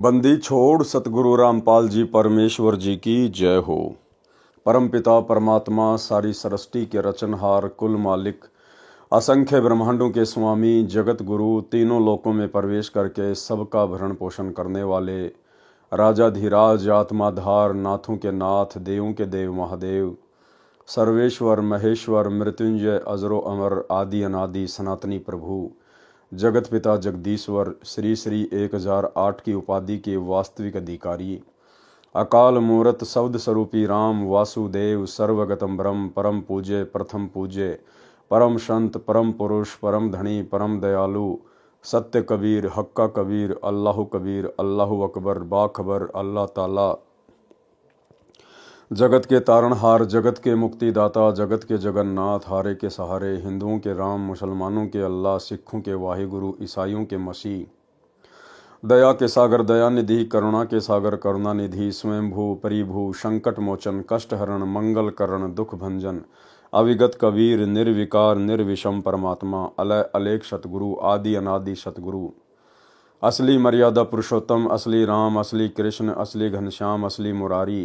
बंदी छोड़ सतगुरु रामपाल जी परमेश्वर जी की जय हो। परमपिता परमात्मा सारी सृष्टि के रचनहार कुल मालिक असंख्य ब्रह्मांडों के स्वामी जगत गुरु तीनों लोकों में प्रवेश करके सबका भरण पोषण करने वाले राजाधिराज आत्माधार नाथों के नाथ देवों के देव महादेव सर्वेश्वर महेश्वर मृत्युंजय अजरो अमर आदि अनादि सनातनी प्रभु जगत पिता जगदीश्वर श्री श्री 1008 की उपाधि के वास्तविक अधिकारी अकाल मूर्त शब्द स्वरूपी राम वासुदेव सर्वगतम ब्रह्म परम पूज्य प्रथम पूज्य परम संत परम पुरुष परम धनी परम दयालु सत्य कबीर हक्का कबीर अल्लाह अकबर बाखबर अल्लाह ताला जगत के तारणहार जगत के मुक्तिदाता जगत के जगन्नाथ हारे के सहारे हिंदुओं के राम मुसलमानों के अल्लाह सिखों के वाहिगुरु ईसाइयों के मसीह दया के सागर दया निधि करुणा के सागर करुणा निधि स्वयंभू परिभू संकट मोचन कष्ट हरण मंगल करण दुख भंजन अविगत कबीर निर्विकार निर्विषम परमात्मा अलय अलेख सतगुरु आदि अनादि सतगुरु असली मर्यादा पुरुषोत्तम असली राम असली कृष्ण असली घनश्याम असली मुरारी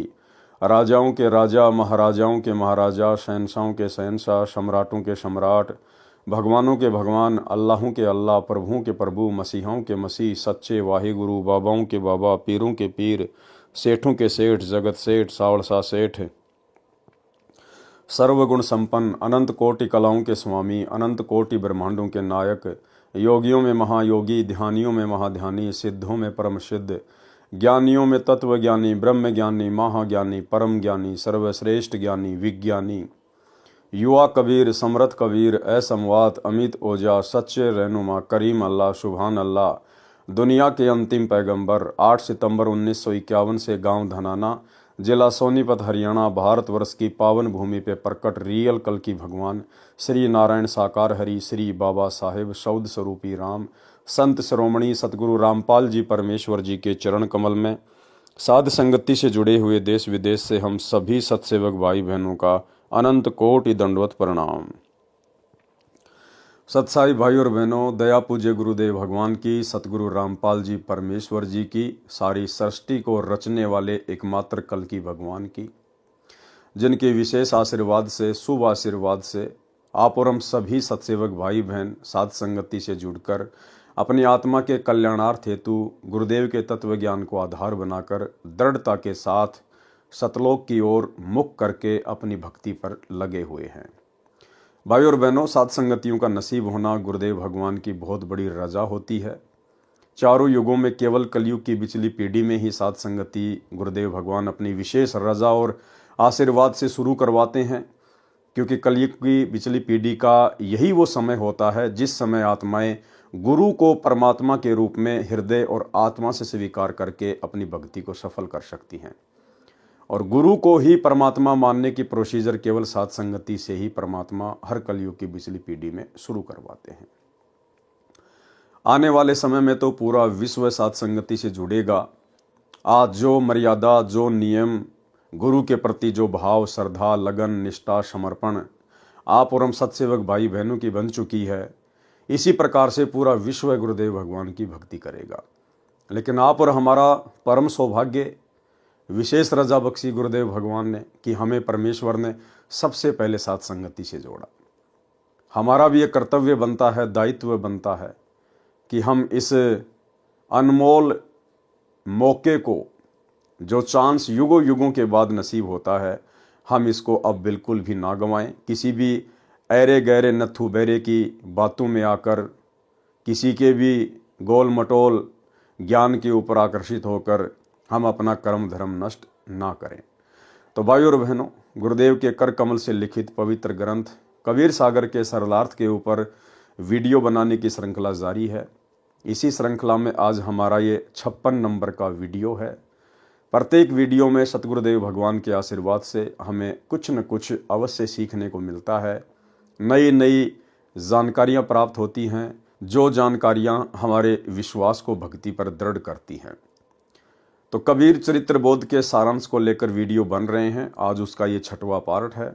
राजाओं के राजा महाराजाओं के महाराजा शहनशाहों के शहनशाह सम्राटों के सम्राट भगवानों के भगवान अल्लाहों के अल्लाह प्रभुओं के प्रभु मसीहाओं के मसीह सच्चे वाहिगुरु बाबाओं के बाबा पीरों के पीर सेठों के सेठ जगत सेठ सावड़सा सेठ सर्वगुण संपन्न अनंत कोटि कलाओं के स्वामी अनंत कोटि ब्रह्मांडों के नायक योगियों में महायोगी ध्यानियों में महाध्यानी सिद्धों में परम सिद्ध ज्ञानियों में तत्व ज्ञानी ब्रह्म ज्ञानी महाज्ञानी परम ज्ञानी सर्वश्रेष्ठ ज्ञानी विज्ञानी युवा कबीर समरथ कबीर असमवात अमित ओजा सच्चे रहनुमा करीम अल्लाह सुभान अल्लाह दुनिया के अंतिम पैगंबर 8 सितंबर 1951 से गांव धनाना जिला सोनीपत हरियाणा भारतवर्ष की पावन भूमि पे प्रकट रियल कल की भगवान श्री नारायण साकार हरि श्री बाबा साहेब शौद स्वरूपी राम संत श्रोमणी सतगुरु रामपाल जी परमेश्वर जी के चरण कमल में साध संगति से जुड़े हुए देश विदेश से हम सभी सत्सेवक भाई बहनों का अनंत कोटि दंडवत प्रणाम। सत्साई भाई और बहनों, दया पूज्य गुरुदेव भगवान की सतगुरु रामपाल जी परमेश्वर जी की सारी सृष्टि को रचने वाले एकमात्र कल की भगवान की जिनके विशेष आशीर्वाद से शुभ आशीर्वाद से आप और हम सभी सत्सेवक भाई बहन साध संगति से जुड़कर अपनी आत्मा के कल्याणार्थ हेतु गुरुदेव के तत्व ज्ञान को आधार बनाकर दृढ़ता के साथ सतलोक की ओर मुख करके अपनी भक्ति पर लगे हुए हैं। भाई और बहनों, साध संगतियों का नसीब होना गुरुदेव भगवान की बहुत बड़ी रजा होती है। चारों युगों में केवल कलयुग की बिचली पीढ़ी में ही साध संगति गुरुदेव भगवान अपनी विशेष रजा और आशीर्वाद से शुरू करवाते हैं, क्योंकि कलयुग की बिचली पीढ़ी का यही वो समय होता है जिस समय आत्माएं गुरु को परमात्मा के रूप में हृदय और आत्मा से स्वीकार करके अपनी भक्ति को सफल कर सकती हैं। और गुरु को ही परमात्मा मानने की प्रोसीजर केवल साध संगति से ही परमात्मा हर कलयुग की बिचली पीढ़ी में शुरू करवाते हैं। आने वाले समय में तो पूरा विश्व साध संगति से जुड़ेगा। आज जो मर्यादा जो नियम गुरु के प्रति जो भाव श्रद्धा लगन निष्ठा समर्पण आप और हम सत्सेवक भाई बहनों की बन चुकी है, इसी प्रकार से पूरा विश्व गुरुदेव भगवान की भक्ति करेगा। लेकिन आप और हमारा परम सौभाग्य विशेष रजा बख्शी गुरुदेव भगवान ने कि हमें परमेश्वर ने सबसे पहले साथ संगति से जोड़ा। हमारा भी ये कर्तव्य बनता है, दायित्व बनता है कि हम इस अनमोल मौके को जो चांस युगों युगों के बाद नसीब होता है, हम इसको अब बिल्कुल भी ना गंवाएं। किसी भी ऐरे गहरे नत्थु बैरे की बातों में आकर किसी के भी गोल मटोल ज्ञान के ऊपर आकर्षित होकर हम अपना कर्म धर्म नष्ट ना करें। तो भाई और बहनों, गुरुदेव के कर कमल से लिखित पवित्र ग्रंथ कबीर सागर के सरलार्थ के ऊपर वीडियो बनाने की श्रृंखला जारी है। इसी श्रृंखला में आज हमारा ये 56 नंबर का वीडियो है। प्रत्येक वीडियो में सतगुरुदेव भगवान के आशीर्वाद से हमें कुछ न कुछ अवश्य सीखने को मिलता है, नई नई जानकारियां प्राप्त होती हैं, जो जानकारियां हमारे विश्वास को भक्ति पर दृढ़ करती हैं। तो कबीर चरित्र बोध के सारांश को लेकर वीडियो बन रहे हैं। आज उसका ये 6वां पार्ट है।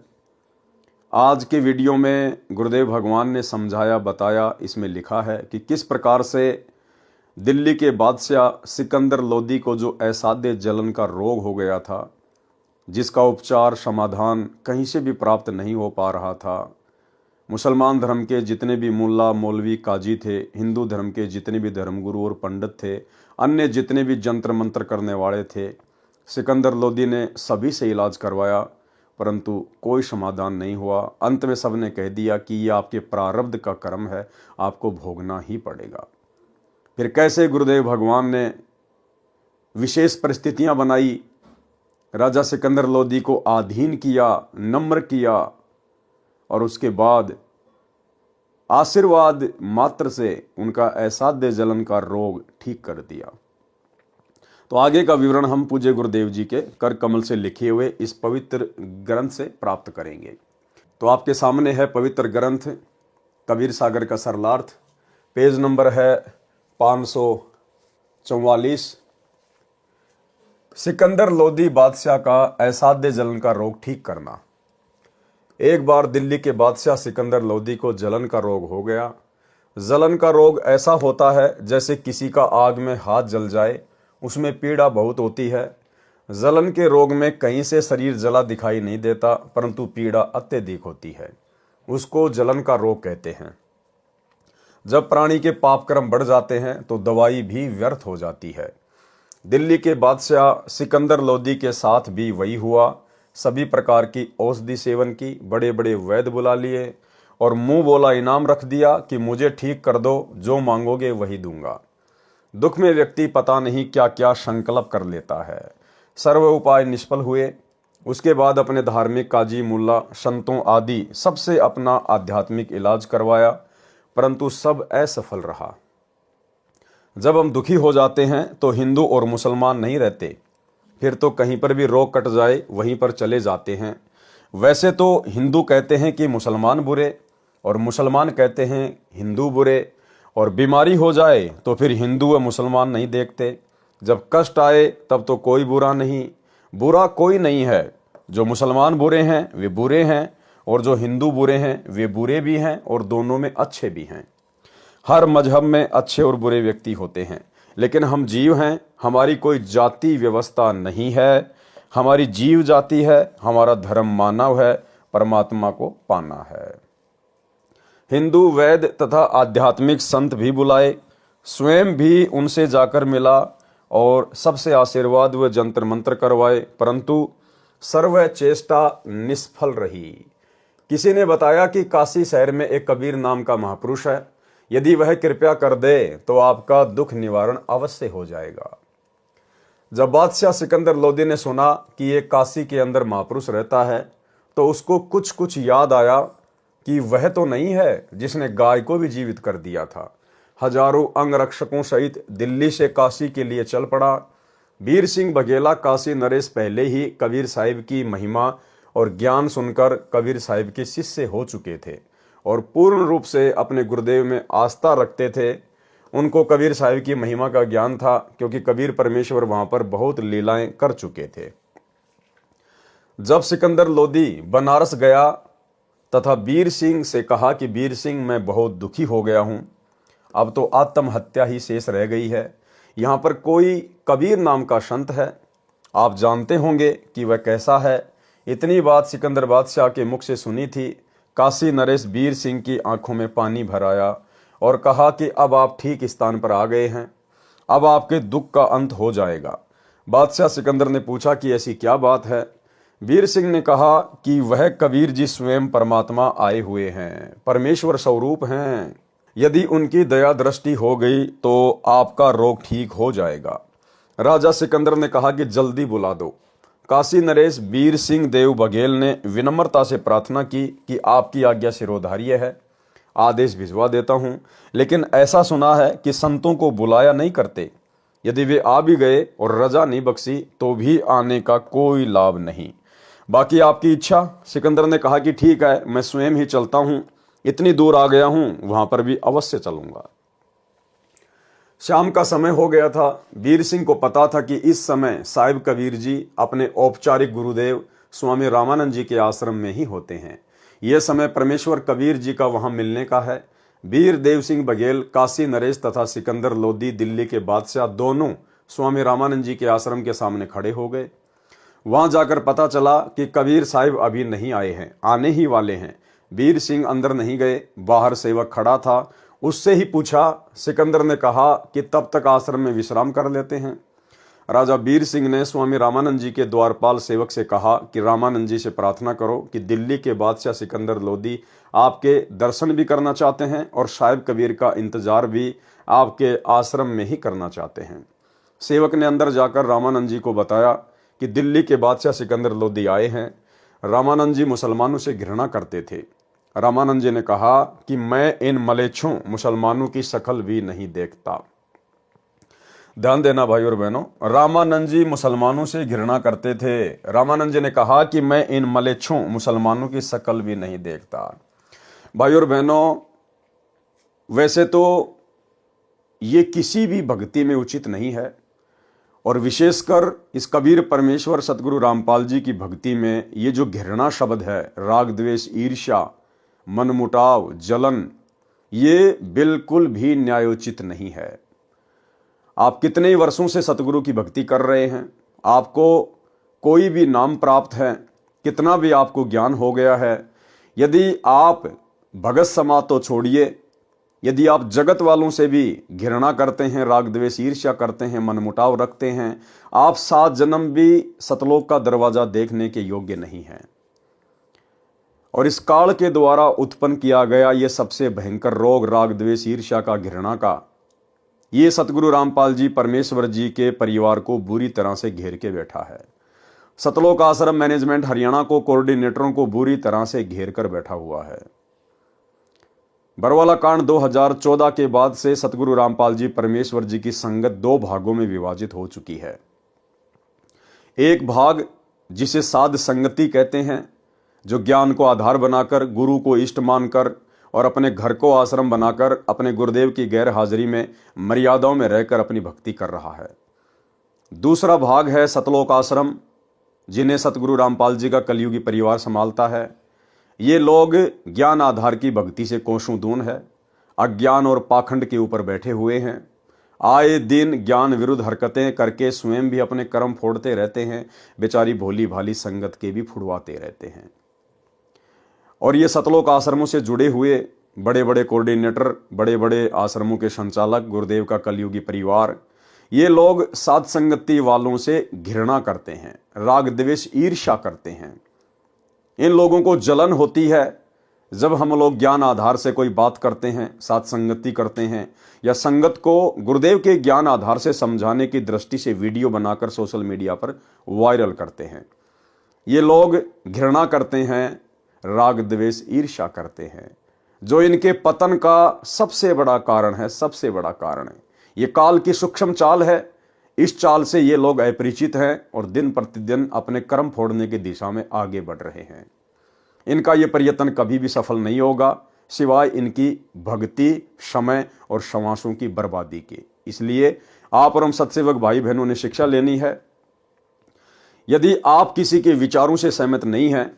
आज के वीडियो में गुरुदेव भगवान ने समझाया बताया, इसमें लिखा है कि किस प्रकार से दिल्ली के बादशाह सिकंदर लोदी को जो असाध्य जलन का रोग हो गया था, जिसका उपचार समाधान कहीं से भी प्राप्त नहीं हो पा रहा था, मुसलमान धर्म के जितने भी मुल्ला मौलवी काजी थे, हिंदू धर्म के जितने भी धर्मगुरु और पंडित थे, अन्य जितने भी जंत्र मंत्र करने वाले थे, सिकंदर लोदी ने सभी से इलाज करवाया, परंतु कोई समाधान नहीं हुआ। अंत में सबने कह दिया कि ये आपके प्रारब्ध का कर्म है, आपको भोगना ही पड़ेगा। फिर कैसे गुरुदेव भगवान ने विशेष परिस्थितियां बनाई, राजा सिकंदर लोदी को अधीन किया, नम्र किया, और उसके बाद आशीर्वाद मात्र से उनका असाध्य जलन का रोग ठीक कर दिया। तो आगे का विवरण हम पूज्य गुरुदेव जी के कर कमल से लिखे हुए इस पवित्र ग्रंथ से प्राप्त करेंगे। तो आपके सामने है पवित्र ग्रंथ कबीर सागर का सरलार्थ, पेज नंबर है 544। सिकंदर लोदी बादशाह का असाध्य जलन का रोग ठीक करना। एक बार दिल्ली के बादशाह सिकंदर लोदी को जलन का रोग हो गया। जलन का रोग ऐसा होता है जैसे किसी का आग में हाथ जल जाए, उसमें पीड़ा बहुत होती है। जलन के रोग में कहीं से शरीर जला दिखाई नहीं देता, परंतु पीड़ा अत्यधिक होती है, उसको जलन का रोग कहते हैं। जब प्राणी के पाप कर्म बढ़ जाते हैं तो दवाई भी व्यर्थ हो जाती है। दिल्ली के बादशाह सिकंदर लोदी के साथ भी वही हुआ। सभी प्रकार की औषधि सेवन की, बड़े बड़े वैद्य बुला लिए और मुंह बोला इनाम रख दिया कि मुझे ठीक कर दो, जो मांगोगे वही दूंगा। दुख में व्यक्ति पता नहीं क्या क्या संकल्प कर लेता है। सर्व उपाय निष्फल हुए। उसके बाद अपने धार्मिक काजी, मुल्ला, संतों आदि सबसे अपना आध्यात्मिक इलाज करवाया, परंतु सब असफल रहा। जब हम दुखी हो जाते हैं तो हिंदू और मुसलमान नहीं रहते, फिर तो कहीं पर भी रोग कट जाए वहीं पर चले जाते हैं। वैसे तो हिंदू कहते हैं कि मुसलमान बुरे, और मुसलमान कहते हैं हिंदू बुरे, और बीमारी हो जाए तो फिर हिंदू व मुसलमान नहीं देखते। जब कष्ट आए तब तो कोई बुरा नहीं, बुरा कोई नहीं है। जो मुसलमान बुरे हैं वे बुरे हैं, और जो हिंदू बुरे हैं वे बुरे भी हैं, और दोनों में अच्छे भी हैं। हर मजहब में अच्छे और बुरे व्यक्ति होते हैं, लेकिन हम जीव हैं, हमारी कोई जाति व्यवस्था नहीं है। हमारी जीव जाति है, हमारा धर्म मानव है, परमात्मा को पाना है। हिंदू वैद्य तथा आध्यात्मिक संत भी बुलाए, स्वयं भी उनसे जाकर मिला और सबसे आशीर्वाद व जंतर मंत्र करवाए, परंतु सर्व चेष्टा निष्फल रही। किसी ने बताया कि काशी शहर में एक कबीर नाम का महापुरुष है, यदि वह कृपया कर दे तो आपका दुख निवारण अवश्य हो जाएगा। जब बादशाह सिकंदर लोदी ने सुना कि एक काशी के अंदर महापुरुष रहता है, तो उसको कुछ कुछ याद आया कि वह तो नहीं है जिसने गाय को भी जीवित कर दिया था। हजारों अंगरक्षकों सहित दिल्ली से काशी के लिए चल पड़ा। वीर सिंह बघेला काशी नरेश पहले ही कबीर साहिब की महिमा और ज्ञान सुनकर कबीर साहिब के शिष्य हो चुके थे और पूर्ण रूप से अपने गुरुदेव में आस्था रखते थे। उनको कबीर साहिब की महिमा का ज्ञान था, क्योंकि कबीर परमेश्वर वहां पर बहुत लीलाएं कर चुके थे। जब सिकंदर लोदी बनारस गया तथा वीर सिंह से कहा कि वीर सिंह मैं बहुत दुखी हो गया हूं, अब तो आत्महत्या ही शेष रह गई है। यहाँ पर कोई कबीर नाम का संत है, आप जानते होंगे कि वह कैसा है। इतनी बात सिकंदर बादशाह के मुख से सुनी थी। काशी नरेश वीर सिंह की आंखों में पानी भर आया और कहा कि अब आप ठीक स्थान पर आ गए हैं, अब आपके दुख का अंत हो जाएगा। बादशाह सिकंदर ने पूछा कि ऐसी क्या बात है। वीर सिंह ने कहा कि वह कबीर जी स्वयं परमात्मा आए हुए हैं, परमेश्वर स्वरूप हैं। यदि उनकी दया दृष्टि हो गई तो आपका रोग ठीक हो जाएगा। राजा सिकंदर ने कहा कि जल्दी बुला दो। काशी नरेश वीर सिंह देव बघेल ने विनम्रता से प्रार्थना की कि आपकी आज्ञा शिरोधार्य है, आदेश भिजवा देता हूं, लेकिन ऐसा सुना है कि संतों को बुलाया नहीं करते। यदि वे आ भी गए और रजा नहीं बख्शी तो भी आने का कोई लाभ नहीं। बाकी आपकी इच्छा। सिकंदर ने कहा कि ठीक है, मैं स्वयं ही चलता हूं, इतनी दूर आ गया हूं, वहां पर भी अवश्य चलूंगा। शाम का समय हो गया था। वीर सिंह को पता था कि इस समय साहिब कबीर जी अपने औपचारिक गुरुदेव स्वामी रामानंद जी के आश्रम में ही होते हैं। यह समय परमेश्वर कबीर जी का वहां मिलने का है। वीर देव सिंह बघेल, काशी नरेश तथा सिकंदर लोदी दिल्ली के बादशाह दोनों स्वामी रामानंद जी के आश्रम के सामने खड़े हो गए। वहां जाकर पता चला कि कबीर साहिब अभी नहीं आए हैं, आने ही वाले हैं। वीर सिंह अंदर नहीं गए, बाहर सेवक खड़ा था, उससे ही पूछा। सिकंदर ने कहा कि तब तक आश्रम में विश्राम कर लेते हैं। राजा वीर सिंह ने स्वामी रामानंद जी के द्वारपाल सेवक से कहा कि रामानंद जी से प्रार्थना करो कि दिल्ली के बादशाह सिकंदर लोदी आपके दर्शन भी करना चाहते हैं और साहिब कबीर का इंतजार भी आपके आश्रम में ही करना चाहते हैं। सेवक ने अंदर जाकर रामानंद जी को बताया कि दिल्ली के बादशाह सिकंदर लोदी आए हैं। रामानंद जी मुसलमानों से घृणा करते थे। रामानंद जी ने कहा कि मैं इन मलेच्छों मुसलमानों की शक्ल भी नहीं देखता। ध्यान देना भाई और बहनों, रामानंद जी मुसलमानों से घृणा करते थे। रामानंद जी ने कहा कि मैं इन मलेच्छों मुसलमानों की शक्ल भी नहीं देखता। भाई और बहनों, वैसे तो ये किसी भी भक्ति में उचित नहीं है, और विशेषकर इस कबीर परमेश्वर सतगुरु रामपाल जी की भक्ति में ये जो घृणा शब्द है, राग द्वेष ईर्ष्या मनमुटाव जलन, ये बिल्कुल भी न्यायोचित नहीं है। आप कितने ही वर्षों से सतगुरु की भक्ति कर रहे हैं, आपको कोई भी नाम प्राप्त है, कितना भी आपको ज्ञान हो गया है, यदि आप भगत समाज तो छोड़िए, यदि आप जगत वालों से भी घृणा करते हैं, राग द्वेष ईर्ष्या करते हैं, मनमुटाव रखते हैं, आप 7 जन्म भी सतलोक का दरवाजा देखने के योग्य नहीं हैं। और इस काल के द्वारा उत्पन्न किया गया ये सबसे भयंकर रोग राग द्वेष ईर्ष्या का, घृणा का, ये सतगुरु रामपाल जी परमेश्वर जी के परिवार को बुरी तरह से घेर के बैठा है। सतलोक आश्रम मैनेजमेंट हरियाणा को, कोऑर्डिनेटरों को बुरी तरह से घेर कर बैठा हुआ है। बरवाला कांड 2014 के बाद से सतगुरु रामपाल जी परमेश्वर जी की संगत 2 भागों में विभाजित हो चुकी है। एक भाग जिसे साध संगति कहते हैं, जो ज्ञान को आधार बनाकर, गुरु को इष्ट मानकर और अपने घर को आश्रम बनाकर अपने गुरुदेव की गैर हाजिरी में मर्यादाओं में रहकर अपनी भक्ति कर रहा है। दूसरा भाग है सतलोक आश्रम, जिन्हें सतगुरु रामपाल जी का कलयुगी परिवार संभालता है। ये लोग ज्ञान आधार की भक्ति से कोसों दूर है, अज्ञान और पाखंड के ऊपर बैठे हुए हैं। आए दिन ज्ञान विरुद्ध हरकतें करके स्वयं भी अपने कर्म फोड़ते रहते हैं, बेचारी भोली भाली संगत के भी फुड़वाते रहते हैं। और ये सतलोक आश्रमों से जुड़े हुए बड़े बड़े कोऑर्डिनेटर, बड़े बड़े आश्रमों के संचालक, गुरुदेव का कलयुगी परिवार, ये लोग साध संगति वालों से घृणा करते हैं, राग द्वेष ईर्ष्या करते हैं। इन लोगों को जलन होती है जब हम लोग ज्ञान आधार से कोई बात करते हैं, साथ संगति करते हैं, या संगत को गुरुदेव के ज्ञान आधार से समझाने की दृष्टि से वीडियो बनाकर सोशल मीडिया पर वायरल करते हैं। ये लोग घृणा करते हैं, राग द्वेष ईर्ष्या करते हैं, जो इनके पतन का सबसे बड़ा कारण है, सबसे बड़ा कारण है। ये काल की सूक्ष्म चाल है, इस चाल से ये लोग अपरिचित हैं और दिन प्रतिदिन अपने कर्म फोड़ने की दिशा में आगे बढ़ रहे हैं। इनका ये प्रयत्न कभी भी सफल नहीं होगा, सिवाय इनकी भक्ति, समय और श्वासों की बर्बादी के। इसलिए आप और हम सत्सेवक भाई बहनों ने शिक्षा लेनी है। यदि आप किसी के विचारों से सहमत नहीं हैं,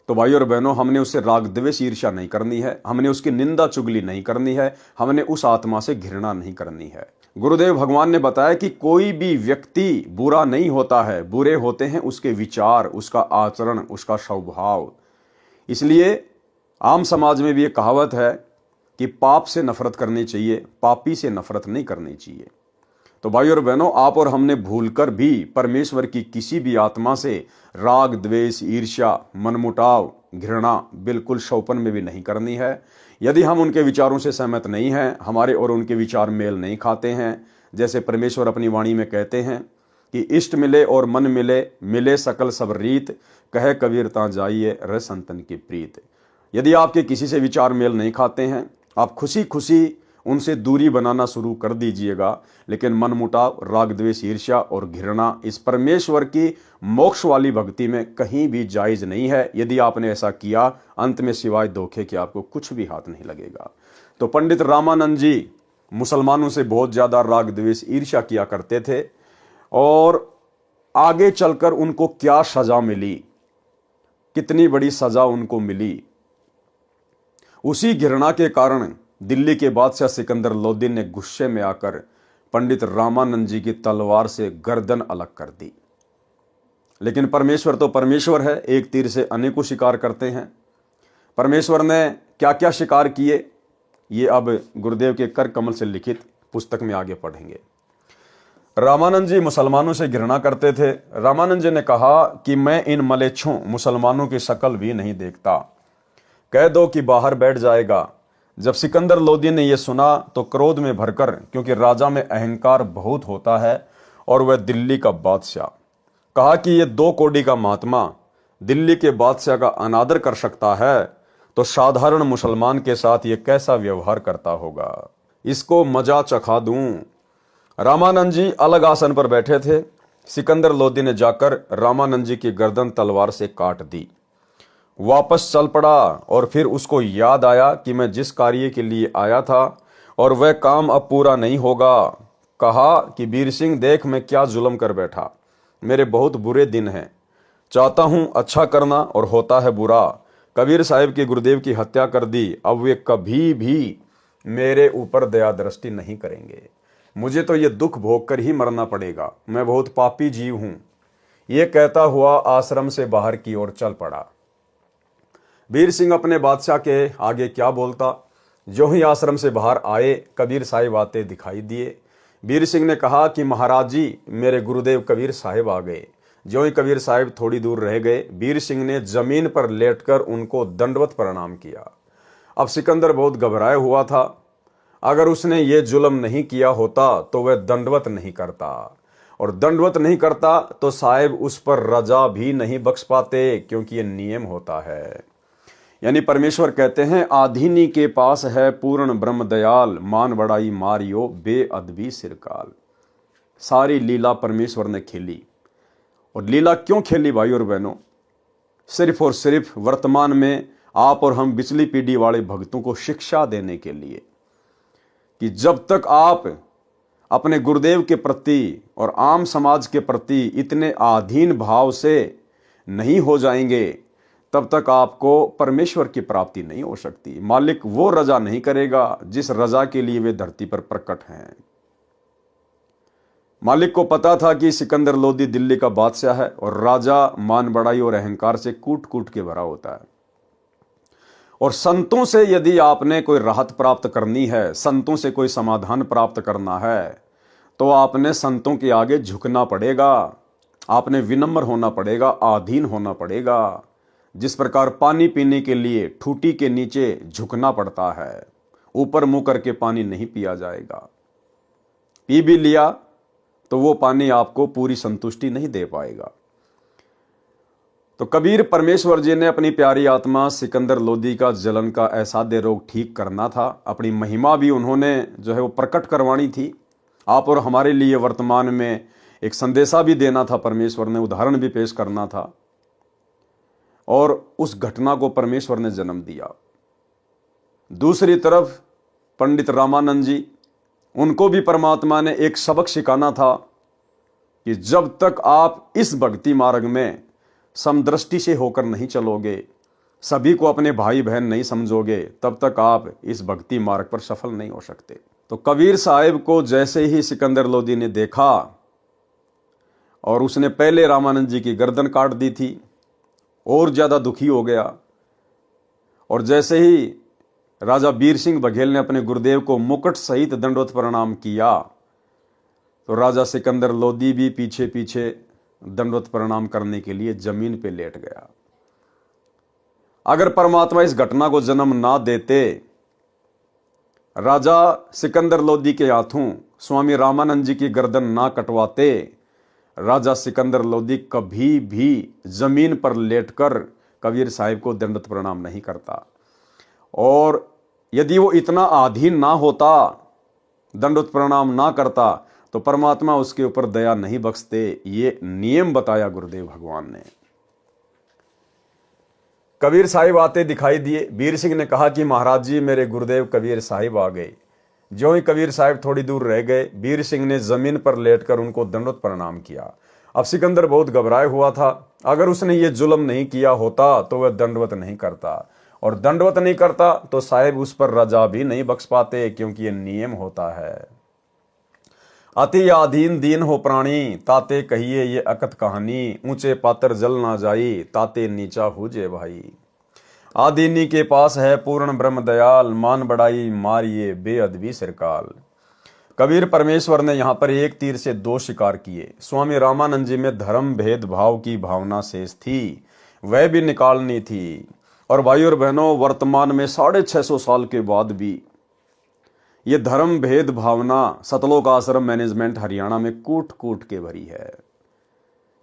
तो भाई और बहनों, हमने उससे राग द्वेष ईर्ष्या नहीं करनी है, हमने उसकी निंदा चुगली नहीं करनी है, हमने उस आत्मा से घृणा नहीं करनी है। गुरुदेव भगवान ने बताया कि कोई भी व्यक्ति बुरा नहीं होता है, बुरे होते हैं उसके विचार, उसका आचरण, उसका स्वभाव। इसलिए आम समाज में भी ये कहावत है कि पाप से नफरत करनी चाहिए, पापी से नफरत नहीं करनी चाहिए। तो भाई और बहनों, आप और हमने भूलकर भी परमेश्वर की किसी भी आत्मा से राग द्वेष ईर्ष्या मनमुटाव घृणा बिल्कुल शौपन में भी नहीं करनी है। यदि हम उनके विचारों से सहमत नहीं हैं, हमारे और उनके विचार मेल नहीं खाते हैं, जैसे परमेश्वर अपनी वाणी में कहते हैं कि इष्ट मिले और मन मिले, मिले सकल सब रीत, कहे कबीर ता जाइए रह संतन की प्रीत। यदि आपके किसी से विचार मेल नहीं खाते हैं, आप खुशी खुशी उनसे दूरी बनाना शुरू कर दीजिएगा, लेकिन मनमुटाव, राग द्वेष ईर्ष्या और घृणा इस परमेश्वर की मोक्ष वाली भक्ति में कहीं भी जायज नहीं है। यदि आपने ऐसा किया, अंत में सिवाय धोखे के आपको कुछ भी हाथ नहीं लगेगा। तो पंडित रामानंद जी मुसलमानों से बहुत ज्यादा राग द्वेष ईर्ष्या किया करते थे, और आगे चलकर उनको क्या सजा मिली, कितनी बड़ी सजा उनको मिली। उसी घृणा के कारण दिल्ली के बादशाह सिकंदर लोदी ने गुस्से में आकर पंडित रामानंद जी की तलवार से गर्दन अलग कर दी। लेकिन परमेश्वर तो परमेश्वर है, एक तीर से अनेकों शिकार करते हैं। परमेश्वर ने क्या क्या शिकार किए, ये अब गुरुदेव के कर कमल से लिखित पुस्तक में आगे पढ़ेंगे। रामानंद जी मुसलमानों से घृणा करते थे। रामानंद जी ने कहा कि मैं इन मलेच्छों मुसलमानों की शक्ल भी नहीं देखता, कह दो कि बाहर बैठ जाएगा। जब सिकंदर लोदी ने यह सुना तो क्रोध में भरकर, क्योंकि राजा में अहंकार बहुत होता है और वह दिल्ली का बादशाह, कहा कि यह 2 कौड़ी का महात्मा दिल्ली के बादशाह का अनादर कर सकता है तो साधारण मुसलमान के साथ यह कैसा व्यवहार करता होगा, इसको मजा चखा दूं। रामानंद जी अलग आसन पर बैठे थे। सिकंदर लोदी ने जाकर रामानंद जी की गर्दन तलवार से काट दी, वापस चल पड़ा और फिर उसको याद आया कि मैं जिस कार्य के लिए आया था और वह काम अब पूरा नहीं होगा। कहा कि वीर सिंह देख, मैं क्या जुल्म कर बैठा, मेरे बहुत बुरे दिन हैं, चाहता हूं अच्छा करना और होता है बुरा। कबीर साहिब के गुरुदेव की हत्या कर दी, अब वे कभी भी मेरे ऊपर दया दृष्टि नहीं करेंगे, मुझे तो ये दुख भोग कर ही मरना पड़ेगा, मैं बहुत पापी जीव हूं। ये कहता हुआ आश्रम से बाहर की ओर चल पड़ा। वीर सिंह अपने बादशाह के आगे क्या बोलता। जो ही आश्रम से बाहर आए, कबीर साहिब आते दिखाई दिए। वीर सिंह ने कहा कि महाराज जी, मेरे गुरुदेव कबीर साहिब आ गए। जो ही कबीर साहिब थोड़ी दूर रह गए, वीर सिंह ने जमीन पर लेटकर उनको दंडवत प्रणाम किया। अब सिकंदर बहुत घबराया हुआ था। अगर उसने ये जुल्म नहीं किया होता तो वह दंडवत नहीं करता, और दंडवत नहीं करता तो साहिब उस पर रजा भी नहीं बख्श पाते, क्योंकि ये नियम होता है। यानी परमेश्वर कहते हैं, आधीनी के पास है पूर्ण ब्रह्म दयाल, मान बड़ाई मारियो बेअदबी सिरकाल। सारी लीला परमेश्वर ने खेली। और लीला क्यों खेली भाई और बहनों? सिर्फ और सिर्फ वर्तमान में आप और हम बिचली पीढ़ी वाले भक्तों को शिक्षा देने के लिए कि जब तक आप अपने गुरुदेव के प्रति और आम समाज के प्रति इतने आधीन भाव से नहीं हो जाएंगे, तब तक आपको परमेश्वर की प्राप्ति नहीं हो सकती। मालिक वो रजा नहीं करेगा जिस रजा के लिए वे धरती पर प्रकट हैं। मालिक को पता था कि सिकंदर लोदी दिल्ली का बादशाह है और राजा मान बड़ाई और अहंकार से कूट कूट के भरा होता है। और संतों से यदि आपने कोई राहत प्राप्त करनी है, संतों से कोई समाधान प्राप्त करना है, तो आपने संतों के आगे झुकना पड़ेगा, आपने विनम्र होना पड़ेगा, अधीन होना पड़ेगा। जिस प्रकार पानी पीने के लिए ठूटी के नीचे झुकना पड़ता है, ऊपर मुंह करके पानी नहीं पिया जाएगा। पी भी लिया तो वो पानी आपको पूरी संतुष्टि नहीं दे पाएगा। तो कबीर परमेश्वर जी ने अपनी प्यारी आत्मा सिकंदर लोदी का जलन का असाध्य रोग ठीक करना था। अपनी महिमा भी उन्होंने जो है वो प्रकट करवानी थी। आप और हमारे लिए वर्तमान में एक संदेशा भी देना था, परमेश्वर ने उदाहरण भी पेश करना था, और उस घटना को परमेश्वर ने जन्म दिया। दूसरी तरफ पंडित रामानंद जी, उनको भी परमात्मा ने एक सबक सिखाना था कि जब तक आप इस भक्ति मार्ग में समदृष्टि से होकर नहीं चलोगे, सभी को अपने भाई बहन नहीं समझोगे, तब तक आप इस भक्ति मार्ग पर सफल नहीं हो सकते। तो कबीर साहिब को जैसे ही सिकंदर लोदी ने देखा, और उसने पहले रामानंद जी की गर्दन काट दी थी, और ज्यादा दुखी हो गया। और जैसे ही राजा वीर सिंह बघेल ने अपने गुरुदेव को मुकुट सहित दंडवत प्रणाम किया, तो राजा सिकंदर लोदी भी पीछे पीछे दंडवत प्रणाम करने के लिए जमीन पे लेट गया। अगर परमात्मा इस घटना को जन्म ना देते, राजा सिकंदर लोदी के हाथों स्वामी रामानंद जी की गर्दन ना कटवाते, राजा सिकंदर लोदी कभी भी जमीन पर लेटकर कबीर साहिब को दंडवत प्रणाम नहीं करता। और यदि वो इतना आधीन ना होता, दंडवत प्रणाम ना करता, तो परमात्मा उसके ऊपर दया नहीं बख्शते। ये नियम बताया गुरुदेव भगवान ने। कबीर साहिब आते दिखाई दिए। वीर सिंह ने कहा कि महाराज जी, मेरे गुरुदेव कबीर साहिब आ गए। जो ही कबीर साहिब थोड़ी दूर रह गए, वीर सिंह ने जमीन पर लेटकर उनको दंडवत प्रणाम किया। अब सिकंदर बहुत घबराया हुआ था। अगर उसने ये जुल्म नहीं किया होता तो वह दंडवत नहीं करता, और दंडवत नहीं करता तो साहिब उस पर रजा भी नहीं बख्श पाते, क्योंकि ये नियम होता है। अति आधीन दीन हो प्राणी, ताते कहिए ये अकत कहानी, ऊंचे पात्र जल ना जाई, ताते नीचा हुजे भाई। आदीनी के पास है पूर्ण ब्रह्म दयाल, मान बढ़ाई मारिए बेअदबी सिरकाल। कबीर परमेश्वर ने यहाँ पर एक तीर से दो शिकार किए। स्वामी रामानंद जी में धर्म भेद भाव की भावना शेष थी, वह भी निकालनी थी। और भाई और बहनों, वर्तमान में 650 साल के बाद भी ये धर्म भेद भावना सतलोक आश्रम मैनेजमेंट हरियाणा में कूट कूट के भरी है।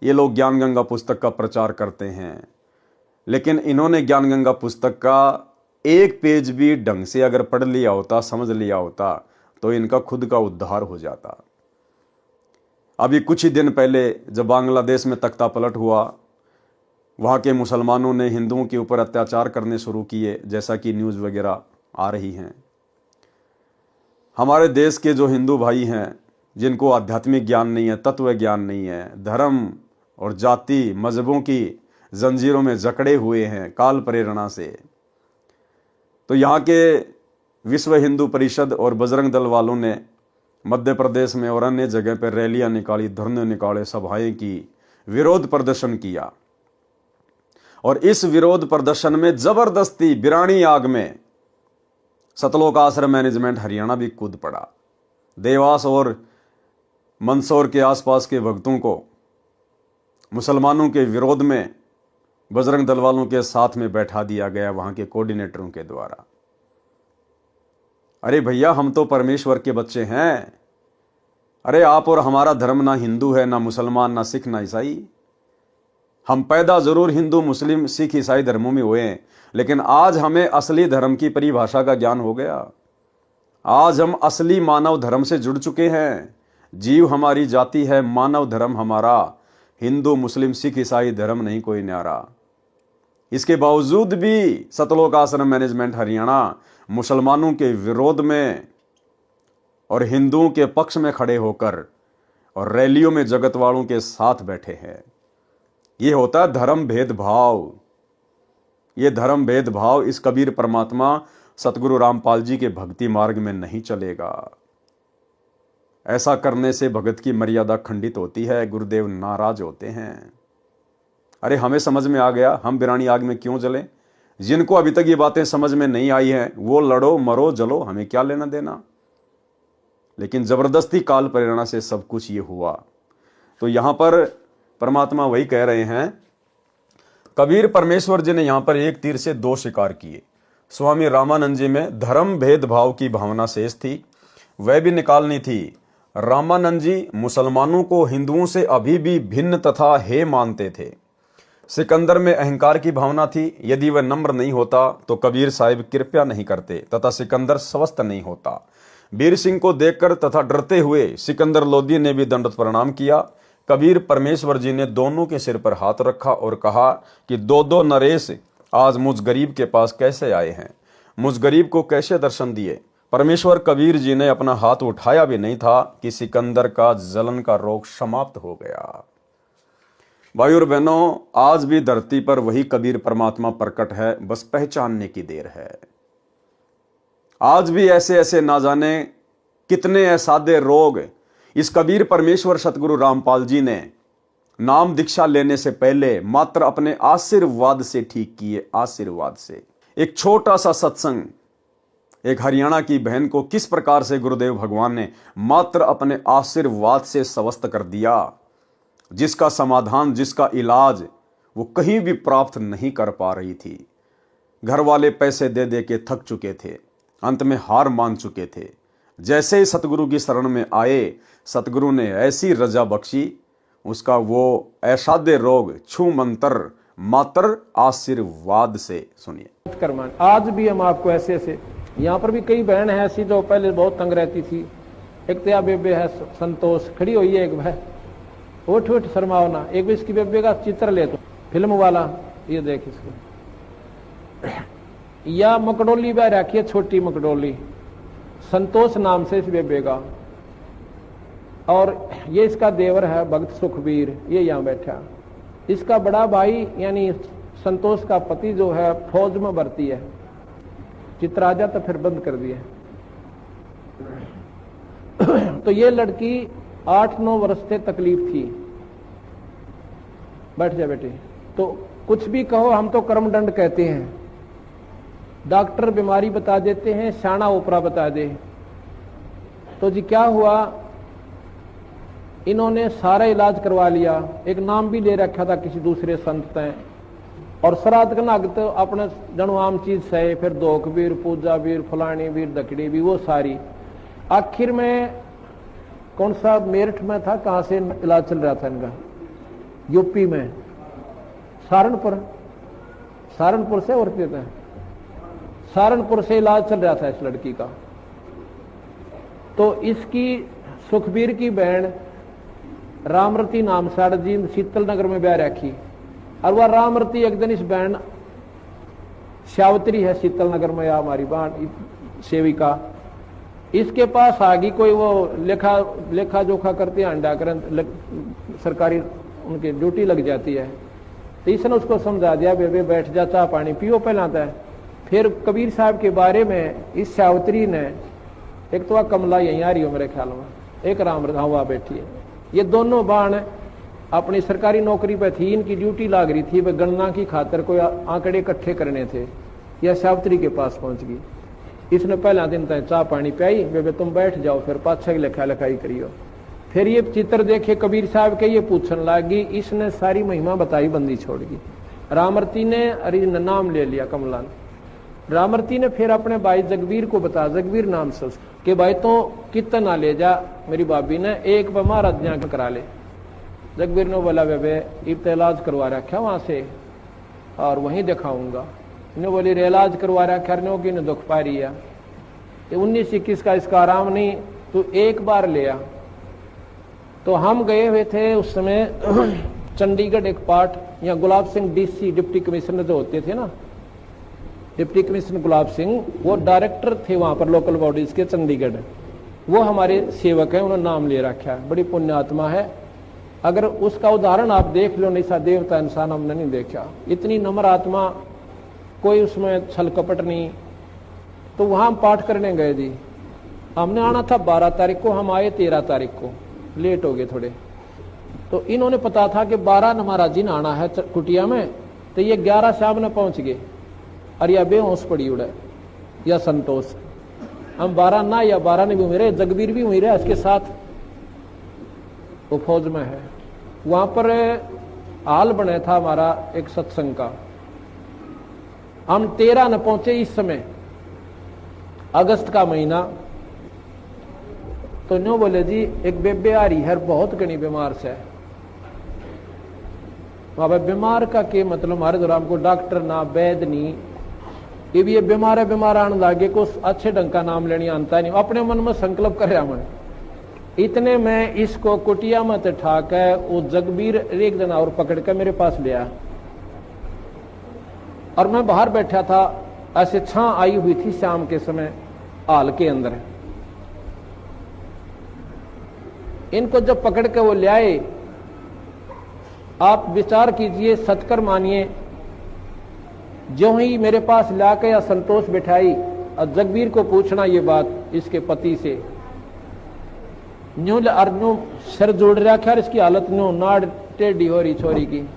ये लोग ज्ञान गंगा पुस्तक का प्रचार करते हैं, लेकिन इन्होंने ज्ञान गंगा पुस्तक का एक पेज भी ढंग से अगर पढ़ लिया होता, समझ लिया होता, तो इनका खुद का उद्धार हो जाता। अभी कुछ ही दिन पहले जब बांग्लादेश में तख्ता पलट हुआ, वहाँ के मुसलमानों ने हिंदुओं के ऊपर अत्याचार करने शुरू किए, जैसा कि न्यूज़ वगैरह आ रही हैं। हमारे देश के जो हिंदू भाई हैं, जिनको आध्यात्मिक ज्ञान नहीं है, तत्व ज्ञान नहीं है, धर्म और जाति मजहबों की जंजीरों में जकड़े हुए हैं काल प्रेरणा से, तो यहाँ के विश्व हिंदू परिषद और बजरंग दल वालों ने मध्य प्रदेश में और अन्य जगह पर रैलियां निकाली, धरने निकाले, सभाएं की, विरोध प्रदर्शन किया। और इस विरोध प्रदर्शन में जबरदस्ती बिरानी आग में सतलोक आश्रम मैनेजमेंट हरियाणा भी कूद पड़ा। देवास और मंदसौर के आसपास के भक्तों को मुसलमानों के विरोध में बजरंग दल वालों के साथ में बैठा दिया गया, वहां के कोऑर्डिनेटरों के द्वारा। अरे भैया, हम तो परमेश्वर के बच्चे हैं। अरे आप और हमारा धर्म ना हिंदू है, ना मुसलमान, ना सिख, ना ईसाई। हम पैदा जरूर हिंदू मुस्लिम सिख ईसाई धर्मों में हुए हैं, लेकिन आज हमें असली धर्म की परिभाषा का ज्ञान हो गया। आज हम असली मानव धर्म से जुड़ चुके हैं। जीव हमारी जाति है, मानव धर्म हमारा, हिंदू मुस्लिम सिख ईसाई धर्म नहीं कोई न्यारा। इसके बावजूद भी सतलोक आश्रम मैनेजमेंट हरियाणा मुसलमानों के विरोध में और हिंदुओं के पक्ष में खड़े होकर और रैलियों में जगत वालों के साथ बैठे हैं। ये होता है धर्म भेदभाव। ये धर्म भेदभाव इस कबीर परमात्मा सतगुरु रामपाल जी के भक्ति मार्ग में नहीं चलेगा। ऐसा करने से भगत की मर्यादा खंडित होती है, गुरुदेव नाराज होते हैं। अरे हमें समझ में आ गया, हम बिरानी आग में क्यों जलें। जिनको अभी तक ये बातें समझ में नहीं आई हैं, वो लड़ो मरो जलो, हमें क्या लेना देना। लेकिन जबरदस्ती काल प्रेरणा से सब कुछ ये हुआ। तो यहां पर परमात्मा वही कह रहे हैं, कबीर परमेश्वर जी ने यहां पर एक तीर से दो शिकार किए। स्वामी रामानंद जी में धर्म भेदभाव की भावना शेष थी, वह भी निकालनी थी। रामानंद जी मुसलमानों को हिंदुओं से अभी भी भिन्न तथा हे मानते थे। सिकंदर में अहंकार की भावना थी, यदि वह नम्र नहीं होता तो कबीर साहिब कृपया नहीं करते तथा सिकंदर स्वस्थ नहीं होता। वीर सिंह को देखकर तथा डरते हुए सिकंदर लोधी ने भी दंडवत प्रणाम किया। कबीर परमेश्वर जी ने दोनों के सिर पर हाथ रखा और कहा कि दो दो नरेश आज मुझ गरीब के पास कैसे आए हैं, मुझ गरीब को कैसे दर्शन दिए। परमेश्वर कबीर जी ने अपना हाथ उठाया भी नहीं था कि सिकंदर का जलन का रोग समाप्त हो गया। भाई और बहनों, आज भी धरती पर वही कबीर परमात्मा प्रकट है, बस पहचानने की देर है। आज भी ऐसे ऐसे ना जाने कितने असाध्य रोग इस कबीर परमेश्वर सतगुरु रामपाल जी ने नाम दीक्षा लेने से पहले मात्र अपने आशीर्वाद से ठीक किए। आशीर्वाद से एक छोटा सा सत्संग एक हरियाणा की बहन को किस प्रकार से गुरुदेव भगवान ने मात्र अपने आशीर्वाद से स्वस्थ कर दिया, जिसका समाधान, जिसका इलाज वो कहीं भी प्राप्त नहीं कर पा रही थी। घर वाले पैसे दे दे के थक चुके थे, अंत में हार मान चुके थे। जैसे ही सतगुरु की शरण में आए, सतगुरु ने ऐसी रजा बख्शी, उसका वो असाध्य रोग छू मंत्र मात्र आशीर्वाद से। सुनिए। आज भी हम आपको ऐसे ऐसे, यहाँ पर भी कई बहन है ऐसी जो पहले बहुत तंग रहती थी। एक तया बेबे है संतोष, खड़ी हुई है एक भाई, उठ उठ शर्माओ ना। एक भी इसकी बेबे का चित्र ले तो फिल्म वाला, ये देख इसको। या मकडोली बह रखी है, छोटी मकडोली, संतोष नाम से इस बेबे का। और ये इसका देवर है भक्त सुखबीर, ये यहाँ बैठा। इसका बड़ा भाई यानी संतोष का पति जो है फौज में भर्ती है, चित्र आ जाता फिर बंद कर दिया। तो ये लड़की 8-9 वर्ष से तकलीफ थी। बैठ जा बेटे। तो कुछ भी कहो, हम तो कर्मदंड कहते हैं। डॉक्टर बीमारी बता देते हैं, शाना ओपरा बता दे। तो जी क्या हुआ, इन्होंने सारा इलाज करवा लिया, एक नाम भी ले रखा था किसी दूसरे संत ने, और श्राद्ध का नग तो अपने जनो आम चीज सहे, फिर दोख वीर, पूजा वीर, फलानी वीर, दकड़ी भी, वो सारी। आखिर में कौन सा मेरठ में था, कहां से इलाज चल रहा था इनका, यूपी में, सहारनपुर से और सहारनपुर से इलाज चल रहा था इस लड़की का। तो इसकी सुखबीर की बहन रामरती नाम साड़ जी शीतल नगर में ब्याह रखी, और वह रामरती एक दिन इस बहन श्यावत्री है शीतल नगर में, या हमारी बहन सेविका, इसके पास आ गई। कोई वो लेखा जोखा करते हैं, अंडा कर सरकारी उनकी ड्यूटी लग जाती है। तो इसने उसको समझा दिया, बेबे बैठ जा, चाह पानी पियो पहलाता है। फिर कबीर साहब के बारे में इस श्यावत्री ने, एक तो वह कमला यहीं आ रही हो मेरे ख्याल में, एक राम हुआ बैठी है, ये दोनों बाण अपनी सरकारी नौकरी पे थी, इनकी ड्यूटी लाग रही थी, वह गणना की खातर कोई आंकड़े इकट्ठे करने थे। यह श्यावत्री के पास पहुंच गई। इसने पहला दिन तक चाह पानी पियाई, बेबे तुम बैठ जाओ, फिर पाछे लेखा लिखाई करियो। फिर ये चित्र देखे कबीर साहब के, ये पूछने लगी। इसने सारी महिमा बताई, बंदी छोड़ गई। रामरती ने अरे नाम ले लिया कमला ने। रामरती ने फिर अपने भाई जगवीर को बता, जगवीर नाम से कि भाई तो कितना ले जा, मेरी भाभी ने एक बार महाराज यहाँ करा ले। जगवीर ने बोला, बेबे इब इलाज करवा रखा वहां से और वहीं दिखाऊंगा। इन्हें बोली रे इलाज करवा रखा कि ने दुख पा रही है, 19-21 का इसका आराम नहीं, तो एक बार ले आ। तो हम गए हुए थे उस समय चंडीगढ़ एक पार्ट, यहाँ Gulab Singh DC deputy commissioner जो होते थे ना, डिप्टी कमिश्नर गुलाब सिंह, वो डायरेक्टर थे वहां पर लोकल बॉडीज के चंडीगढ़। वो हमारे सेवक हैं, उन्होंने नाम ले रखा है, बड़ी पुण्य आत्मा है। अगर उसका उदाहरण आप देख लो, नहीं सा देवता इंसान हमने नहीं देखा, इतनी नम्र आत्मा, कोई उसमें छल कपट नहीं। तो वहां हम पाठ करने गए जी। हमने आना था 12 तारीख को, हम आए 13 तारीख को, लेट हो गए थोड़े। तो इन्होंने पता था कि 12 न महाराज जी ने आना है कुटिया में, तो ये 11 शाम ने पहुंच गए। और या बेहोश पड़ी उड़े या संतोष, हम 12 ना या 12 ने भी उम्र, जगबीर भी उम्र है इसके साथ, वो फौज में है। वहां पर हाल बने था हमारा एक सत्संग का। हम 13 न पहुंचे इस समय, अगस्त का महीना। तो न्यू बोले जी एक बेबे आ रही है, बहुत घनी बीमार से। बाबा बीमार का के मतलब हमारे दौरान को डॉक्टर ना वैद नहीं, ये बीमार है, बीमार आने लागे को अच्छे ढंग का नाम लेने आता नहीं। अपने मन में संकल्प कर रहा मैं, इतने में इसको कुटिया में ठाक है, वो जगबीर एक दिन और पकड़ के मेरे पास लिया, और मैं बाहर बैठा था, ऐसे छां आई हुई थी शाम के समय हाल के अंदर। इनको जब पकड़ के वो ले आए, आप विचार कीजिए, सतकर मानिए, जो ही मेरे पास लाके या संतोष बिठाई और जगबीर को पूछना ये बात इसके पति से, न्यू अर्जू सिर जोड़ रखा, इसकी हालत न्यू नाड़ टेढ़ी हो रही छोरी की।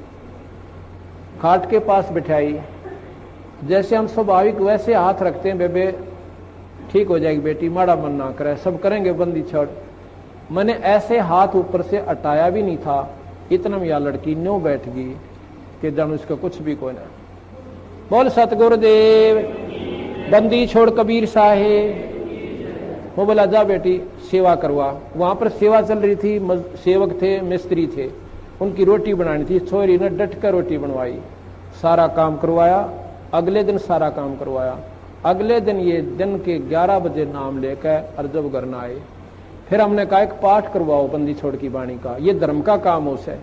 खाट के पास बिठाई, जैसे हम स्वाभाविक वैसे हाथ रखते हैं, बेबे ठीक हो जाएगी बेटी, माड़ा मन ना करे, सब करेंगे, बंदी छोड़। मैंने ऐसे हाथ ऊपर से हटाया भी नहीं था, इतना में यह लड़की न्यू बैठ गई कि जानू इसका कुछ भी कोई ना। बोल सतगुरुदेव, बंदी छोड़ कबीर साहेब। वो बोला जा बेटी सेवा करवा। वहां पर सेवा चल रही थी, सेवक थे, मिस्त्री थे, उनकी रोटी बनानी थी। छोरी ने डट कर रोटी बनवाई, सारा काम करवाया। अगले दिन सारा काम करवाया। अगले दिन ये दिन के 11 बजे नाम लेकर और जब घर न आए, फिर हमने कहा एक पाठ करवाओ बंदी छोड़ की वाणी का, ये धर्म का काम हो से।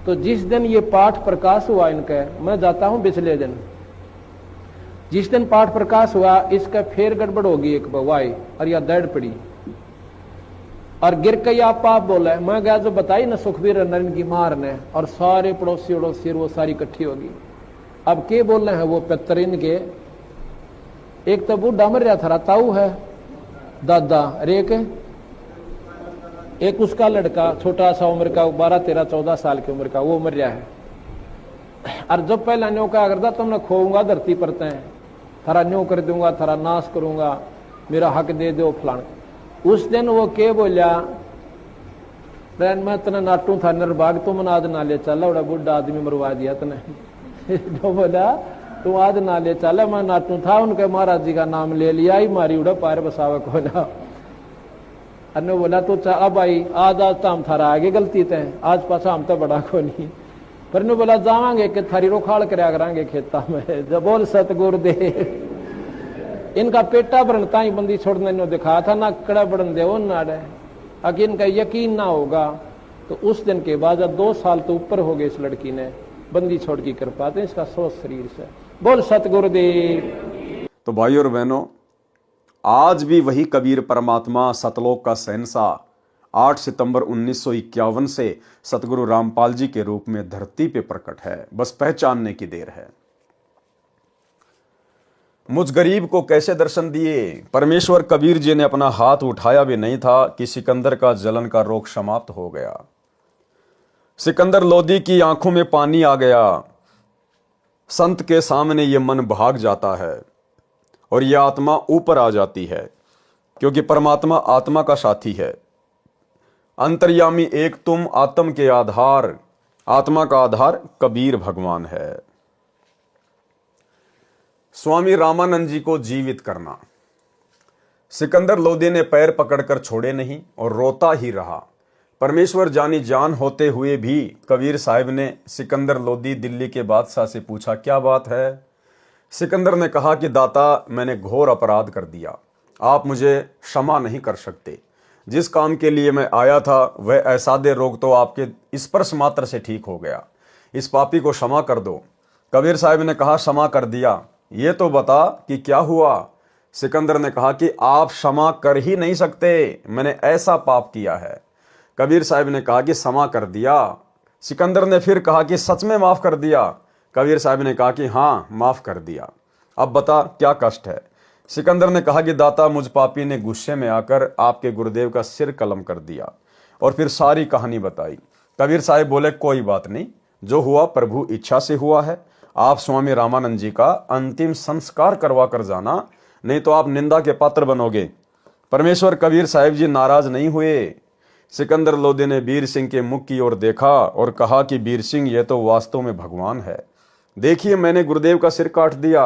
तो जिस दिन ये पाठ प्रकाश हुआ इनका, मैं जाता हूं पिछले दिन, जिस दिन पाठ प्रकाश हुआ इसका फिर गड़बड़ होगी एक बवाई, और या दर्द पड़ी और गिर के आप बोला। मैं गया जो बताई ना सुखबीर नरेंद्र की मार ने, और सारे पड़ोसी उड़ोसी वो सारी इकट्ठी होगी। अब के बोल रहे हैं वो पेतरिन के, एक तो बूढ़ा मर रहा था, ताऊ है दादा, अरे एक उसका लड़का छोटा सा उम्र का 12, 13, 14 साल की उम्र का, वो मर रहा है। और जब पहला न्यो क्या करता, तुमने खोऊंगा धरती पर तय, थारा न्यो कर दूंगा, थारा नाश करूंगा, मेरा हक दे दो फलान। उस दिन वो के बोलिया, मैं तने नाटू था निर्भाग, तुम आज ना ले चला, बड़ा बुढ़ा आदमी मरवा दिया तने। जो बोला तू आज ना ले चला, मैं नाटू था, उनके महाराज जी का नाम ले लिया ही, मारी उड़ा पार बसावे को ना। अन्य बोला तो अब आई आज तो हम थारा आगे गलती तय, आज पासा हम तो बड़ा को नहीं। पर ने बोला जावांगे कि थारी रोखाड़ करया करांगे खेता में। जब बोल सतगुरु दे, इनका पेटा भरनता ही बंदी छोड़ने ने दिखा था ना, कड़ा बढ़न दे वो नाड़े, अगर इनका यकीन ना होगा तो उस दिन के बाद 2 साल तो ऊपर हो गए इस लड़की ने बंदी छोड़ की कृपा, तो इसका सोच शरीर से। बोल सतगुरुदेव। तो भाई और बहनों, आज भी वही कबीर परमात्मा सतलोक का शहंशाह 8 सितंबर 1951 से सतगुरु रामपाल जी के रूप में धरती पे प्रकट है, बस पहचानने की देर है। मुझ गरीब को कैसे दर्शन दिए? परमेश्वर कबीर जी ने अपना हाथ उठाया भी नहीं था कि सिकंदर का जलन का रोग समाप्त हो गया। सिकंदर लोदी की आंखों में पानी आ गया। संत के सामने ये मन भाग जाता है और यह आत्मा ऊपर आ जाती है, क्योंकि परमात्मा आत्मा का साथी है। अंतर्यामी एक तुम, आत्म के आधार, आत्मा का आधार कबीर भगवान है। स्वामी रामानंद जी को जीवित करना। सिकंदर लोदी ने पैर पकड़कर छोड़े नहीं और रोता ही रहा। परमेश्वर जानी जान होते हुए भी कबीर साहिब ने सिकंदर लोदी दिल्ली के बादशाह से पूछा, क्या बात है? सिकंदर ने कहा कि दाता, मैंने घोर अपराध कर दिया, आप मुझे क्षमा नहीं कर सकते। जिस काम के लिए मैं आया था वह ऐसादे रोग तो आपके स्पर्श मात्र से ठीक हो गया, इस पापी को क्षमा कर दो। कबीर साहिब ने कहा, क्षमा कर दिया, ये तो बता कि क्या हुआ? सिकंदर ने कहा कि आप क्षमा कर ही नहीं सकते, मैंने ऐसा पाप किया है। कबीर साहिब ने कहा कि क्षमा कर दिया। सिकंदर ने फिर कहा कि सच में माफ कर दिया। कबीर साहिब ने कहा कि हाँ, माफ कर दिया। अब बता क्या कष्ट है? सिकंदर ने कहा कि दाता, मुझ पापी ने गुस्से में आकर आपके गुरुदेव का सिर कलम कर दिया, और फिर सारी कहानी बताई। कबीर साहिब बोले, कोई बात नहीं, जो हुआ प्रभु इच्छा से हुआ है। आप स्वामी रामानंद जी का अंतिम संस्कार करवा कर जाना, नहीं तो आप निंदा के पात्र बनोगे। परमेश्वर कबीर साहिब जी नाराज नहीं हुए। सिकंदर लोदी ने वीर सिंह के मुख की ओर देखा और कहा कि वीर सिंह, ये तो वास्तव में भगवान है। देखिए, मैंने गुरुदेव का सिर काट दिया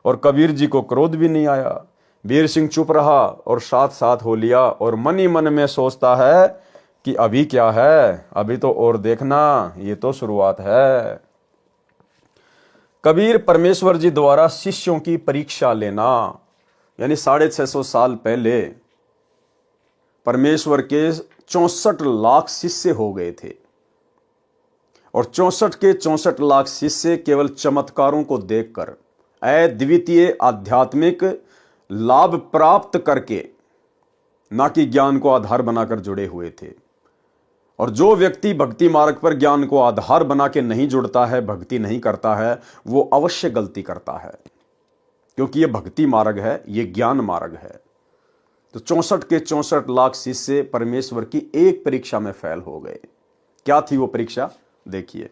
और कबीर जी को क्रोध भी नहीं आया। वीर सिंह चुप रहा और साथ साथ हो लिया और मन ही मन में सोचता है कि अभी क्या है, अभी तो और देखना, ये तो शुरुआत है। कबीर परमेश्वर जी द्वारा शिष्यों की परीक्षा लेना, यानी 650 साल पहले परमेश्वर के 64 लाख शिष्य हो गए थे, और 64 के 64 लाख शिष्य केवल चमत्कारों को देखकर अद्वितीय आध्यात्मिक लाभ प्राप्त करके, ना कि ज्ञान को आधार बनाकर जुड़े हुए थे। और जो व्यक्ति भक्ति मार्ग पर ज्ञान को आधार बना के नहीं जुड़ता है, भक्ति नहीं करता है, वो अवश्य गलती करता है, क्योंकि ये भक्ति मार्ग है, ये ज्ञान मार्ग है। तो 64 के 64 लाख शिष्य परमेश्वर की एक परीक्षा में फेल हो गए। क्या थी वो परीक्षा? देखिए,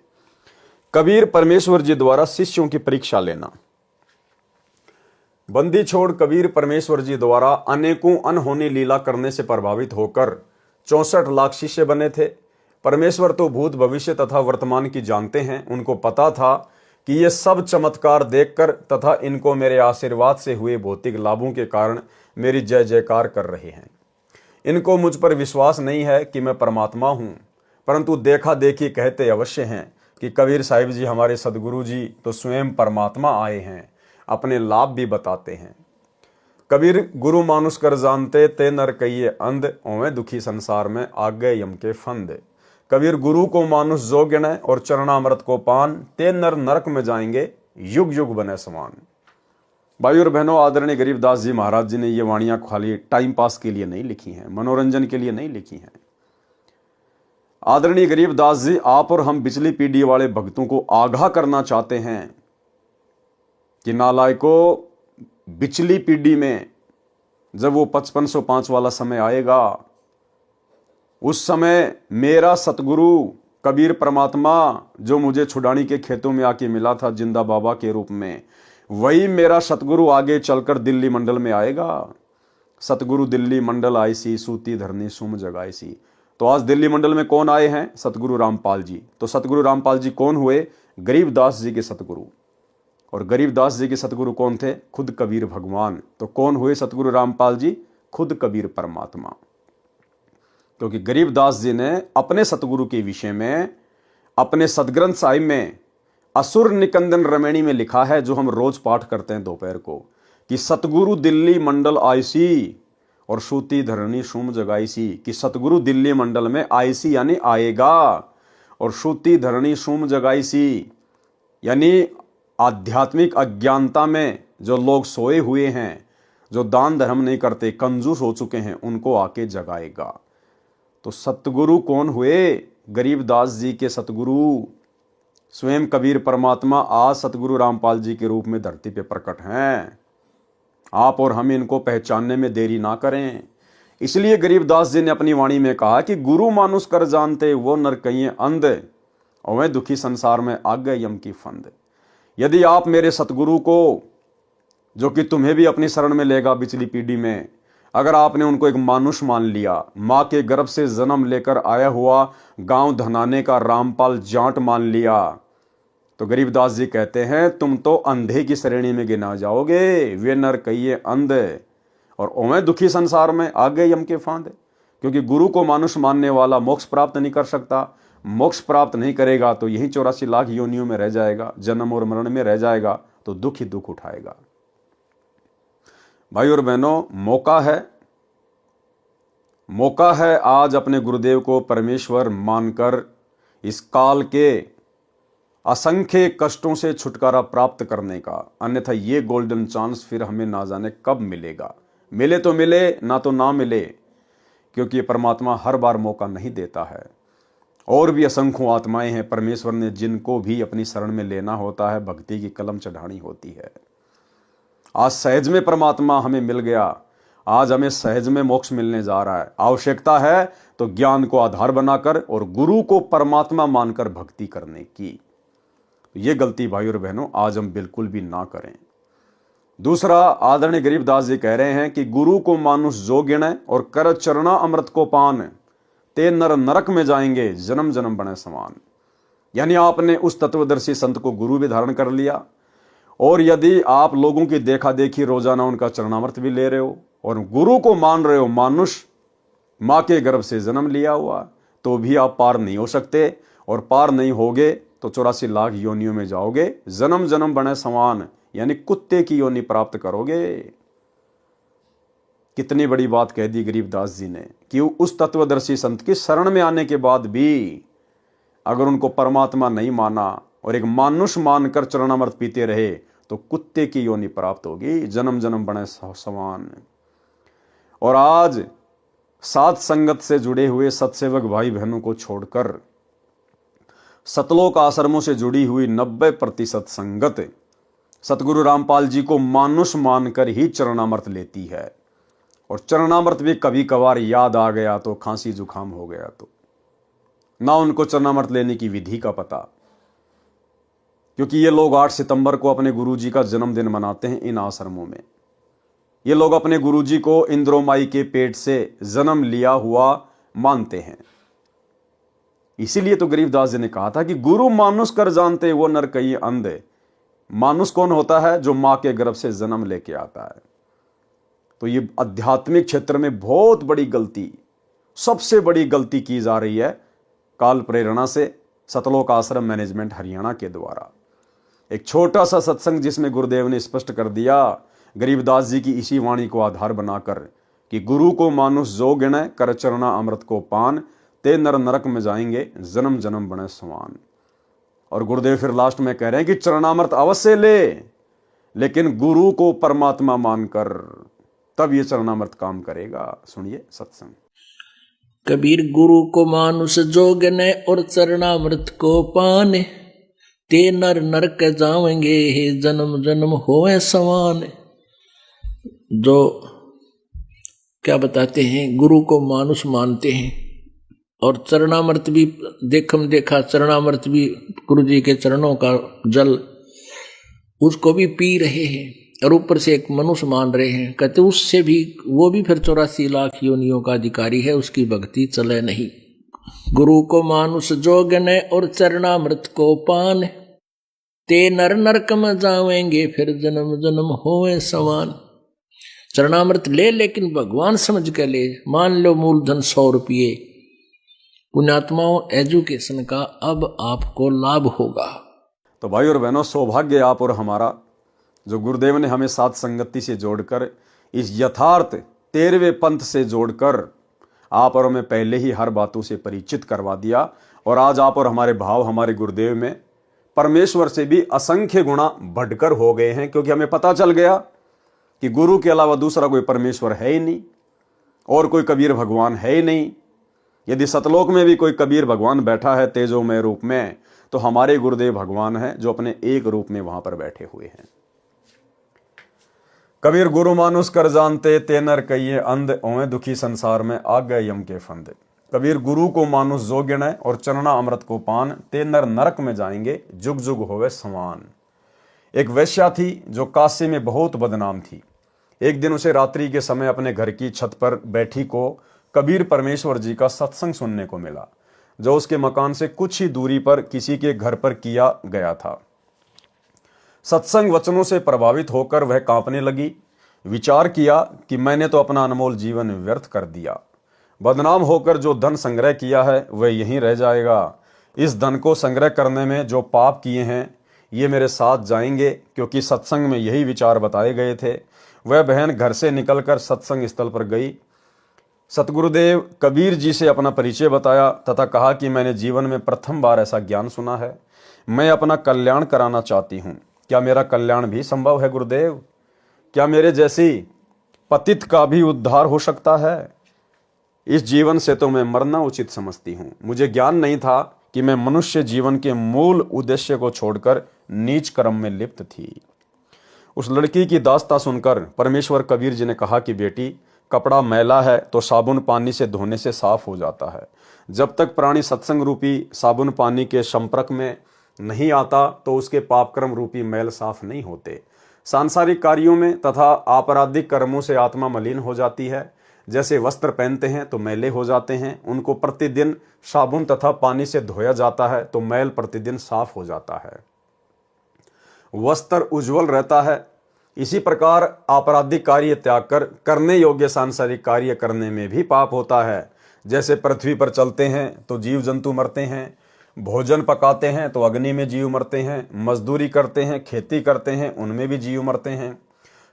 कबीर परमेश्वर जी द्वारा शिष्यों की परीक्षा लेना। बंदी छोड़ कबीर परमेश्वर जी द्वारा अनेकों अनहोनी लीला करने से प्रभावित होकर 64 लाख शिष्य बने थे। परमेश्वर तो भूत भविष्य तथा वर्तमान की जानते हैं। उनको पता था कि ये सब चमत्कार देखकर तथा इनको मेरे आशीर्वाद से हुए भौतिक लाभों के कारण मेरी जय जयकार कर रहे हैं। इनको मुझ पर विश्वास नहीं है कि मैं परमात्मा हूँ, परंतु देखा देखी कहते अवश्य हैं कि कबीर साहिब जी हमारे सदगुरु जी तो स्वयं परमात्मा आए हैं, अपने लाभ भी बताते हैं। कबीर गुरु मानुष कर जानते, ते नर कहिए अंध, ओवें दुखी संसार में आगे यम के फंद। कबीर गुरु को मानुष जो गिने और चरणामृत को पान, ते नर नरक में जाएंगे युग युग बने समान। भाई और बहनों, आदरणीय गरीबदास जी महाराज जी ने ये वाणियां खाली टाइम पास के लिए नहीं लिखी हैं, मनोरंजन के लिए नहीं लिखी हैं। आदरणीय गरीबदास जी आप और हम पिछली पीढ़ी वाले भक्तों को आगाह करना चाहते हैं कि नालायकों, पिछली पीढ़ी में जब वो 5505 वाला समय आएगा, उस समय मेरा सतगुरु कबीर परमात्मा जो मुझे छुड़ानी के खेतों में आके मिला था जिंदा बाबा के रूप में, वही मेरा सतगुरु आगे चलकर दिल्ली मंडल में आएगा। सतगुरु दिल्ली मंडल आईसी, सूती धरनी सुम जगाईसी। तो आज दिल्ली मंडल में कौन आए हैं? सतगुरु रामपाल जी। तो सतगुरु रामपाल जी कौन हुए? गरीबदास जी के सतगुरु। और गरीबदास जी के सतगुरु कौन थे? खुद कबीर भगवान। तो कौन हुए सतगुरु रामपाल जी? खुद कबीर परमात्मा। क्योंकि गरीबदास जी ने अपने सतगुरु के विषय में अपने सदग्रंथ साहिब में असुर निकंदन रमैणी में लिखा है, जो हम रोज पाठ करते हैं दोपहर को, कि सतगुरु दिल्ली मंडल आईसी और सूती धरनी सुम जगाईसी। कि सतगुरु दिल्ली मंडल में आईसी यानी आएगा, और सूती धरनी सुम जगाईसी यानी आध्यात्मिक अज्ञानता में जो लोग सोए हुए हैं, जो दान धर्म नहीं करते, कंजूस हो चुके हैं, उनको आके जगाएगा। तो सतगुरु कौन हुए? गरीबदास जी के सतगुरु स्वयं कबीर परमात्मा आज सतगुरु रामपाल जी के रूप में धरती पे प्रकट हैं। आप और हम इनको पहचानने में देरी ना करें। इसलिए गरीबदास जी ने अपनी वाणी में कहा कि गुरु मानुष कर जानते वो नर कहिए अंध, और वह दुखी संसार में आ गए यम की फंद। यदि आप मेरे सतगुरु को, जो कि तुम्हें भी अपनी शरण में लेगा पिछली पीढ़ी में, अगर आपने उनको एक मानुष मान लिया, माँ के गर्भ से जन्म लेकर आया हुआ गांव धनाने का रामपाल जाट मान लिया, तो गरीबदास जी कहते हैं तुम तो अंधे की श्रेणी में गिना जाओगे। वे नर कहिए अंध, और ओवें दुखी संसार में आ गए यम के फांद। क्योंकि गुरु को मानुष मानने वाला मोक्ष प्राप्त नहीं कर सकता। मोक्ष प्राप्त नहीं करेगा तो यही 84 लाख योनियों में रह जाएगा, जन्म और मरण में रह जाएगा, तो दुख ही दुख उठाएगा। भाई और बहनों, मौका है आज अपने गुरुदेव को परमेश्वर मानकर इस काल के असंख्य कष्टों से छुटकारा प्राप्त करने का। अन्यथा ये गोल्डन चांस फिर हमें ना जाने कब मिलेगा। मिले तो मिले, ना तो ना मिले, क्योंकि ये परमात्मा हर बार मौका नहीं देता है। और भी असंख्यों आत्माएं हैं परमेश्वर ने जिनको भी अपनी शरण में लेना होता है, भक्ति की कलम चढ़ानी होती है। आज सहज में परमात्मा हमें मिल गया, आज हमें सहज में मोक्ष मिलने जा रहा है। आवश्यकता है तो ज्ञान को आधार बनाकर और गुरु को परमात्मा मानकर भक्ति करने की। ये गलती भाई और बहनों आज हम बिल्कुल भी ना करें। दूसरा, आदरणीय गरीबदास जी कह रहे हैं कि गुरु को मानुष जो गिने और कर चरणा अमृत को पान, ते नर नरक में जाएंगे जन्म जन्म बने समान। यानी आपने उस तत्वदर्शी संत को गुरु भी धारण कर लिया, और यदि आप लोगों की देखा देखी रोजाना उनका चरणामृत भी ले रहे हो और गुरु को मान रहे हो मानुष, मां के गर्भ से जन्म लिया हुआ, तो भी आप पार नहीं हो सकते। और पार नहीं होगे तो 84 लाख योनियों में जाओगे, जन्म जन्म बने समान, यानी कुत्ते की योनि प्राप्त करोगे। कितनी बड़ी बात कह दी गरीबदास जी ने कि उस तत्वदर्शी संत की शरण में आने के बाद भी अगर उनको परमात्मा नहीं माना और एक मानुष मानकर चरणामृत पीते रहे तो कुत्ते की योनि प्राप्त होगी, जन्म जन्म बने समान। और आज सात संगत से जुड़े हुए सत्सेवक भाई बहनों को छोड़कर सतलोक आश्रमों से जुड़ी हुई 90% संगत सतगुरु रामपाल जी को मानुष मानकर ही चरणामृत लेती है। और चरणामृत भी कभी कभार याद आ गया तो खांसी जुकाम हो गया तो ना उनको चरणामृत लेने की विधि का पता, क्योंकि ये लोग 8 सितंबर को अपने गुरुजी का जन्मदिन मनाते हैं इन आश्रमों में। ये लोग अपने गुरुजी को इंद्रोमाई के पेट से जन्म लिया हुआ मानते हैं। इसीलिए तो गरीबदास जी ने कहा था कि गुरु मानुष कर जानते वो नर कहिए अंध। मानुष कौन होता है? जो मां के गर्भ से जन्म लेके आता है। तो ये आध्यात्मिक क्षेत्र में बहुत बड़ी गलती, सबसे बड़ी गलती की जा रही है काल प्रेरणा से सतलोक आश्रम मैनेजमेंट हरियाणा के द्वारा। एक छोटा सा सत्संग जिसमें गुरुदेव ने स्पष्ट कर दिया गरीबदास जी की इसी वाणी को आधार बनाकर कि गुरु को मानुष जो गिने कर चरना अमृत को पान, ते नर नरक में जाएंगे जन्म जन्म बने समान। और गुरुदेव फिर लास्ट में कह रहे हैं कि चरणामृत अवश्य ले, लेकिन गुरु को परमात्मा मानकर, तब ये चरणामृत काम करेगा। सुनिए सत्संग। कबीर गुरु को मानुष जोगने और चरणामृत को पाने, ते नर नरक जावेंगे, हे जन्म जन्म होए समान। जो क्या बताते हैं, गुरु को मानुष मानते हैं और चरणामृत भी देखम देखा, चरणामृत भी गुरु जी के चरणों का जल उसको भी पी रहे हैं और ऊपर से एक मनुष्य मान रहे हैं। कहते उससे भी वो भी फिर 84 लाख योनियों का अधिकारी है, उसकी भक्ति चले नहीं। गुरु को मानुष जोगन और चरणामृत को पान, ते नर नरक में जावेंगे, फिर जन्म जन्म होए समान। चरणामृत ले, लेकिन भगवान समझ के ले। मान लो मूलधन 100 रुपये, पुण्यात्माओं एजुकेशन का अब आपको लाभ होगा। तो भाई और बहनों, सौभाग्य आप और हमारा जो गुरुदेव ने हमें साथ संगति से जोड़कर, इस यथार्थ 13वें पंथ से जोड़कर आप और हमें पहले ही हर बातों से परिचित करवा दिया। और आज आप और हमारे भाव हमारे गुरुदेव में परमेश्वर से भी असंख्य गुणा बढ़कर हो गए हैं, क्योंकि हमें पता चल गया कि गुरु के अलावा दूसरा कोई परमेश्वर है ही नहीं और कोई कबीर भगवान है ही नहीं। यदि सतलोक में भी कोई कबीर भगवान बैठा है तेजोमय रूप में, तो हमारे गुरुदेव भगवान हैं जो अपने एक रूप में वहां पर बैठे हुए हैं। कबीर गुरु मानुष कर जानते, ते नर कहिए अंध, ओए दुखी संसार में आ गए यम के फंदे। कबीर गुरु को मानुष जो गिने और चरणा अमृत को पान, ते नर नरक में जाएंगे जुग जुग होवे समान। एक वैश्या थी जो काशी में बहुत बदनाम थी। एक दिन उसे रात्रि के समय अपने घर की छत पर बैठी को कबीर परमेश्वर जी का सत्संग सुनने को मिला, जो उसके मकान से कुछ ही दूरी पर किसी के घर पर किया गया था। सत्संग वचनों से प्रभावित होकर वह कांपने लगी। विचार किया कि मैंने तो अपना अनमोल जीवन व्यर्थ कर दिया। बदनाम होकर जो धन संग्रह किया है वह यहीं रह जाएगा। इस धन को संग्रह करने में जो पाप किए हैं ये मेरे साथ जाएंगे, क्योंकि सत्संग में यही विचार बताए गए थे। वह बहन घर से निकलकर सत्संग स्थल पर गई। सतगुरुदेव कबीर जी से अपना परिचय बताया तथा कहा कि मैंने जीवन में प्रथम बार ऐसा ज्ञान सुना है। मैं अपना कल्याण कराना चाहती हूँ। क्या मेरा कल्याण भी संभव है गुरुदेव? क्या मेरे जैसी पतित का भी उद्धार हो सकता है? इस जीवन से तो मैं मरना उचित समझती हूँ। मुझे ज्ञान नहीं था कि मैं मनुष्य जीवन के मूल उद्देश्य को छोड़कर नीच कर्म में लिप्त थी। उस लड़की की दास्ता सुनकर परमेश्वर कबीर जी ने कहा कि बेटी, कपड़ा मैला है तो साबुन पानी से धोने से साफ हो जाता है। जब तक प्राणी सत्संग रूपी साबुन पानी के संपर्क में नहीं आता तो उसके पापकर्म रूपी मैल साफ नहीं होते। सांसारिक कार्यों में तथा आपराधिक कर्मों से आत्मा मलिन हो जाती है। जैसे वस्त्र पहनते हैं तो मैले हो जाते हैं, उनको प्रतिदिन साबुन तथा पानी से धोया जाता है तो मैल प्रतिदिन साफ हो जाता है, वस्त्र उज्जवल रहता है। इसी प्रकार आपराधिक कार्य त्याग कर करने योग्य सांसारिक कार्य करने में भी पाप होता है। जैसे पृथ्वी पर चलते हैं तो जीव जंतु मरते हैं, भोजन पकाते हैं तो अग्नि में जीव मरते हैं, मजदूरी करते हैं, खेती करते हैं, उनमें भी जीव मरते हैं,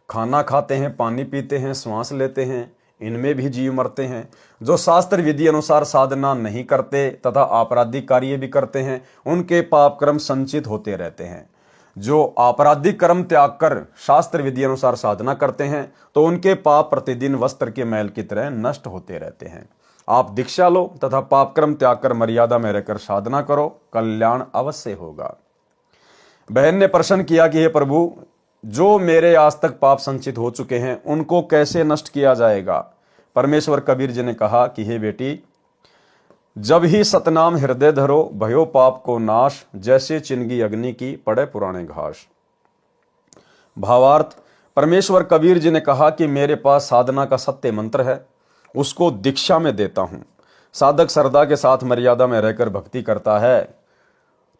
खाना खाते हैं, पानी पीते हैं, श्वास लेते हैं, इनमें भी जीव मरते हैं। जो शास्त्र विधि अनुसार साधना नहीं करते तथा आपराधिक कार्य भी करते हैं, उनके पाप कर्म संचित होते रहते हैं। जो आपराधिक कर्म त्याग कर शास्त्र विधि अनुसार साधना करते हैं तो उनके पाप प्रतिदिन वस्त्र के मैल की तरह नष्ट होते रहते हैं। आप दीक्षा लो तथा पाप कर्म त्याग कर मर्यादा में रहकर साधना करो, कल्याण अवश्य होगा। बहन ने प्रश्न किया कि हे प्रभु, जो मेरे आज तक पाप संचित हो चुके हैं उनको कैसे नष्ट किया जाएगा? परमेश्वर कबीर जी ने कहा कि हे बेटी, जब ही सतनाम हृदय धरो, भयो पाप को नाश, जैसे चिनगी अग्नि की पड़े पुराने घास। भावार्थ, परमेश्वर कबीर जी ने कहा कि मेरे पास साधना का सत्य मंत्र है, उसको दीक्षा में देता हूं। साधक श्रद्धा के साथ मर्यादा में रहकर भक्ति करता है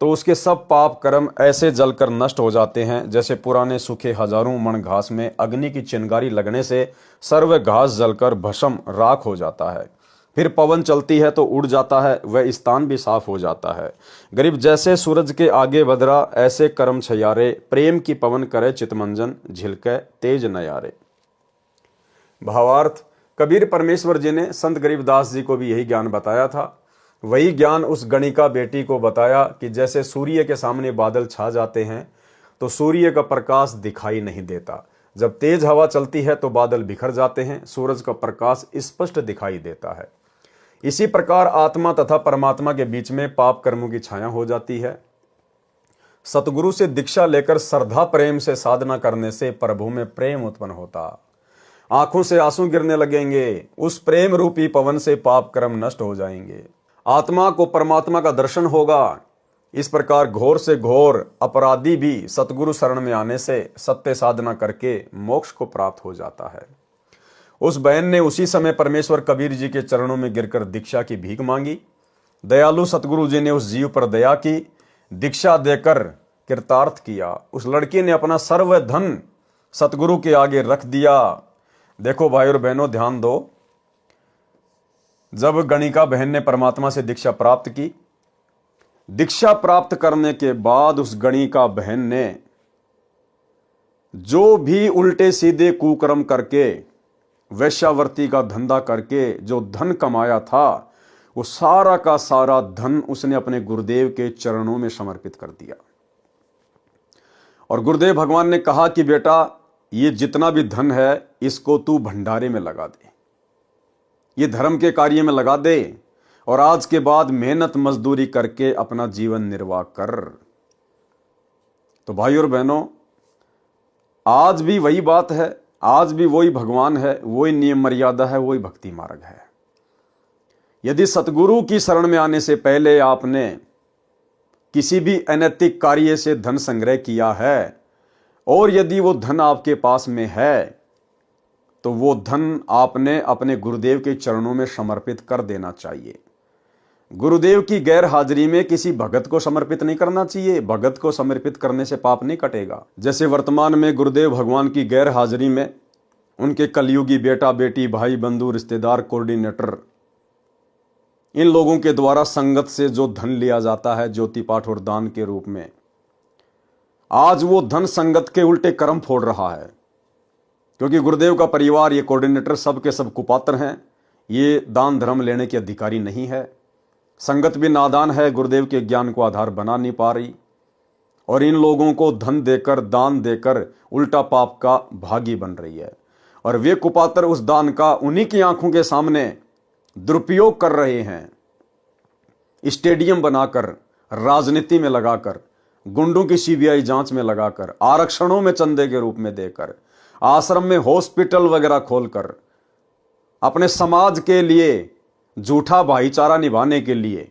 तो उसके सब पाप कर्म ऐसे जलकर नष्ट हो जाते हैं जैसे पुराने सूखे हजारों मण घास में अग्नि की चिंगारी लगने से सर्व घास जलकर भस्म राख हो जाता है। फिर पवन चलती है तो उड़ जाता है, वह स्थान भी साफ हो जाता है। गरीब जैसे सूरज के आगे बदरा, ऐसे कर्म छयारे, प्रेम की पवन करे चितमंजन, झिलके तेज नयारे। भावार्थ, कबीर परमेश्वर जी ने संत गरीबदास जी को भी यही ज्ञान बताया था। वही ज्ञान उस गणिका बेटी को बताया कि जैसे सूर्य के सामने बादल छा जाते हैं तो सूर्य का प्रकाश दिखाई नहीं देता, जब तेज हवा चलती है तो बादल बिखर जाते हैं, सूरज का प्रकाश स्पष्ट दिखाई देता है। इसी प्रकार आत्मा तथा परमात्मा के बीच में पाप कर्मों की छाया हो जाती है। सतगुरु से दीक्षा लेकर श्रद्धा प्रेम से साधना करने से प्रभु में प्रेम उत्पन्न होता, आंखों से आंसू गिरने लगेंगे, उस प्रेम रूपी पवन से पाप कर्म नष्ट हो जाएंगे, आत्मा को परमात्मा का दर्शन होगा। इस प्रकार घोर से घोर अपराधी भी सतगुरु शरण में आने से सत्य साधना करके मोक्ष को प्राप्त हो जाता है। उस बहन ने उसी समय परमेश्वर कबीर जी के चरणों में गिरकर दीक्षा की भीख मांगी। दयालु सतगुरु जी ने उस जीव पर दया की, दीक्षा देकर कृतार्थ किया। उस लड़की ने अपना सर्व धन सतगुरु के आगे रख दिया। देखो भाई और बहनों, ध्यान दो, जब गणिका बहन ने परमात्मा से दीक्षा प्राप्त की, दीक्षा प्राप्त करने के बाद उस गणिका बहन ने जो भी उल्टे सीधे कुकर्म करके, वैश्यावर्ती का धंधा करके जो धन कमाया था, वो सारा का सारा धन उसने अपने गुरुदेव के चरणों में समर्पित कर दिया। और गुरुदेव भगवान ने कहा कि बेटा, ये जितना भी धन है इसको तू भंडारे में लगा दे, ये धर्म के कार्य में लगा दे, और आज के बाद मेहनत मजदूरी करके अपना जीवन निर्वाह कर। तो भाई और बहनों, आज भी वही बात है, आज भी वही भगवान है, वही नियम मर्यादा है, वही भक्ति मार्ग है। यदि सतगुरु की शरण में आने से पहले आपने किसी भी अनैतिक कार्य से धन संग्रह किया है, और यदि वो धन आपके पास में है, तो वो धन आपने अपने गुरुदेव के चरणों में समर्पित कर देना चाहिए। गुरुदेव की गैर हाजिरी में किसी भगत को समर्पित नहीं करना चाहिए। भगत को समर्पित करने से पाप नहीं कटेगा। जैसे वर्तमान में गुरुदेव भगवान की गैर हाजिरी में उनके कलयुगी बेटा बेटी, भाई बंधु, रिश्तेदार, कोऑर्डिनेटर, इन लोगों के द्वारा संगत से जो धन लिया जाता है ज्योति पाठ और दान के रूप में, आज वो धन संगत के उल्टे कर्म फोड़ रहा है। क्योंकि गुरुदेव का परिवार, ये कोऑर्डिनेटर सब के सब कुपात्र हैं, ये दान धर्म लेने के अधिकारी नहीं है। संगत भी नादान है, गुरुदेव के ज्ञान को आधार बना नहीं पा रही, और इन लोगों को धन देकर, दान देकर उल्टा पाप का भागी बन रही है। और वे कुपात्र उस दान का उन्हीं की आंखों के सामने दुरुपयोग कर रहे हैं, स्टेडियम बनाकर, राजनीति में लगाकर, गुंडों की सीबीआई जांच में लगाकर, आरक्षणों में चंदे के रूप में देकर, आश्रम में हॉस्पिटल वगैरह खोलकर, अपने समाज के लिए झूठा भाईचारा निभाने के लिए,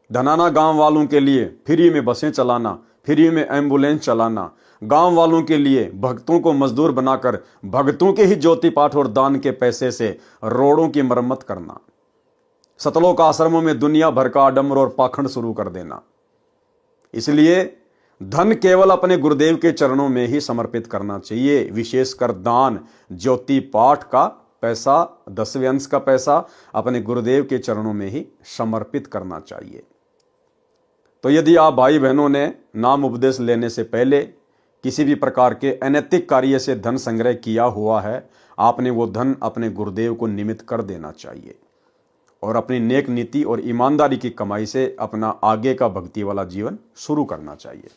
धनाना गांव वालों के लिए फ्री में बसें चलाना, फ्री में एम्बुलेंस चलाना, गांव वालों के लिए भक्तों को मजदूर बनाकर भक्तों के ही ज्योति पाठ और दान के पैसे से रोडों की मरम्मत करना, सतलोक आश्रमों में दुनिया भर का आडंबर और पाखंड शुरू कर देना। इसलिए धन केवल अपने गुरुदेव के चरणों में ही समर्पित करना चाहिए। विशेषकर दान, ज्योति पाठ का पैसा, 10वें अंश का पैसा अपने गुरुदेव के चरणों में ही समर्पित करना चाहिए। तो यदि आप भाई बहनों ने नाम उपदेश लेने से पहले किसी भी प्रकार के अनैतिक कार्य से धन संग्रह किया हुआ है, आपने वो धन अपने गुरुदेव को निमित्त कर देना चाहिए और अपनी नेक नीति और ईमानदारी की कमाई से अपना आगे का भक्ति वाला जीवन शुरू करना चाहिए।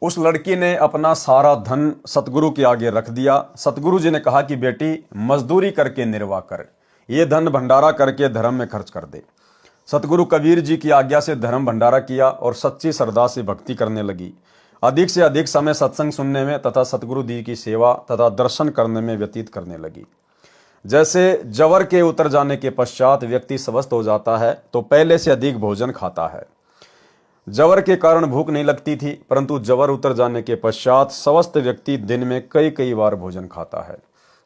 उस लड़की ने अपना सारा धन सतगुरु के आगे रख दिया। सतगुरु जी ने कहा कि बेटी, मजदूरी करके निर्वाह कर, ये धन भंडारा करके धर्म में खर्च कर दे। सतगुरु कबीर जी की आज्ञा से धर्म भंडारा किया और सच्ची श्रद्धा से भक्ति करने लगी। अधिक से अधिक समय सत्संग सुनने में तथा सतगुरु जी की सेवा तथा दर्शन करने में व्यतीत करने लगी। जैसे जवर के उतर जाने के पश्चात व्यक्ति स्वस्थ हो जाता है तो पहले से अधिक भोजन खाता है। जवर के कारण भूख नहीं लगती थी, परंतु जवर उतर जाने के पश्चात स्वस्थ व्यक्ति दिन में कई कई बार भोजन खाता है।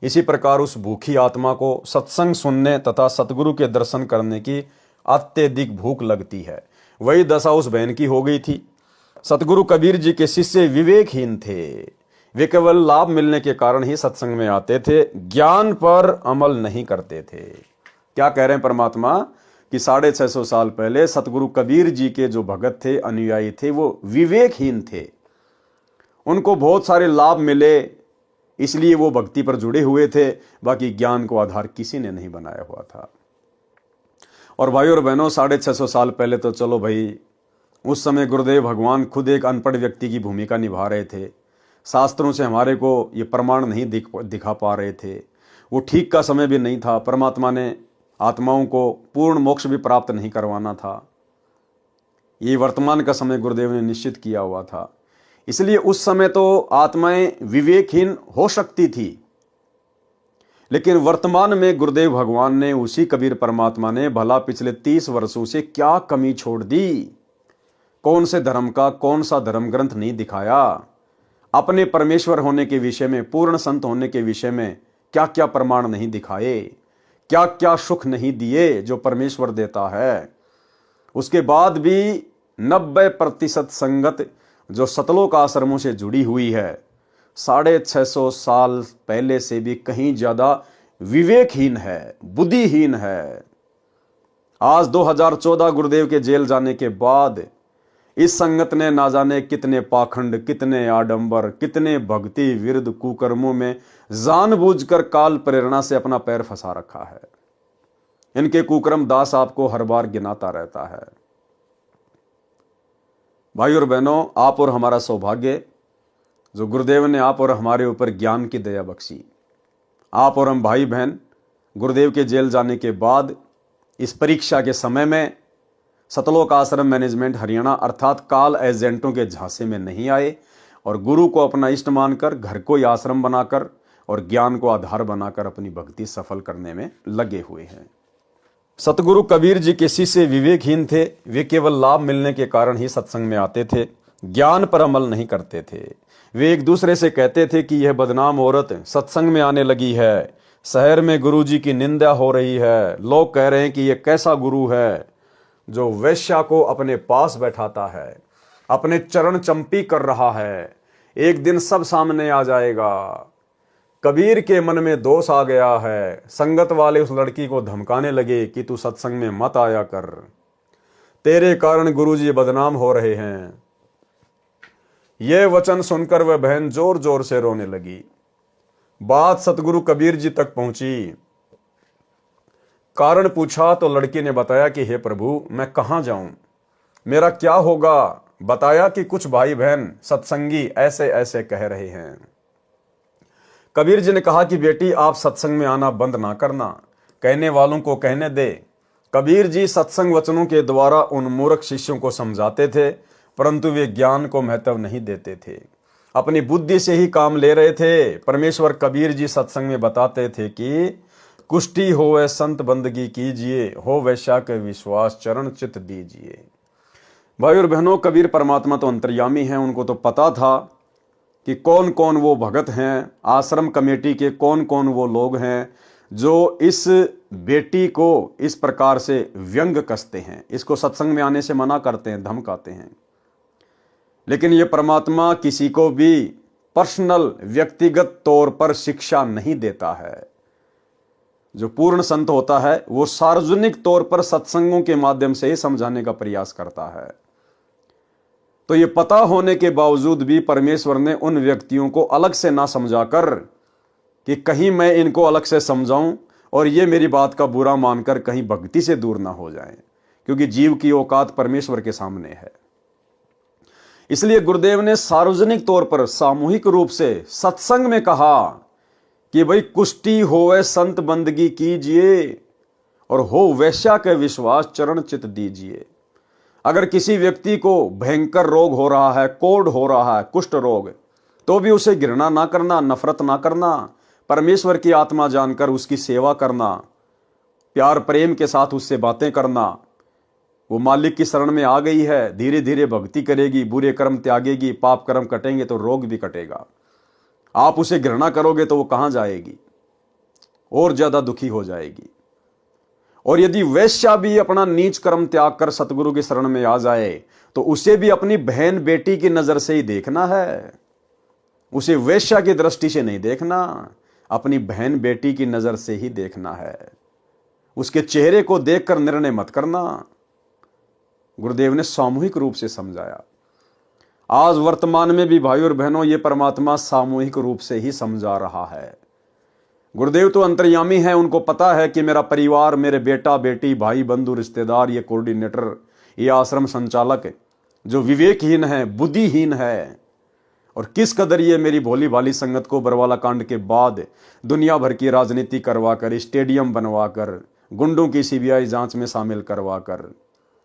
इसी प्रकार उस भूखी आत्मा को सत्संग सुनने तथा सतगुरु के दर्शन करने की अत्यधिक भूख लगती है। वही दशा उस बहन की हो गई थी। सतगुरु कबीर जी के शिष्य विवेकहीन थे। वे केवल लाभ मिलने के कारण ही सत्संग में आते थे, ज्ञान पर अमल नहीं करते थे। क्या कह रहे हैं परमात्मा कि 650 साल पहले सतगुरु कबीर जी के जो भगत थे, अनुयायी थे, वो विवेकहीन थे। उनको बहुत सारे लाभ मिले, इसलिए वो भक्ति पर जुड़े हुए थे, बाकी ज्ञान को आधार किसी ने नहीं बनाया हुआ था। और भाई और बहनों, 650 साल पहले तो चलो भाई, उस समय गुरुदेव भगवान खुद एक अनपढ़ व्यक्ति की भूमिका निभा रहे थे। शास्त्रों से हमारे को ये प्रमाण नहीं दिखा पा रहे थे। वो ठीक का समय भी नहीं था। परमात्मा ने आत्माओं को पूर्ण मोक्ष भी प्राप्त नहीं करवाना था। ये वर्तमान का समय गुरुदेव ने निश्चित किया हुआ था। इसलिए उस समय तो आत्माएं विवेकहीन हो सकती थी, लेकिन वर्तमान में गुरुदेव भगवान ने, उसी कबीर परमात्मा ने भला पिछले 30 वर्षों से क्या कमी छोड़ दी। कौन से धर्म का कौन सा धर्म ग्रंथ नहीं दिखाया। अपने परमेश्वर होने के विषय में, पूर्ण संत होने के विषय में क्या क्या प्रमाण नहीं दिखाए, क्या क्या सुख नहीं दिए जो परमेश्वर देता है। उसके बाद भी 90% संगत जो सतलोक आश्रमों से जुड़ी हुई है, 650 साल पहले से भी कहीं ज्यादा विवेकहीन है, बुद्धिहीन है। आज 2014 गुरुदेव के जेल जाने के बाद इस संगत ने ना जाने कितने पाखंड, कितने आडंबर, कितने भक्ति विरुद्ध कुकर्मों में जानबूझकर काल प्रेरणा से अपना पैर फंसा रखा है। इनके कुकर्म दास आपको हर बार गिनाता रहता है। भाई और बहनों, आप और हमारा सौभाग्य जो गुरुदेव ने आप और हमारे ऊपर ज्ञान की दया बख्शी। आप और हम भाई बहन गुरुदेव के जेल जाने के बाद इस परीक्षा के समय में सतलोक आश्रम मैनेजमेंट हरियाणा अर्थात काल एजेंटों के झांसे में नहीं आए और गुरु को अपना इष्ट मानकर, घर को ही आश्रम बनाकर और ज्ञान को आधार बनाकर अपनी भक्ति सफल करने में लगे हुए हैं। सतगुरु कबीर जी के शिष्य विवेकहीन थे। वे केवल लाभ मिलने के कारण ही सत्संग में आते थे, ज्ञान पर अमल नहीं करते थे। वे एक दूसरे से कहते थे कि यह बदनाम औरत सत्संग में आने लगी है, शहर में गुरु जी की निंदा हो रही है, लोग कह रहे हैं कि यह कैसा गुरु है जो वेश्या को अपने पास बैठाता है, अपने चरण चंपी कर रहा है, एक दिन सब सामने आ जाएगा। कबीर के मन में दोष आ गया है। संगत वाले उस लड़की को धमकाने लगे कि तू सत्संग में मत आया कर, तेरे कारण गुरुजी बदनाम हो रहे हैं। यह वचन सुनकर वह बहन जोर जोर से रोने लगी। बात सतगुरु कबीर जी तक पहुंची। कारण पूछा तो लड़की ने बताया कि हे प्रभु, मैं कहां जाऊं, मेरा क्या होगा। बताया कि कुछ भाई बहन सत्संगी ऐसे ऐसे कह रहे हैं। कबीर जी ने कहा कि बेटी, आप सत्संग में आना बंद ना करना, कहने वालों को कहने दे। कबीर जी सत्संग वचनों के द्वारा उन मूर्ख शिष्यों को समझाते थे, परंतु वे ज्ञान को महत्व नहीं देते थे, अपनी बुद्धि से ही काम ले रहे थे। परमेश्वर कबीर जी सत्संग में बताते थे कि कुष्ठी होवे संत बंदगी कीजिए, हो वैश्या के विश्वास चरण चित दीजिए। भाई और बहनों, कबीर परमात्मा तो अंतर्यामी हैं। उनको तो पता था कि कौन कौन वो भगत हैं, आश्रम कमेटी के कौन कौन वो लोग हैं जो इस बेटी को इस प्रकार से व्यंग कसते हैं, इसको सत्संग में आने से मना करते हैं, धमकाते हैं। लेकिन ये परमात्मा किसी को भी पर्सनल, व्यक्तिगत तौर पर शिक्षा नहीं देता है। जो पूर्ण संत होता है वो सार्वजनिक तौर पर सत्संगों के माध्यम से ही समझाने का प्रयास करता है। तो ये पता होने के बावजूद भी परमेश्वर ने उन व्यक्तियों को अलग से ना समझाकर कि कहीं मैं इनको अलग से समझाऊं और ये मेरी बात का बुरा मानकर कहीं भक्ति से दूर ना हो जाएं, क्योंकि जीव की औकात परमेश्वर के सामने है। इसलिए गुरुदेव ने सार्वजनिक तौर पर, सामूहिक रूप से सत्संग में कहा कि भाई कुष्ठी होवे संत बंदगी कीजिए और हो वैश्या के विश्वास चरण चित दीजिए। अगर किसी व्यक्ति को भयंकर रोग हो रहा है, कोढ़ हो रहा है, कुष्ठ रोग, तो भी उसे घृणा ना करना, नफरत ना करना, परमेश्वर की आत्मा जानकर उसकी सेवा करना, प्यार प्रेम के साथ उससे बातें करना। वो मालिक की शरण में आ गई है, धीरे धीरे भक्ति करेगी, बुरे कर्म त्यागेगी, पाप कर्म कटेंगे तो रोग भी कटेगा। आप उसे घृणा करोगे तो वो कहां जाएगी, और ज्यादा दुखी हो जाएगी। और यदि वैश्या भी अपना नीच कर्म त्याग कर सतगुरु की शरण में आ जाए तो उसे भी अपनी बहन बेटी की नजर से ही देखना है, उसे वैश्या की दृष्टि से नहीं देखना, अपनी बहन बेटी की नजर से ही देखना है। उसके चेहरे को देखकर निर्णय मत करना। गुरुदेव ने सामूहिक रूप से समझाया। आज वर्तमान में भी भाई और बहनों, ये परमात्मा सामूहिक रूप से ही समझा रहा है। गुरुदेव तो अंतर्यामी है, उनको पता है कि मेरा परिवार, मेरे बेटा बेटी, भाई बंधु रिश्तेदार, ये कोऑर्डिनेटर, ये आश्रम संचालक जो विवेकहीन है, बुद्धिहीन है, और किस कदर ये मेरी भोली भाली संगत को बरवाला कांड के बाद दुनिया भर की राजनीति करवाकर, स्टेडियम बनवाकर, गुंडों की सीबीआई जांच में शामिल करवाकर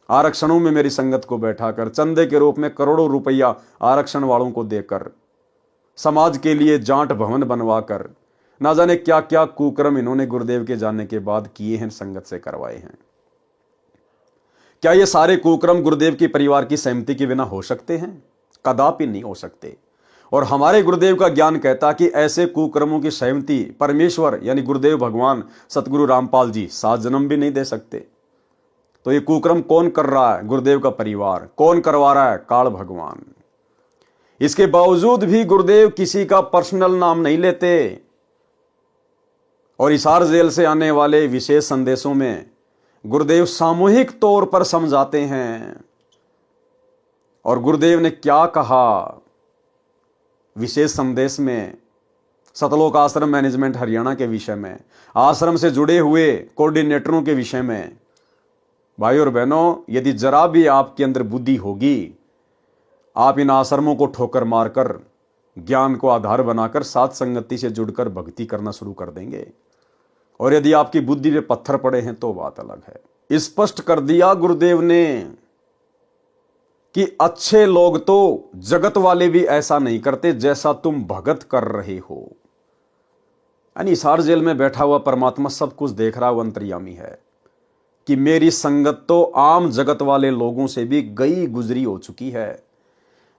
आरक्षणों में मेरी संगत को बैठाकर, चंदे के रूप में करोड़ों रुपया आरक्षण वालों को देकर, समाज के लिए जाट भवन बनवाकर, ना जाने क्या क्या कुकर्म इन्होंने गुरुदेव के जाने के बाद किए हैं, संगत से करवाए हैं। क्या ये सारे कुकर्म गुरुदेव के परिवार की सहमति के बिना हो सकते हैं? कदापि नहीं हो सकते। और हमारे गुरुदेव का ज्ञान कहता कि ऐसे कुकर्मों की सहमति परमेश्वर यानी गुरुदेव भगवान सतगुरु रामपाल जी 7 जन्म भी नहीं दे सकते। तो ये कुकर्म कौन कर रहा है? गुरुदेव का परिवार। कौन करवा रहा है? काल भगवान। इसके बावजूद भी गुरुदेव किसी का पर्सनल नाम नहीं लेते और हिसार जेल से आने वाले विशेष संदेशों में गुरुदेव सामूहिक तौर पर समझाते हैं। और गुरुदेव ने क्या कहा विशेष संदेश में? सतलोक आश्रम मैनेजमेंट हरियाणा के विषय में, आश्रम से जुड़े हुए कोऑर्डिनेटरों के विषय में। भाई और बहनों, यदि जरा भी आपके अंदर बुद्धि होगी, आप इन आश्रमों को ठोकर मारकर, ज्ञान को आधार बनाकर साथ संगति से जुड़कर भक्ति करना शुरू कर देंगे। और यदि आपकी बुद्धि पे पत्थर पड़े हैं तो बात अलग है। स्पष्ट कर दिया गुरुदेव ने कि अच्छे लोग तो जगत वाले भी ऐसा नहीं करते जैसा तुम भगत कर रहे हो। यानी हिसार जेल में बैठा हुआ परमात्मा सब कुछ देख रहा, वो अंतर्यामी है कि मेरी संगत तो आम जगत वाले लोगों से भी गई गुजरी हो चुकी है।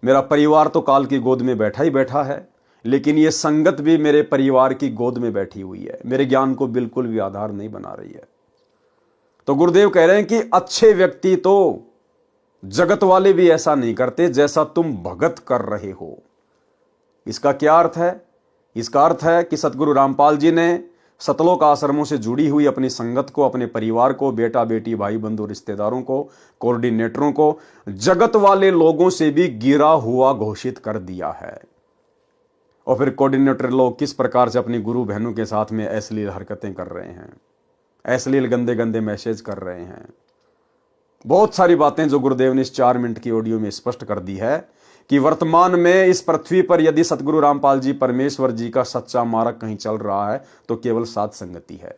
मेरा परिवार तो काल की गोद में बैठा ही बैठा है, लेकिन ये संगत भी मेरे परिवार की गोद में बैठी हुई है, मेरे ज्ञान को बिल्कुल भी आधार नहीं बना रही है। तो गुरुदेव कह रहे हैं कि अच्छे व्यक्ति तो जगत वाले भी ऐसा नहीं करते जैसा तुम भगत कर रहे हो। इसका क्या अर्थ है? इसका अर्थ है कि सतगुरु रामपाल जी ने सतलोक आश्रमों से जुड़ी हुई अपनी संगत को, अपने परिवार को, बेटा बेटी, भाई बंधु, रिश्तेदारों को, कोऑर्डिनेटरों को जगत वाले लोगों से भी गिरा हुआ घोषित कर दिया है। और फिर कोऑर्डिनेटर लोग किस प्रकार से अपनी गुरु बहनों के साथ में अश्लील हरकतें कर रहे हैं, अश्लील गंदे गंदे मैसेज कर रहे हैं। बहुत सारी बातें जो गुरुदेव ने इस 4 मिनट की ऑडियो में स्पष्ट कर दी है कि वर्तमान में इस पृथ्वी पर यदि सतगुरु रामपाल जी परमेश्वर जी का सच्चा मार्ग कहीं चल रहा है तो केवल साध संगति है।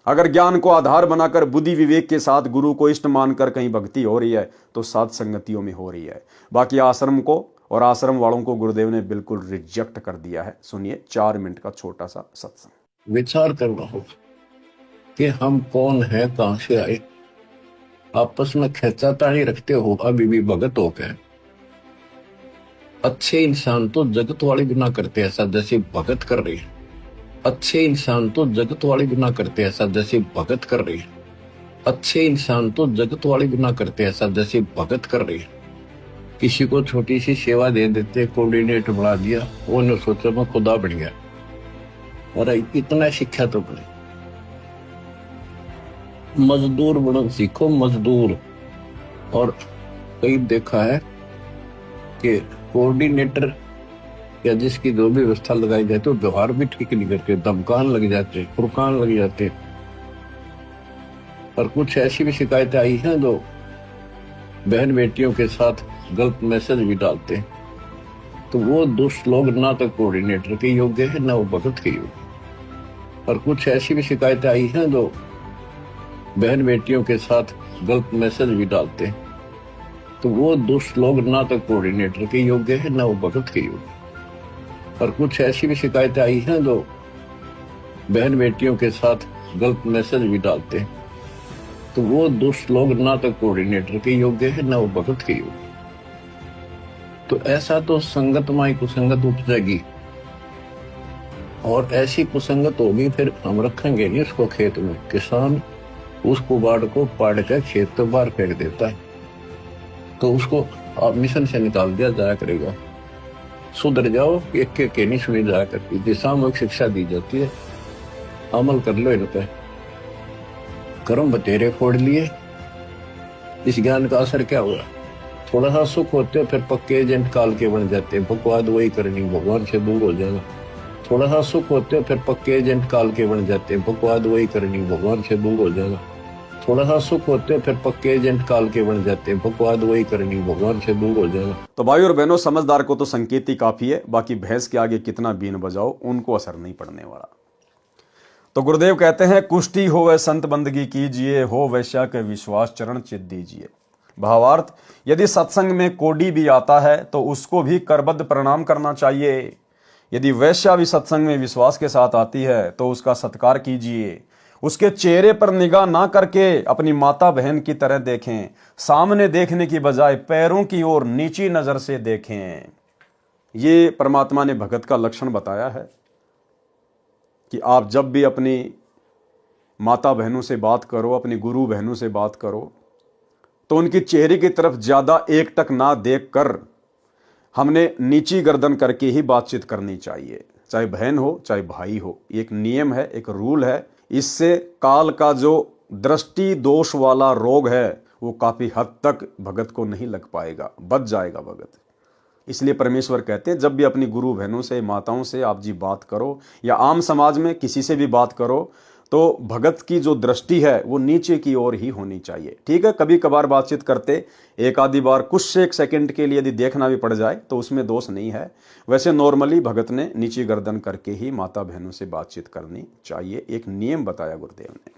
अगर ज्ञान को आधार बनाकर बुद्धि विवेक के साथ गुरु को इष्ट मानकर कहीं भक्ति हो रही है तो साध संगतियों में हो रही है। बाकी आश्रम को और आश्रम वालों को गुरुदेव ने बिल्कुल रिजेक्ट कर दिया है। सुनिए 4 मिनट का छोटा सा सत्संग। विचार करना होगा कि हम कौन है, कहां से आए। आपस में खेचातानी रखते हो अभी भी भगत हो गए। अच्छे इंसान तो जगत वाले बिना करते ऐसा जैसे भगत कर रही है। अच्छे इंसान तो जगत वाले बिना करते ऐसा जैसे भगत कर रही है। अच्छे इंसान तो जगत वाले बिना करते ऐसा जैसे भगत कर रही है। किसी को छोटी सी सेवा दे देते, कोऑर्डिनेटर बना दिया, वो ने सोचा मैं खुदा बन गया। और इतना शिक्षा तो बने, मजदूर बनो सीखो, मजदूर। और कई देखा है कि कोऑर्डिनेटर या जिसकी जो भी व्यवस्था लगाई जाती है वो व्यवहार भी ठीक नहीं करते, धमकान लग जाते, फुरकान लग जाते। और कुछ ऐसी भी शिकायतें आई हैं जो बहन बेटियों के साथ गलत मैसेज भी डालते हैं। तो वो दुष्ट लोग ना तो कोऑर्डिनेटर के योग्य है ना वो भगत के योग्य। और कुछ ऐसी भी शिकायतें आई हैं जो बहन बेटियों के साथ गलत मैसेज भी डालते हैं। तो वो दुष्ट लोग ना तो कोऑर्डिनेटर के योग्य है ना वो भगत के योग्य। और कुछ ऐसी भी शिकायतें आई हैं जो बहन बेटियों के साथ गलत मैसेज भी डालते हैं। तो वो दुष्ट लोग ना तो कोऑर्डिनेटर के योग्य है ना वो भगत के योग्य। तो ऐसा तो संगत माई कुसंगत उपजेगी, और ऐसी कुसंगत होगी फिर हम रखेंगे नहीं उसको खेत में। किसान उस कुबाड़ को पाड़ कर खेत तो बाहर फेंक देता है, तो उसको आप मिशन से निकाल दिया जाया करेगा। सुधर जाओ, एक के नहीं सुनी जाया करती, दिशात्मक शिक्षा दी जाती है, अमल कर लो इन पे। कर्म बतेरे फोड़ लिए, इस ज्ञान का असर क्या हुआ? थोड़ा सा सुख होते फिर पक्के एजेंट काल के बन जाते, बकवाद वही करनी, भगवान से दूर हो जाना। थोड़ा सा सुख होते फिर पक्के एजेंट काल के बन जाते, बकवाद वही करनी, भगवान से दूर हो जाना। थोड़ा सा सुख होते फिर पक्के एजेंट काल के बन जाते, बकवाद वही करनी, भगवान से दूर हो जाना। तो भाई और बहनों, समझदार को तो संकेत ही काफी है, बाकी भैंस के आगे कितना बीन बजाओ उनको असर नहीं पड़ने वाला। तो गुरुदेव कहते हैं कुष्टी हो वह संत बंदगी कीजिए, हो वैश्या के विश्वास चरण चित दीजिए। भावार्थ, यदि सत्संग में कोडी भी आता है तो उसको भी करबद्ध प्रणाम करना चाहिए। यदि वैश्या भी सत्संग में विश्वास के साथ आती है तो उसका सत्कार कीजिए। उसके चेहरे पर निगाह ना करके अपनी माता बहन की तरह देखें। सामने देखने की बजाय पैरों की ओर नीची नजर से देखें। ये परमात्मा ने भगत का लक्षण बताया है कि आप जब भी अपनी माता बहनों से बात करो, अपनी गुरु बहनों से बात करो, तो उनकी चेहरे की तरफ ज्यादा एकटक ना देखकर हमने नीची गर्दन करके ही बातचीत करनी चाहिए, चाहे बहन हो चाहे भाई हो। एक नियम है, एक रूल है। इससे काल का जो दृष्टि दोष वाला रोग है वो काफी हद तक भगत को नहीं लग पाएगा, बच जाएगा भगत। इसलिए परमेश्वर कहते हैं जब भी अपनी गुरु बहनों से, माताओं से आप जी बात करो या आम समाज में किसी से भी बात करो तो भगत की जो दृष्टि है वो नीचे की ओर ही होनी चाहिए। ठीक है, कभी कभार बातचीत करते एक आधी बार कुछ एक सेकंड के लिए यदि देखना भी पड़ जाए तो उसमें दोष नहीं है। वैसे नॉर्मली भगत ने नीची गर्दन करके ही माता बहनों से बातचीत करनी चाहिए। एक नियम बताया गुरुदेव ने।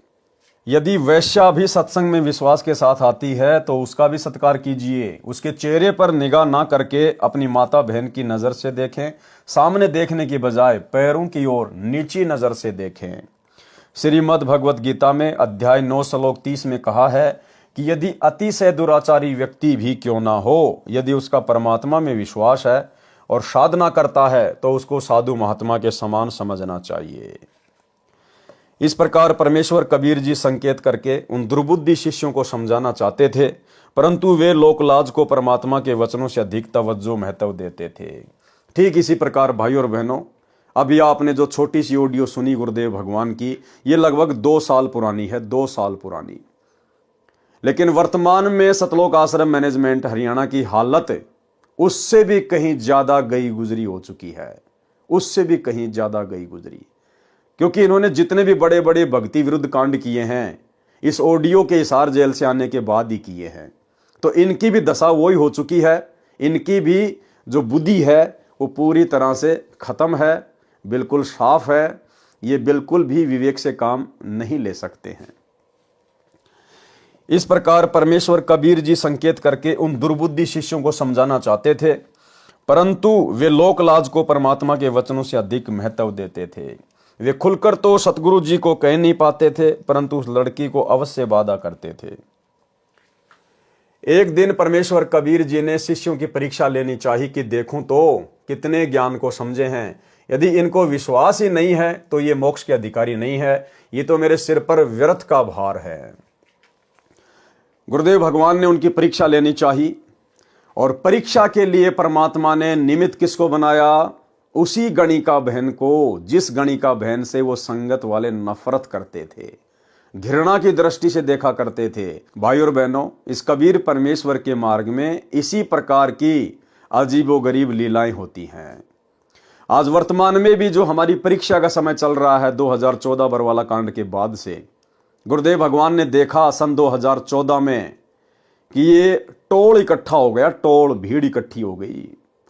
यदि वैश्या भी सत्संग में विश्वास के साथ आती है तो उसका भी सत्कार कीजिए। उसके चेहरे पर निगाह ना करके अपनी माता बहन की नजर से देखें। सामने देखने की बजाय पैरों की ओर नीची नजर से देखें। श्रीमद् भगवत गीता में अध्याय 9 श्लोक 30 में कहा है कि यदि अतिशय दुराचारी व्यक्ति भी क्यों ना हो, यदि उसका परमात्मा में विश्वास है और साधना करता है तो उसको साधु महात्मा के समान समझना चाहिए। इस प्रकार परमेश्वर कबीर जी संकेत करके उन दुर्बुद्धि शिष्यों को समझाना चाहते थे, परंतु वे लोकलाज को परमात्मा के वचनों से अधिक तवज्जो महत्व देते थे। ठीक इसी प्रकार भाई और बहनों, अभी आपने जो छोटी सी ऑडियो सुनी गुरुदेव भगवान की, ये लगभग 2 साल पुरानी है, 2 साल पुरानी। लेकिन वर्तमान में सतलोक आश्रम मैनेजमेंट हरियाणा की हालत उससे भी कहीं ज्यादा गई गुजरी हो चुकी है, उससे भी कहीं ज्यादा गई गुजरी। क्योंकि इन्होंने जितने भी बड़े बड़े भक्ति विरुद्ध कांड किए हैं इस ऑडियो के हिसार जेल से आने के बाद ही किए हैं, तो इनकी भी दशा वही हो चुकी है। इनकी भी जो बुद्धि है वो पूरी तरह से खत्म है, बिल्कुल साफ है। ये बिल्कुल भी विवेक से काम नहीं ले सकते हैं। इस प्रकार परमेश्वर कबीर जी संकेत करके उन दुर्बुद्धि शिष्यों को समझाना चाहते थे, परंतु वे लोकलाज को परमात्मा के वचनों से अधिक महत्व देते थे। वे खुलकर तो सतगुरु जी को कह नहीं पाते थे, परंतु उस लड़की को अवश्य वादा करते थे। एक दिन परमेश्वर कबीर जी ने शिष्यों की परीक्षा लेनी चाहिए कि देखूं तो कितने ज्ञान को समझे हैं। यदि इनको विश्वास ही नहीं है तो ये मोक्ष के अधिकारी नहीं है, ये तो मेरे सिर पर व्यर्थ का भार है। गुरुदेव भगवान ने उनकी परीक्षा लेनी चाहिए, और परीक्षा के लिए परमात्मा ने निमित्त किसको बनाया? उसी गणिका बहन को, जिस गणिका बहन से वो संगत वाले नफरत करते थे, घृणा की दृष्टि से देखा करते थे। भाई और बहनों, इस कबीर परमेश्वर के मार्ग में इसी प्रकार की अजीबोगरीब लीलाएं होती हैं। आज वर्तमान में भी जो हमारी परीक्षा का समय चल रहा है 2014 बरवाला कांड के बाद से, गुरुदेव भगवान ने देखा सन 2014 में कि ये टोल इकट्ठा हो गया, टोल भीड़ इकट्ठी हो गई।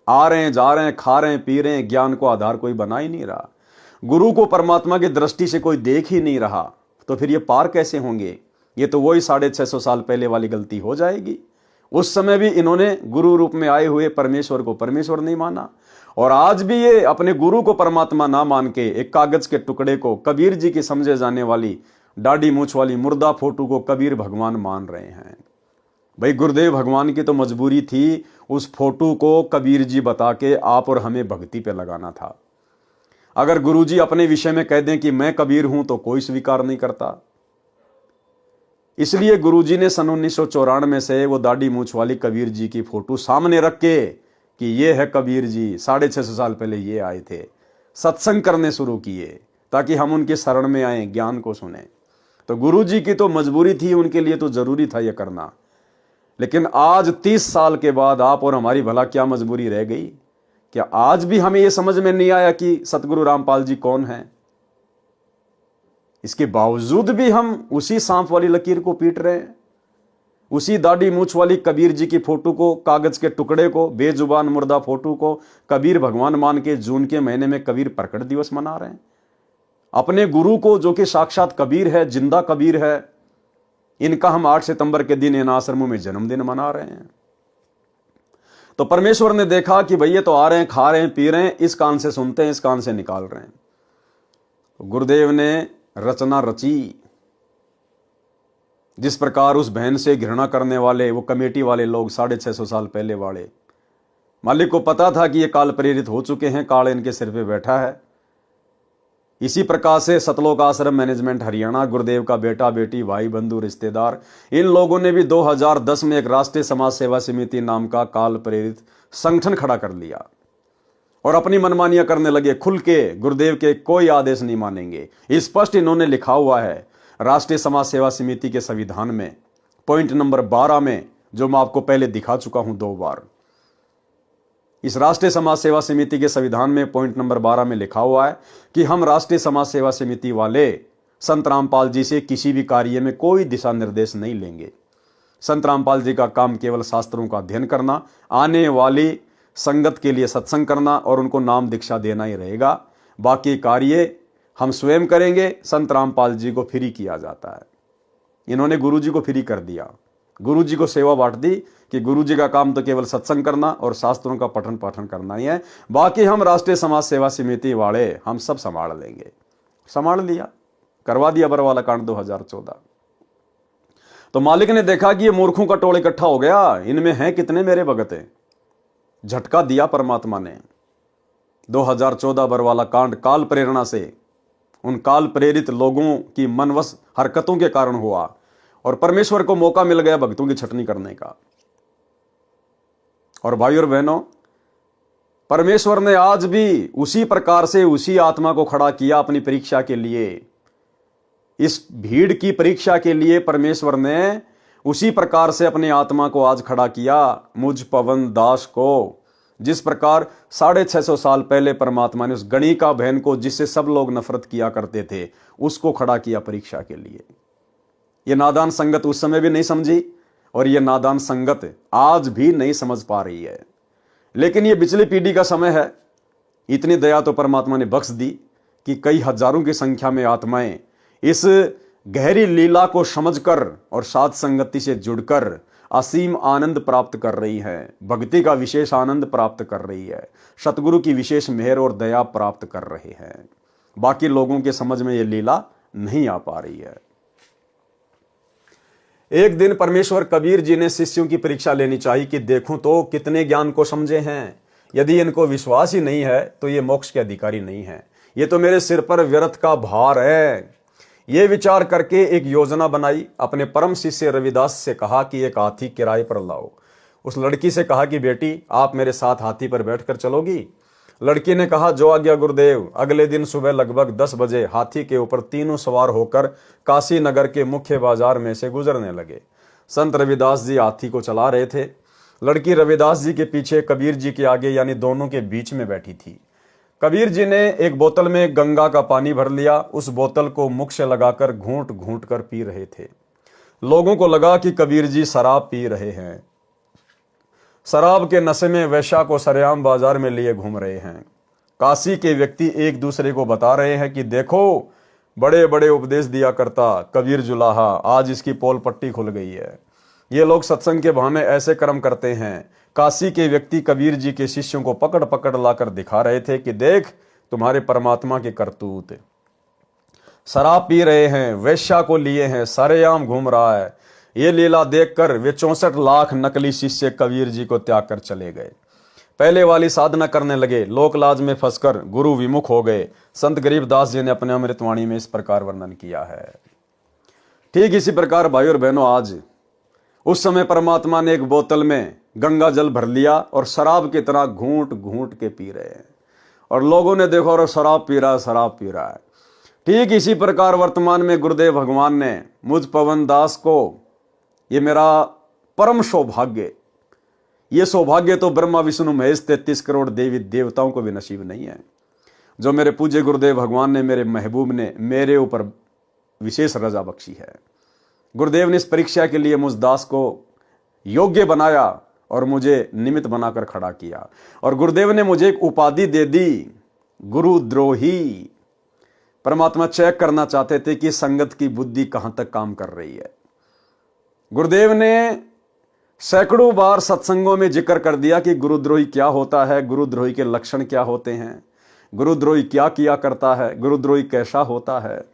आ रहे हैं, जा रहे हैं, खा रहे हैं, पी रहे हैं, ज्ञान को आधार कोई बना ही नहीं रहा। गुरु को परमात्मा की दृष्टि से कोई देख ही नहीं रहा, तो फिर ये पार कैसे होंगे? ये तो वही 650 साल पहले वाली गलती हो जाएगी। उस समय भी इन्होंने गुरु रूप में आए हुए परमेश्वर को परमेश्वर नहीं माना, और आज भी ये अपने गुरु को परमात्मा ना मान के एक कागज के टुकड़े को, कबीर जी की समझे जाने वाली दाढ़ी मूछ वाली मुर्दा फोटो को कबीर भगवान मान रहे हैं। भाई गुरुदेव भगवान की तो मजबूरी थी उस फोटो को कबीर जी बता के आप और हमें भक्ति पे लगाना था। अगर गुरु जी अपने विषय में कह दें कि मैं कबीर हूं तो कोई स्वीकार नहीं करता। इसलिए गुरु जी ने सन 1994 से वो दाढ़ी मूछ वाली कबीर जी की फोटो सामने रख के कि ये है कबीर जी, 650 साल पहले ये आए थे, सत्संग करने शुरू किए ताकि हम उनके शरण में आए, ज्ञान को सुने। तो गुरु जी की तो मजबूरी थी, उनके लिए तो जरूरी था यह करना। लेकिन आज 30 साल के बाद आप और हमारी भला क्या मजबूरी रह गई? क्या आज भी हमें यह समझ में नहीं आया कि सतगुरु रामपाल जी कौन है? इसके बावजूद भी हम उसी सांप वाली लकीर को पीट रहे हैं, उसी दाढ़ी मूछ वाली कबीर जी की फोटो को, कागज के टुकड़े को, बेजुबान मुर्दा फोटो को कबीर भगवान मान के जून के महीने में कबीर प्रकट दिवस मना रहे हैं। अपने गुरु को जो कि साक्षात कबीर है, जिंदा कबीर है, इनका हम 8 सितंबर के दिन इन आश्रमों में जन्मदिन मना रहे हैं। तो परमेश्वर ने देखा कि भैया तो आ रहे हैं, खा रहे हैं, पी रहे हैं, इस कान से सुनते हैं, इस कान से निकाल रहे हैं। तो गुरुदेव ने रचना रची। जिस प्रकार उस बहन से घृणा करने वाले वो कमेटी वाले लोग 650 साल पहले वाले, मालिक को पता था कि ये काल प्रेरित हो चुके हैं, काल इनके सिर पे बैठा है। इसी प्रकार से सतलोक आश्रम मैनेजमेंट हरियाणा, गुरुदेव का बेटा बेटी, भाई बंधु रिश्तेदार, इन लोगों ने भी 2010 में एक राष्ट्रीय समाज सेवा समिति नाम का काल प्रेरित संगठन खड़ा कर लिया और अपनी मनमानियां करने लगे। खुल के गुरुदेव के कोई आदेश नहीं मानेंगे। स्पष्ट इन्होंने लिखा हुआ है राष्ट्रीय समाज सेवा समिति के संविधान में, पॉइंट नंबर 12 में, जो मैं आपको पहले दिखा चुका हूं 2 बार। इस राष्ट्रीय समाज सेवा समिति के संविधान में पॉइंट नंबर 12 में लिखा हुआ है कि हम राष्ट्रीय समाज सेवा समिति वाले संत रामपाल जी से किसी भी कार्य में कोई दिशा निर्देश नहीं लेंगे। संत रामपाल जी का काम केवल शास्त्रों का अध्ययन करना, आने वाली संगत के लिए सत्संग करना और उनको नाम दीक्षा देना ही रहेगा। बाकी कार्य हम स्वयं करेंगे। संत रामपाल जी को फ्री किया जाता है। इन्होंने गुरु जी को फ्री कर दिया, गुरु जी को सेवा बांट दी कि गुरु जी का काम तो केवल सत्संग करना और शास्त्रों का पठन पाठन करना ही है, बाकी हम राष्ट्रीय समाज सेवा समिति वाले हम सब संभाल लेंगे। संभाल लिया, करवा दिया बरवाला कांड 2014। तो मालिक ने देखा कि ये मूर्खों का टोल इकट्ठा हो गया, इनमें हैं कितने मेरे भगत हैं। झटका दिया परमात्मा ने। 2014 बरवाला कांड काल प्रेरणा से, उन काल प्रेरित लोगों की मनवश हरकतों के कारण हुआ और परमेश्वर को मौका मिल गया भक्तों की छटनी करने का। और भाई और बहनों, परमेश्वर ने आज भी उसी प्रकार से उसी आत्मा को खड़ा किया अपनी परीक्षा के लिए। इस भीड़ की परीक्षा के लिए परमेश्वर ने उसी प्रकार से अपनी आत्मा को आज खड़ा किया, मुझ पवन दास को। जिस प्रकार 650 साल पहले परमात्मा ने उस गणिका बहन को, जिससे सब लोग नफरत किया करते थे, उसको खड़ा किया परीक्षा के लिए। यह नादान संगत उस समय भी नहीं समझी और यह नादान संगत आज भी नहीं समझ पा रही है। लेकिन यह पिछली पीढ़ी का समय है। इतनी दया तो परमात्मा ने बख्श दी कि कई हजारों की संख्या में आत्माएं इस गहरी लीला को समझकर और साध संगति से जुड़कर असीम आनंद प्राप्त कर रही है, भक्ति का विशेष आनंद प्राप्त कर रही है, सतगुरु की विशेष मेहर और दया प्राप्त कर रहे हैं। बाकी लोगों के समझ में यह लीला नहीं आ पा रही है। एक दिन परमेश्वर कबीर जी ने शिष्यों की परीक्षा लेनी चाहिए कि देखूं तो कितने ज्ञान को समझे हैं। यदि इनको विश्वास ही नहीं है तो ये मोक्ष के अधिकारी नहीं है, ये तो मेरे सिर पर व्यर्थ का भार है। ये विचार करके एक योजना बनाई। अपने परम शिष्य रविदास से कहा कि एक हाथी किराए पर लाओ। उस लड़की से कहा कि बेटी आप मेरे साथ हाथी पर बैठकर चलोगी। लड़की ने कहा जो आज्ञा गुरुदेव। अगले दिन सुबह लगभग 10 बजे हाथी के ऊपर तीनों सवार होकर काशी नगर के मुख्य बाजार में से गुजरने लगे। संत रविदास जी हाथी को चला रहे थे। लड़की रविदास जी के पीछे, कबीर जी के आगे, यानी दोनों के बीच में बैठी थी। कबीर जी ने एक बोतल में गंगा का पानी भर लिया। उस बोतल को मुख से लगाकर घूंट घूंट कर पी रहे थे। लोगों को लगा कि कबीर जी शराब पी रहे हैं। शराब के नशे में वैश्या को सरेआम बाजार में लिए घूम रहे हैं। काशी के व्यक्ति एक दूसरे को बता रहे हैं कि देखो बड़े बड़े उपदेश दिया करता कबीर जुलाहा, आज इसकी पोल पट्टी खुल गई है। ये लोग सत्संग के बहाने ऐसे कर्म करते हैं। काशी के व्यक्ति कबीर जी के शिष्यों को पकड़ पकड़ लाकर दिखा रहे थे कि देख तुम्हारे परमात्मा के करतूत। शराब पी रहे हैं, वैश्या को लिए हैं, सरेआम घूम रहा है। ये लीला देखकर वे 64 लाख नकली शिष्य कबीर जी को त्याग कर चले गए। पहले वाली साधना करने लगे, लोक लाज में फंसकर गुरु विमुख हो गए। संत गरीबदास जी ने अपने अमृतवाणी में इस प्रकार वर्णन किया है। ठीक इसी प्रकार भाई और बहनों, आज उस समय परमात्मा ने एक बोतल में गंगा जल भर लिया और शराब की तरह घूंट घूंट के पी रहे हैं। और लोगों ने देखो और शराब पी रहा है, शराब पी रहा है। ठीक इसी प्रकार वर्तमान में गुरुदेव भगवान ने मुझ पवन दास को, ये मेरा परम सौभाग्य, ये सौभाग्य तो ब्रह्मा विष्णु महेश 33 करोड़ देवी देवताओं को भी नसीब नहीं है, जो मेरे पूज्य गुरुदेव भगवान ने, मेरे महबूब ने मेरे ऊपर विशेष रजा बख्शी है। गुरुदेव ने इस परीक्षा के लिए मुझ दास को योग्य बनाया और मुझे निमित्त बनाकर खड़ा किया। और गुरुदेव ने मुझे एक उपाधि दे दी, गुरुद्रोही। परमात्मा चेक करना चाहते थे कि संगत की बुद्धि कहां तक काम कर रही है। गुरुदेव ने सैकड़ों बार सत्संगों में जिक्र कर दिया कि गुरुद्रोही क्या होता है, गुरुद्रोही के लक्षण क्या होते हैं, गुरुद्रोही क्या किया करता है, गुरुद्रोही कैसा होता है।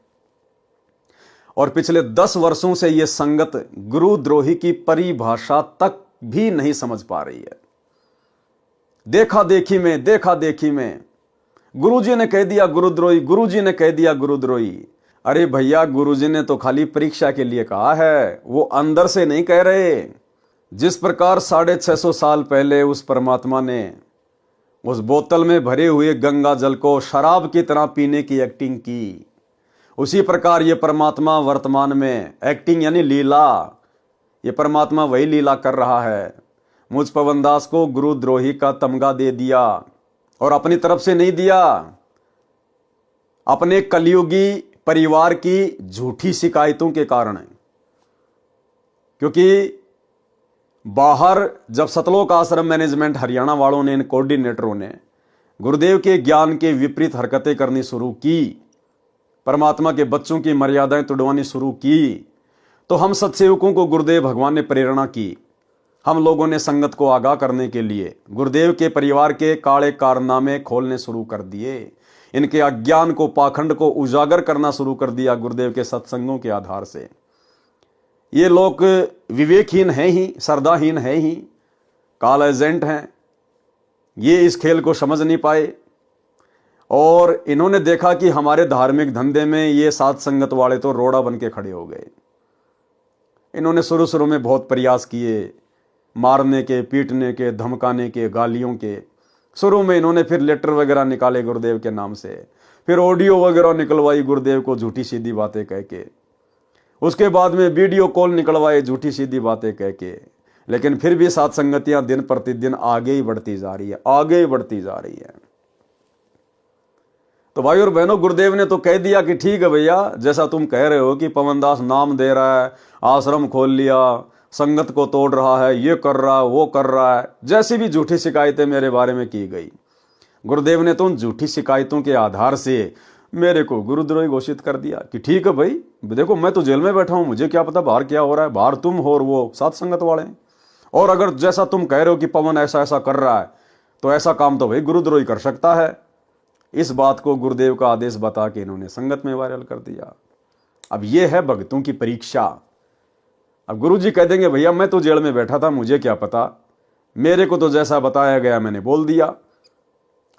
और पिछले 10 वर्षों से यह संगत गुरुद्रोही की परिभाषा तक भी नहीं समझ पा रही है। देखा देखी में गुरुजी ने कह दिया गुरुद्रोही, गुरुजी ने कह दिया गुरुद्रोही। अरे भैया, गुरुजी ने तो खाली परीक्षा के लिए कहा है, वो अंदर से नहीं कह रहे। जिस प्रकार 650 साल पहले उस परमात्मा ने उस बोतल में भरे हुए गंगा जल को शराब की तरह पीने की एक्टिंग की, उसी प्रकार ये परमात्मा वर्तमान में एक्टिंग यानी लीला, ये परमात्मा वही लीला कर रहा है। मुझ पवनदास को गुरुद्रोही का तमगा दे दिया, और अपनी तरफ से नहीं दिया, अपने कलयुगी परिवार की झूठी शिकायतों के कारण। क्योंकि बाहर जब सतलोक आश्रम मैनेजमेंट हरियाणा वालों ने, इन कोऑर्डिनेटरों ने गुरुदेव के ज्ञान के विपरीत हरकतें करनी शुरू की, परमात्मा के बच्चों की मर्यादाएं तोड़वानी शुरू की, तो हम सत्सेवकों को गुरुदेव भगवान ने प्रेरणा की। हम लोगों ने संगत को आगाह करने के लिए गुरुदेव के परिवार के काले कारनामे खोलने शुरू कर दिए, इनके अज्ञान को, पाखंड को उजागर करना शुरू कर दिया गुरुदेव के सत्संगों के आधार से। ये लोग विवेकहीन हैं ही, श्रद्धाहीन हैं ही, काल एजेंट हैं। ये इस खेल को समझ नहीं पाए, और इन्होंने देखा कि हमारे धार्मिक धंधे में ये साथ संगत वाले तो रोड़ा बन के खड़े हो गए। इन्होंने शुरू में बहुत प्रयास किए, मारने के, पीटने के, धमकाने के, गालियों के। शुरू में इन्होंने फिर लेटर वगैरह निकाले गुरुदेव के नाम से, फिर ऑडियो वगैरह निकलवाई गुरुदेव को झूठी सीधी बातें कह के, उसके बाद में वीडियो कॉल निकलवाए झूठी सीधी बातें कह के। लेकिन फिर भी साथ संगतियां दिन प्रतिदिन आगे ही बढ़ती जा रही है, आगे ही बढ़ती जा रही है। तो भाई और बहनों, गुरुदेव ने तो कह दिया कि ठीक है भैया, जैसा तुम कह रहे हो कि पवनदास नाम दे रहा है, आश्रम खोल लिया, संगत को तोड़ रहा है, ये कर रहा है, वो कर रहा है, जैसी भी झूठी शिकायतें मेरे बारे में की गई, गुरुदेव ने तो उन झूठी शिकायतों के आधार से मेरे को गुरुद्रोही घोषित कर दिया कि ठीक है भाई, देखो मैं तो जेल में बैठा हूं, मुझे क्या पता बाहर क्या हो रहा है, बाहर तुम हो और वो साथ संगत वाले हैं। और अगर जैसा तुम कह रहे हो कि पवन ऐसा ऐसा कर रहा है, तो ऐसा काम तो भाई गुरुद्रोही कर सकता है। इस बात को गुरुदेव का आदेश बता के इन्होंने संगत में वायरल कर दिया। अब यह है भक्तों की परीक्षा। अब गुरुजी कह देंगे भैया मैं तो जेल में बैठा था, मुझे क्या पता, मेरे को तो जैसा बताया गया मैंने बोल दिया,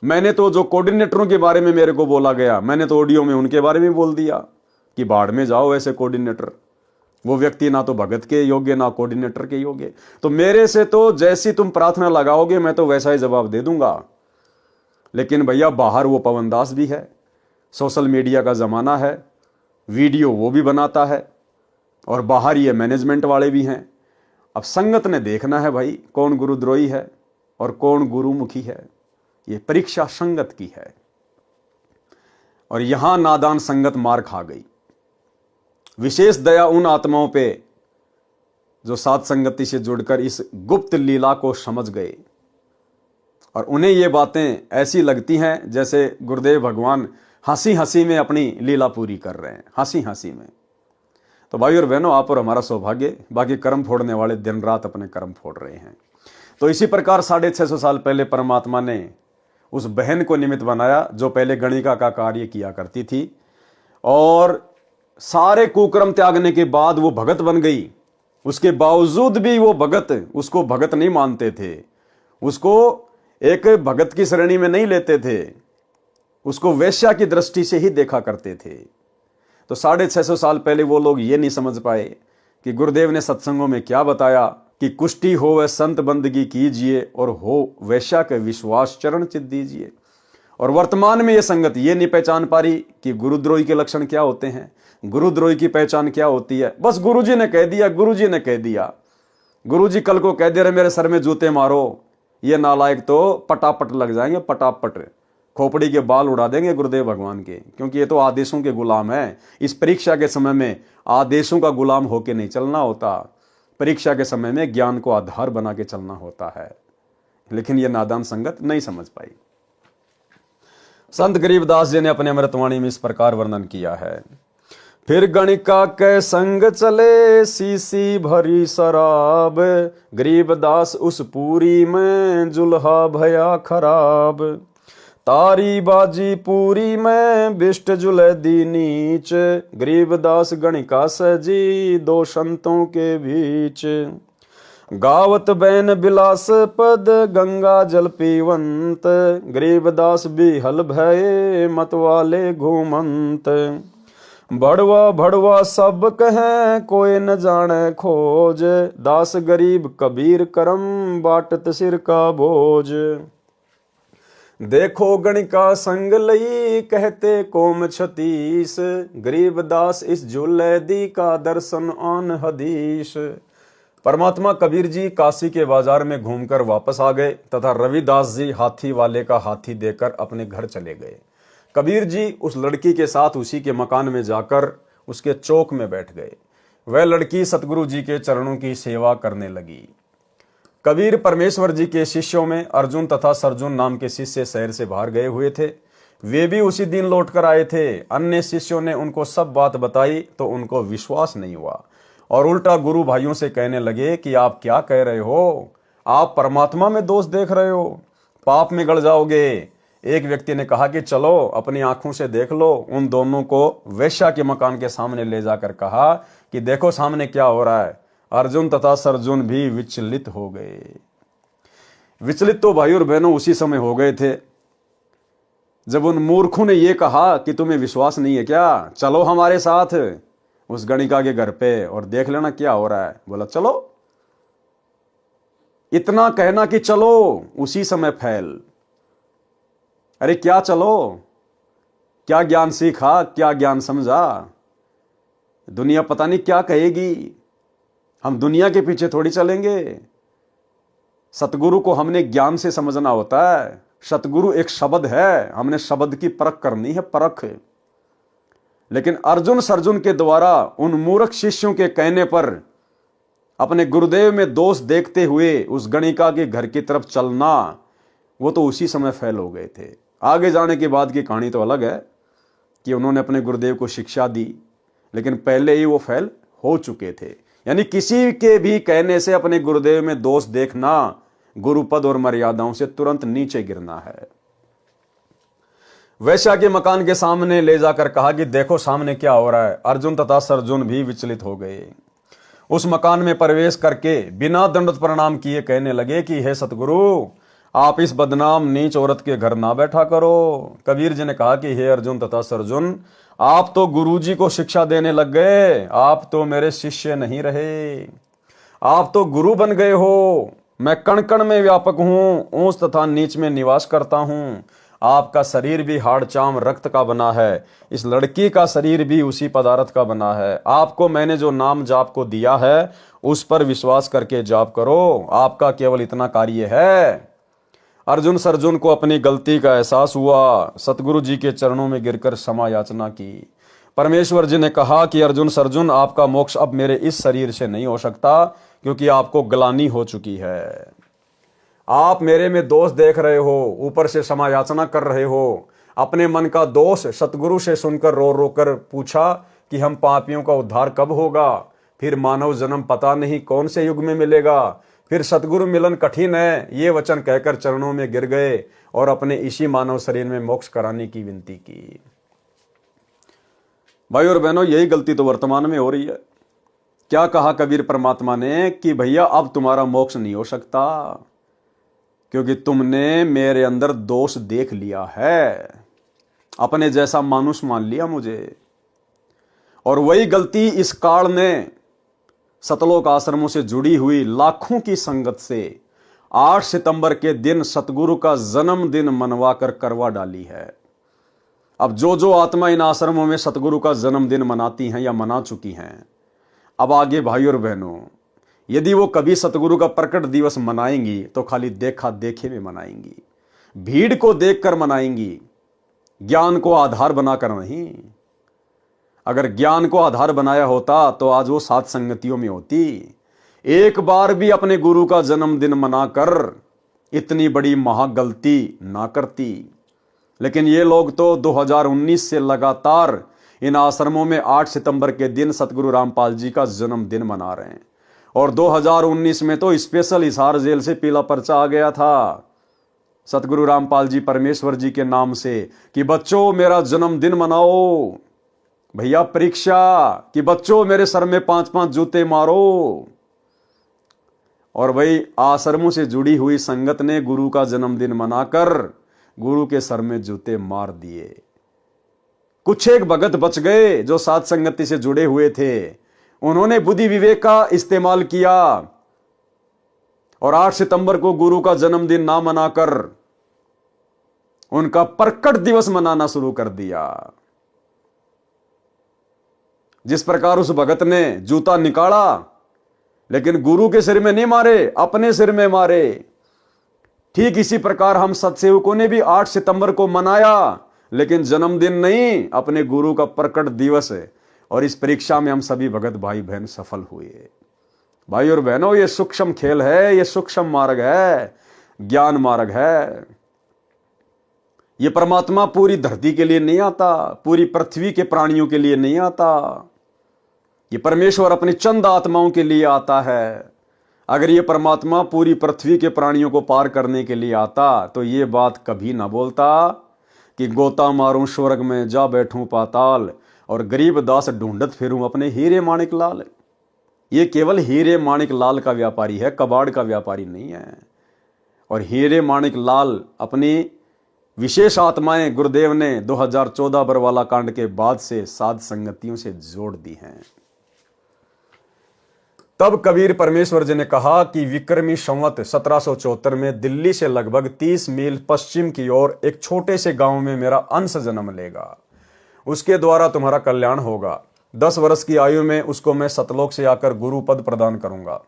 मैंने तो जो कोऑर्डिनेटरों के बारे में मेरे को बोला गया, मैंने तो ऑडियो में उनके बारे में बोल दिया कि बाढ़ में जाओ ऐसे कोऑर्डिनेटर, वो व्यक्ति ना तो भगत के योग्य ना कोऑर्डिनेटर के योग्य। तो मेरे से तो जैसी तुम प्रार्थना लगाओगे मैं तो वैसा ही जवाब दे दूंगा। लेकिन भैया बाहर वो पवनदास भी है, सोशल मीडिया का जमाना है, वीडियो वो भी बनाता है, और बाहर ये मैनेजमेंट वाले भी हैं। अब संगत ने देखना है भाई कौन गुरुद्रोही है और कौन गुरुमुखी है। ये परीक्षा संगत की है, और यहां नादान संगत मार खा गई। विशेष दया उन आत्माओं पे जो साथ संगति से जुड़कर इस गुप्त लीला को समझ गए, और उन्हें ये बातें ऐसी लगती हैं जैसे गुरुदेव भगवान हंसी हंसी में अपनी लीला पूरी कर रहे हैं, हंसी हंसी में। तो भाई और बहनों, आप और हमारा सौभाग्य, बाकी कर्म फोड़ने वाले दिन रात अपने कर्म फोड़ रहे हैं। तो इसी प्रकार 650 साल पहले परमात्मा ने उस बहन को निमित्त बनाया जो पहले गणिका का कार्य किया करती थी, और सारे कुकर्म त्यागने के बाद वो भगत बन गई। उसके बावजूद भी वो भगत उसको भगत नहीं मानते थे, उसको एक भगत की श्रेणी में नहीं लेते थे, उसको वेश्या की दृष्टि से ही देखा करते थे। तो 650 साल पहले वो लोग ये नहीं समझ पाए कि गुरुदेव ने सत्संगों में क्या बताया कि कुष्टी हो वह संत बंदगी कीजिए, और हो वैश्या के विश्वास चरण चित दीजिए। और वर्तमान में ये संगत ये नहीं पहचान पा रही कि गुरुद्रोही के लक्षण क्या होते हैं, गुरुद्रोही की पहचान क्या होती है। बस गुरुजी ने कह दिया, गुरुजी ने कह दिया, गुरुजी कल को कह दे रहे मेरे सर में जूते मारो, ये नालायक तो पटापट लग जाएंगे, पटापट खोपड़ी के बाल उड़ा देंगे गुरुदेव भगवान के, क्योंकि ये तो आदेशों के गुलाम है। इस परीक्षा के समय में आदेशों का गुलाम होके नहीं चलना होता, परीक्षा के समय में ज्ञान को आधार बना के चलना होता है। लेकिन यह नादान संगत नहीं समझ पाई। संत गरीबदास जी ने अपने अमृतवाणी में इस प्रकार वर्णन किया है, फिर गणिका के संग चले सीसी भरी शराब, गरीबदास उस पूरी में जुल्हा भया खराब। तारी बाजी पूरी में बिष्ट जुले दी नीच, गरीबदास गणिका सजी दो संतों के बीच। गावत बैन बिलास पद गंगा जल पीवंत, गरीबदास बिहल भये मतवाले घूमंत। भड़वा भड़वा सब कहें कोई न जाने खोज, दास गरीब कबीर करम बाटत सिर का बोझ। देखो गणिका संग लई कहते कोम छतीस, गरीबदास इस झूले दी का दर्शन आन हदीस। परमात्मा कबीर जी काशी के बाजार में घूमकर वापस आ गए तथा रविदास जी हाथी वाले का हाथी देकर अपने घर चले गए। कबीर जी उस लड़की के साथ उसी के मकान में जाकर उसके चौक में बैठ गए। वह लड़की सतगुरु जी के चरणों की सेवा करने लगी। कबीर परमेश्वर जी के शिष्यों में अर्जुन तथा सरजुन नाम के शिष्य शहर से बाहर गए हुए थे। वे भी उसी दिन लौट कर आए थे। अन्य शिष्यों ने उनको सब बात बताई तो उनको विश्वास नहीं हुआ और उल्टा गुरु भाइयों से कहने लगे कि आप क्या कह रहे हो, आप परमात्मा में दोष देख रहे हो, पाप में गड़ जाओगे। एक व्यक्ति ने कहा कि चलो अपनी आंखों से देख लो। उन दोनों को वेश्या के मकान के सामने ले जाकर कहा कि देखो सामने क्या हो रहा है। अर्जुन तथा सरजुन भी विचलित हो गए। विचलित तो भाई और बहनों उसी समय हो गए थे जब उन मूर्खों ने यह कहा कि तुम्हें विश्वास नहीं है क्या, चलो हमारे साथ उस गणिका के घर पे और देख लेना क्या हो रहा है। बोला चलो। इतना कहना कि चलो उसी समय फैल। अरे क्या चलो, क्या ज्ञान सीखा, क्या ज्ञान समझा, दुनिया पता नहीं क्या कहेगी। हम दुनिया के पीछे थोड़ी चलेंगे। सतगुरु को हमने ज्ञान से समझना होता है। सतगुरु एक शब्द है, हमने शब्द की परख करनी है, परख। लेकिन अर्जुन सरजुन के द्वारा उन मूर्ख शिष्यों के कहने पर अपने गुरुदेव में दोष देखते हुए उस गणिका के घर की तरफ चलना, वो तो उसी समय फेल हो गए थे। आगे जाने के बाद की कहानी तो अलग है कि उन्होंने अपने गुरुदेव को शिक्षा दी, लेकिन पहले ही वो फेल हो चुके थे। यानी किसी के भी कहने से अपने गुरुदेव में दोष देखना गुरुपद और मर्यादाओं से तुरंत नीचे गिरना है। वैश्या के मकान के सामने ले जाकर कहा कि देखो सामने क्या हो रहा है। अर्जुन तथा सरजुन भी विचलित हो गए। उस मकान में प्रवेश करके बिना दंडवत प्रणाम किए कहने लगे कि हे सतगुरु, आप इस बदनाम नीच औरत के घर ना बैठा करो। कबीर जी ने कहा कि हे अर्जुन तथा सरजुन, आप तो गुरुजी को शिक्षा देने लग गए, आप तो मेरे शिष्य नहीं रहे, आप तो गुरु बन गए हो। मैं कण कण में व्यापक हूं, ऊंच तथा नीच में निवास करता हूं। आपका शरीर भी हाड़ चाम रक्त का बना है, इस लड़की का शरीर भी उसी पदार्थ का बना है। आपको मैंने जो नाम जाप को दिया है उस पर विश्वास करके जाप करो, आपका केवल इतना कार्य है। अर्जुन सरजुन को अपनी गलती का एहसास हुआ। सतगुरु जी के चरणों में गिरकर क्षमा याचना की। परमेश्वर जी ने कहा कि अर्जुन सरजुन, आपका मोक्ष अब मेरे इस शरीर से नहीं हो सकता, क्योंकि आपको ग्लानि हो चुकी है। आप मेरे में दोष देख रहे हो, ऊपर से क्षमा याचना कर रहे हो। अपने मन का दोष सतगुरु से सुनकर रो रो कर पूछा कि हम पापियों का उद्धार कब होगा, फिर मानव जन्म पता नहीं कौन से युग में मिलेगा, फिर सतगुरु मिलन कठिन है, ये वचन कहकर चरणों में गिर गए और अपने इसी मानव शरीर में मोक्ष कराने की विनती की। भाई और बहनों, यही गलती तो वर्तमान में हो रही है। क्या कहा कबीर परमात्मा ने कि भैया अब तुम्हारा मोक्ष नहीं हो सकता, क्योंकि तुमने मेरे अंदर दोष देख लिया है, अपने जैसा मानुष मान लिया मुझे। और वही गलती इस काल ने सतलोक आश्रमों से जुड़ी हुई लाखों की संगत से 8 सितंबर के दिन सतगुरु का जन्मदिन मनवा कर करवा डाली है। अब जो आत्मा इन आश्रमों में सतगुरु का जन्मदिन मनाती हैं या मना चुकी हैं, अब आगे भाई और बहनों, यदि वो कभी सतगुरु का प्रकट दिवस मनाएंगी तो खाली देखा देखे में मनाएंगी, भीड़ को देखकर मनाएंगी, ज्ञान को आधार बनाकर नहीं। अगर ज्ञान को आधार बनाया होता तो आज वो सात संगतियों में होती। एक बार भी अपने गुरु का जन्मदिन मनाकर इतनी बड़ी महागलती ना करती। लेकिन ये लोग तो 2019 से लगातार इन आश्रमों में 8 सितंबर के दिन सतगुरु रामपाल जी का जन्मदिन मना रहे हैं। और 2019 में तो स्पेशल हिसार जेल से पीला पर्चा आ गया था सतगुरु रामपाल जी परमेश्वर जी के नाम से कि बच्चों मेरा जन्मदिन मनाओ। भैया परीक्षा कि बच्चों मेरे सर में 5-5 जूते मारो। और वही आश्रमों से जुड़ी हुई संगत ने गुरु का जन्मदिन मनाकर गुरु के सर में जूते मार दिए। कुछ एक भगत बच गए जो साथ संगति से जुड़े हुए थे, उन्होंने बुद्धि विवेक का इस्तेमाल किया और 8 सितंबर को गुरु का जन्मदिन ना मनाकर उनका प्रकट दिवस मनाना शुरू कर दिया। जिस प्रकार उस भगत ने जूता निकाला लेकिन गुरु के सिर में नहीं मारे, अपने सिर में मारे, ठीक इसी प्रकार हम सत्सेवकों ने भी 8 सितंबर को मनाया लेकिन जन्मदिन नहीं, अपने गुरु का प्रकट दिवस है। और इस परीक्षा में हम सभी भगत भाई बहन सफल हुए। भाई और बहनों, ये सूक्ष्म खेल है, ये सूक्ष्म मार्ग है, ज्ञान मार्ग है। ये परमात्मा पूरी धरती के लिए नहीं आता, पूरी पृथ्वी के प्राणियों के लिए नहीं आता। ये परमेश्वर अपनी चंद आत्माओं के लिए आता है। अगर ये परमात्मा पूरी पृथ्वी के प्राणियों को पार करने के लिए आता तो ये बात कभी ना बोलता कि गोता मारूं स्वर्ग में जा बैठूं पाताल और गरीब दास ढूंढत फिरूं अपने हीरे माणिक लाल। ये केवल हीरे माणिक लाल का व्यापारी है, कबाड़ का व्यापारी नहीं है। और हीरे माणिक लाल अपनी विशेष आत्माएं गुरुदेव ने 2014 बरवाला कांड के बाद से साध संगतियों से जोड़ दी हैं। तब कबीर परमेश्वर जी ने कहा कि विक्रमी संवत 1774 में दिल्ली से लगभग 30 मील पश्चिम की ओर एक छोटे से गांव में मेरा अंश जन्म लेगा। उसके द्वारा तुम्हारा कल्याण होगा। 10 वर्ष की आयु में उसको मैं सतलोक से आकर गुरु पद प्रदान करूंगा।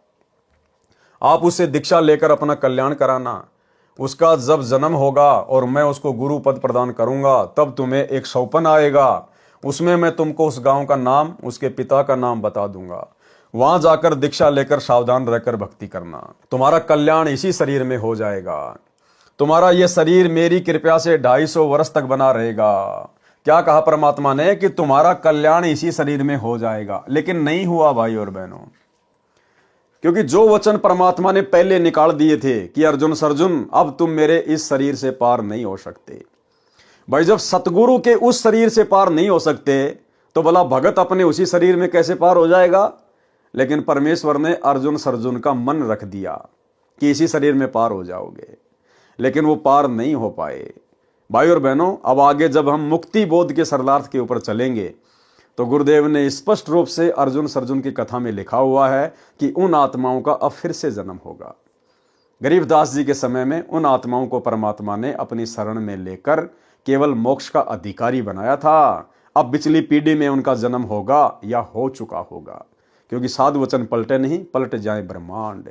आप उससे दीक्षा लेकर अपना कल्याण कराना। उसका जब जन्म होगा और मैं उसको गुरु पद प्रदान करूंगा तब तुम्हें एक सौपन आएगा, उसमें मैं तुमको उस गांव का नाम, उसके पिता का नाम बता दूंगा। वहां जाकर दीक्षा लेकर सावधान रहकर भक्ति करना। तुम्हारा कल्याण इसी शरीर में हो जाएगा। तुम्हारा यह शरीर मेरी कृपा से 250 वर्ष तक बना रहेगा। क्या कहा परमात्मा ने कि तुम्हारा कल्याण इसी शरीर में हो जाएगा, लेकिन नहीं हुआ भाई और बहनों। क्योंकि जो वचन परमात्मा ने पहले निकाल दिए थे कि अर्जुन सर्जुन अब तुम मेरे इस शरीर से पार नहीं हो सकते। भाई जब सतगुरु के उस शरीर से पार नहीं हो सकते तो भला भगत अपने उसी शरीर में कैसे पार हो जाएगा। लेकिन परमेश्वर ने अर्जुन सर्जुन का मन रख दिया कि इसी शरीर में पार हो जाओगे, लेकिन वो पार नहीं हो पाए। भाई और बहनों, अब आगे जब हम मुक्ति बोध के सरलार्थ के ऊपर चलेंगे तो गुरुदेव ने स्पष्ट रूप से अर्जुन सर्जुन की कथा में लिखा हुआ है कि उन आत्माओं का अब फिर से जन्म होगा। गरीबदास जी के समय में उन आत्माओं को परमात्मा ने अपनी शरण में लेकर केवल मोक्ष का अधिकारी बनाया था। अब पिछली पीढ़ी में उनका जन्म होगा या हो चुका होगा, क्योंकि साधु वचन पलटे नहीं, पलट जाए ब्रह्मांड।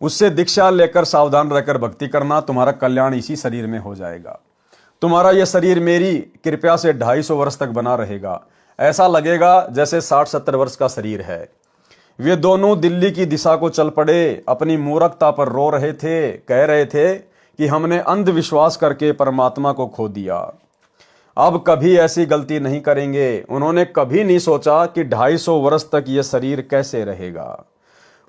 उससे दीक्षा लेकर सावधान रहकर भक्ति करना। तुम्हारा कल्याण इसी शरीर में हो जाएगा। तुम्हारा यह शरीर मेरी कृपा से 250 वर्ष तक बना रहेगा। ऐसा लगेगा जैसे 60-70 वर्ष का शरीर है। वे दोनों दिल्ली की दिशा को चल पड़े। अपनी मूर्खता पर रो रहे थे, कह रहे थे कि हमने अंधविश्वास करके परमात्मा को खो दिया, अब कभी ऐसी गलती नहीं करेंगे। उन्होंने कभी नहीं सोचा कि 250 वर्ष तक यह शरीर कैसे रहेगा।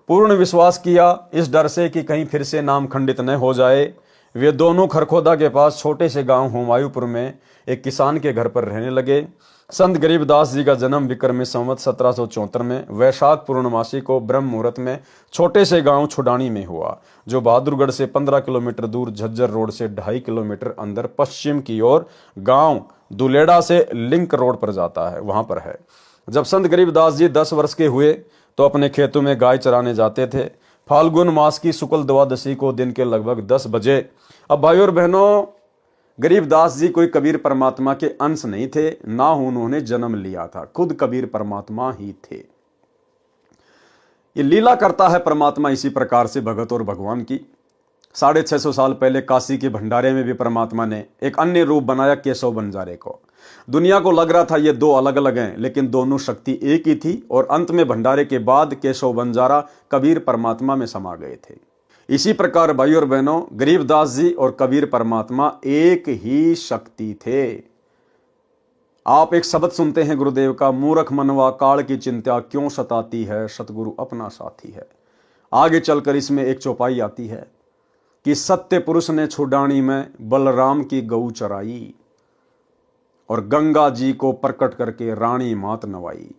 पूर्ण विश्वास किया, इस डर से कि कहीं फिर से नाम खंडित न हो जाए। वे दोनों खरखोदा के पास छोटे से गांव हुमायूंपुर में एक किसान के घर पर रहने लगे। संत गरीबदास जी का जन्म विक्रमी संवत 1774 में वैशाख पूर्णमासी को ब्रह्म मुहूर्त में छोटे से गांव छुडानी में हुआ, जो बहादुरगढ़ से 15 किलोमीटर दूर झज्जर रोड से 2.5 किलोमीटर अंदर पश्चिम की ओर गांव दुलेड़ा से लिंक रोड पर जाता है, वहां पर है। जब संत गरीबदास जी 10 वर्ष के हुए तो अपने खेतों में गाय चराने जाते थे। फाल्गुन मास की शुक्ल द्वादशी को दिन के लगभग 10 बजे। अब भाई और बहनों, गरीबदास जी कोई कबीर परमात्मा के अंश नहीं थे, ना उन्होंने जन्म लिया था, खुद कबीर परमात्मा ही थे। ये लीला करता है परमात्मा इसी प्रकार से भगत और भगवान की। 650 साल पहले काशी के भंडारे में भी परमात्मा ने एक अन्य रूप बनाया, केशव बंजारे को। दुनिया को लग रहा था ये दो अलग अलग हैं, लेकिन दोनों शक्ति एक ही थी। और अंत में भंडारे के बाद केशव बंजारा कबीर परमात्मा में समा गए थे। इसी प्रकार भाई और बहनों, गरीबदास जी और कबीर परमात्मा एक ही शक्ति थे। आप एक शब्द सुनते हैं गुरुदेव का, मूर्ख मनवा काल की चिंता क्यों सताती है, सतगुरु अपना साथी है। आगे चलकर इसमें एक चौपाई आती है कि सत्य पुरुष ने छुड़ानी में बलराम की गऊ चराई और गंगा जी को प्रकट करके रानी मात नवाई।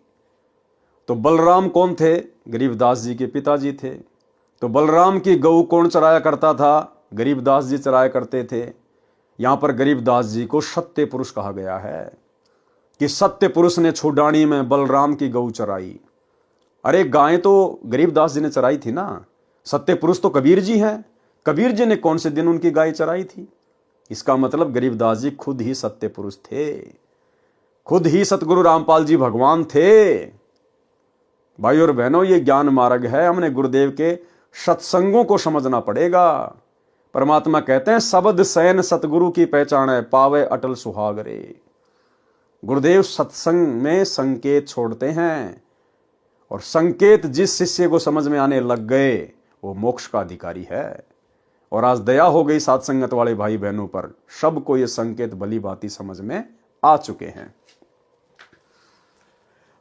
तो बलराम कौन थे? गरीबदास जी के पिताजी थे। तो बलराम की गऊ कौन चराया करता था? गरीबदास जी चराया करते थे। यहां पर गरीबदास जी को सत्य पुरुष कहा गया है कि सत्य पुरुष ने छुड़ानी में बलराम की गऊ चराई। अरे गाय तो गरीबदास जी ने चराई थी ना, सत्य पुरुष तो कबीर जी हैं। कबीर जी ने कौन से दिन उनकी गाय चराई थी? इसका मतलब गरीबदास जी खुद ही सत्य पुरुष थे, खुद ही सतगुरु रामपाल जी भगवान थे। भाई और बहनों, ये ज्ञान मार्ग है, हमने गुरुदेव के सत्संगों को समझना पड़ेगा। परमात्मा कहते हैं शब्द सैन सतगुरु की पहचान है, पावे अटल सुहाग रे। गुरुदेव सत्संग में संकेत छोड़ते हैं और संकेत जिस शिष्य को समझ में आने लग गए वो मोक्ष का अधिकारी है। और आज दया हो गई साथ संगत वाले भाई बहनों पर, सबको ये संकेत भली भांति समझ में आ चुके हैं।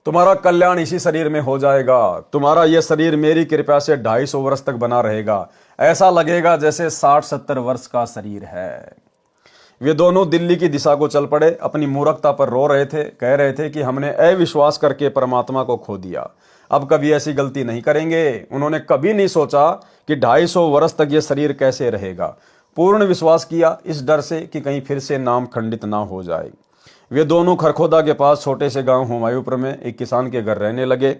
तुम्हारा कल्याण इसी शरीर में हो जाएगा। तुम्हारा यह शरीर मेरी कृपा से 250 वर्ष तक बना रहेगा। ऐसा लगेगा जैसे 60-70 वर्ष का शरीर है। वे दोनों दिल्ली की दिशा को चल पड़े। अपनी मूर्खता पर रो रहे थे, कह रहे थे कि हमने अविश्वास करके परमात्मा को खो दिया, अब कभी ऐसी गलती नहीं करेंगे। उन्होंने कभी नहीं सोचा कि 250 वर्ष तक यह शरीर कैसे रहेगा। पूर्ण विश्वास किया इस डर से कि कहीं फिर से नाम खंडित ना हो जाए। वे दोनों खरखोदा के पास छोटे से गांव हुमायूंपुर में एक किसान के घर रहने लगे।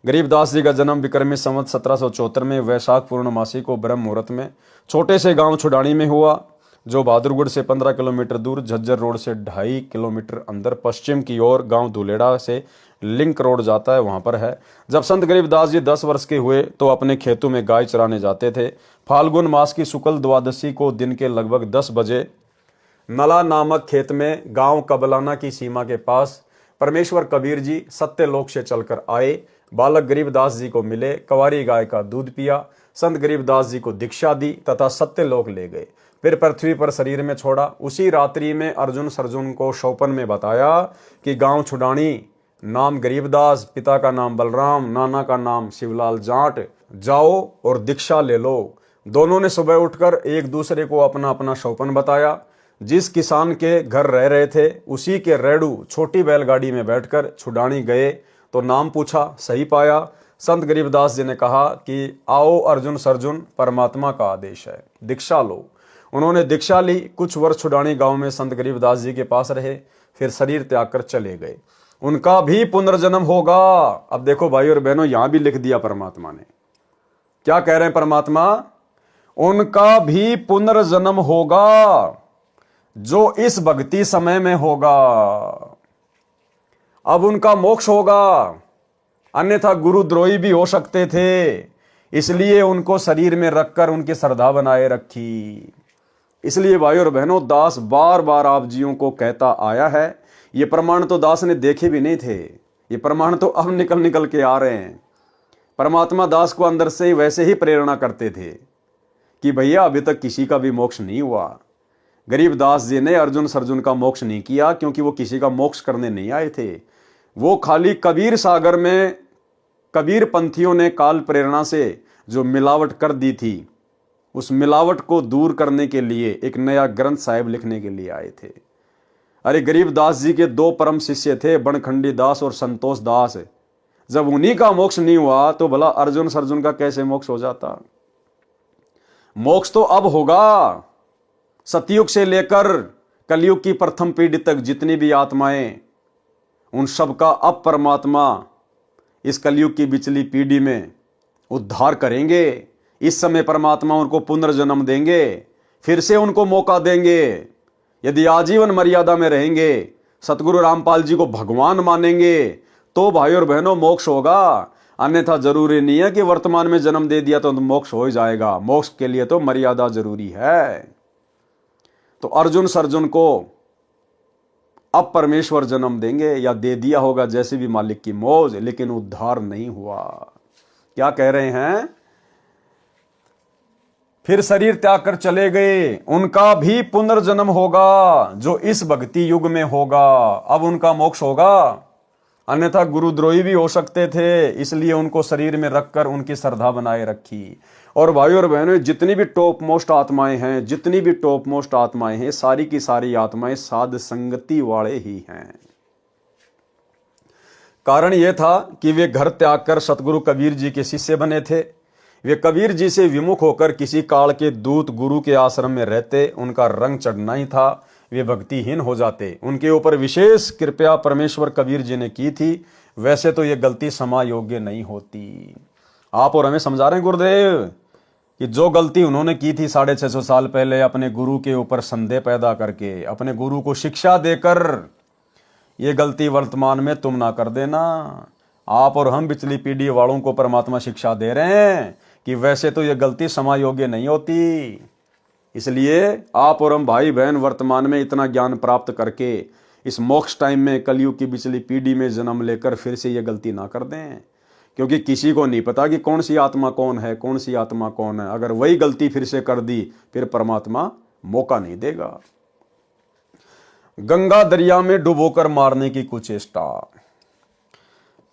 गरीबदास जी का जन्म विक्रमी संवत 1774 में वैशाख पूर्णमासी को ब्रह्म मुहूर्त में छोटे से गांव छुड़ानी में हुआ, जो बहादुरगढ़ से 15 किलोमीटर दूर, झज्जर रोड से 2.5 किलोमीटर अंदर पश्चिम की ओर गांव धुलेड़ा से लिंक रोड जाता है, वहां पर है। जब संत गरीबदास जी 10 वर्ष के हुए तो अपने खेतों में गाय चराने जाते थे। फाल्गुन मास की शुक्ल द्वादशी को दिन के लगभग 10 बजे नला नामक खेत में गांव कबलाना की सीमा के पास परमेश्वर कबीर जी सत्यलोक से चलकर आए। बालक गरीबदास जी को मिले, कवारी गाय का दूध पिया, संत गरीबदास जी को दीक्षा दी तथा सत्यलोक ले गए। फिर पृथ्वी पर शरीर में छोड़ा। उसी रात्रि में अर्जुन सर्जुन को शौपन में बताया कि गांव छुड़ानी, नाम गरीबदास, पिता का नाम बलराम, नाना का नाम शिवलाल जाट, जाओ और दीक्षा ले लो। दोनों ने सुबह उठकर एक दूसरे को अपना अपना शौपन बताया। जिस किसान के घर रह रहे थे उसी के रेड़ू छोटी बैलगाड़ी में बैठकर छुड़ानी गए तो नाम पूछा, सही पाया। संत गरीबदास जी ने कहा कि आओ अर्जुन सर्जुन, परमात्मा का आदेश है, दीक्षा लो। उन्होंने दीक्षा ली। कुछ वर्ष छुड़ानी गांव में संत गरीबदास जी के पास रहे, फिर शरीर त्याग कर चले गए। उनका भी पुनर्जन्म होगा। अब देखो भाई और बहनों, यहां भी लिख दिया परमात्मा ने। क्या कह रहे हैं परमात्मा? उनका भी पुनर्जन्म होगा जो इस भक्ति समय में होगा। अब उनका मोक्ष होगा, अन्यथा गुरुद्रोही भी हो सकते थे, इसलिए उनको शरीर में रखकर उनकी श्रद्धा बनाए रखी। इसलिए भाई और बहनों, दास बार बार आप जियों को कहता आया है। ये प्रमाण तो दास ने देखे भी नहीं थे, ये प्रमाण तो अब निकल निकल के आ रहे हैं। परमात्मा दास को अंदर से ही वैसे ही प्रेरणा करते थे कि भैया अभी तक किसी का भी मोक्ष नहीं हुआ। गरीबदास जी ने अर्जुन सर्जुन का मोक्ष नहीं किया क्योंकि वो किसी का मोक्ष करने नहीं आए थे। वो खाली कबीर सागर में कबीर पंथियों ने काल प्रेरणा से जो मिलावट कर दी थी, उस मिलावट को दूर करने के लिए एक नया ग्रंथ साहिब लिखने के लिए आए थे। अरे गरीबदास जी के 2 परम शिष्य थे, बनखंडी दास और संतोष दास। जब उन्हीं का मोक्ष नहीं हुआ तो भला अर्जुन सर्जुन का कैसे मोक्ष हो जाता? मोक्ष तो अब होगा। सतयुग से लेकर कलयुग की प्रथम पीढ़ी तक जितनी भी आत्माएं, उन सब का अब परमात्मा इस कलयुग की बिचली पीढ़ी में उद्धार करेंगे। इस समय परमात्मा उनको पुनर्जन्म देंगे, फिर से उनको मौका देंगे। यदि आजीवन मर्यादा में रहेंगे, सतगुरु रामपाल जी को भगवान मानेंगे, तो भाई और बहनों मोक्ष होगा। अन्यथा जरूरी नहीं है कि वर्तमान में जन्म दे दिया तो मोक्ष हो जाएगा। मोक्ष के लिए तो मर्यादा जरूरी है। तो अर्जुन सर्जुन को अब परमेश्वर जन्म देंगे या दे दिया होगा, जैसे भी मालिक की मौज, लेकिन उद्धार नहीं हुआ। क्या कह रहे हैं? फिर शरीर त्याग कर चले गए, उनका भी पुनर्जन्म होगा जो इस भक्ति युग में होगा। अब उनका मोक्ष होगा, अन्यथा गुरुद्रोही भी हो सकते थे, इसलिए उनको शरीर में रखकर उनकी श्रद्धा बनाए रखी। और भाइयों और बहनों, जितनी भी टॉप मोस्ट आत्माएं हैं, जितनी भी टॉप मोस्ट आत्माएं हैं, सारी की सारी आत्माएं साध संगति वाले ही हैं। कारण यह था कि वे घर त्याग कर सतगुरु कबीर जी के शिष्य बने थे। वे कबीर जी से विमुख होकर किसी काल के दूत गुरु के आश्रम में रहते, उनका रंग चढ़ना ही था, वे भक्तिहीन हो जाते। उनके ऊपर विशेष कृपया परमेश्वर कबीर जी ने की थी। वैसे तो ये गलती क्षमा योग्य नहीं होती। आप और हमें समझा रहे हैं गुरुदेव कि जो गलती उन्होंने की थी 650 साल पहले, अपने गुरु के ऊपर संदेह पैदा करके, अपने गुरु को शिक्षा देकर, ये गलती वर्तमान में तुम ना कर देना। आप और हम पिछली पीढ़ी वालों को परमात्मा शिक्षा दे रहे हैं कि वैसे तो ये गलती क्षमा योग्य नहीं होती। इसलिए आप और हम भाई बहन वर्तमान में इतना ज्ञान प्राप्त करके इस मोक्ष टाइम में कलयुग की पिछली पीढ़ी में जन्म लेकर फिर से ये गलती ना कर दें, क्योंकि किसी को नहीं पता कि कौन सी आत्मा कौन है, कौन सी आत्मा कौन है। अगर वही गलती फिर से कर दी, फिर परमात्मा मौका नहीं देगा। गंगा दरिया में डुबोकर मारने की कुचेष्टा।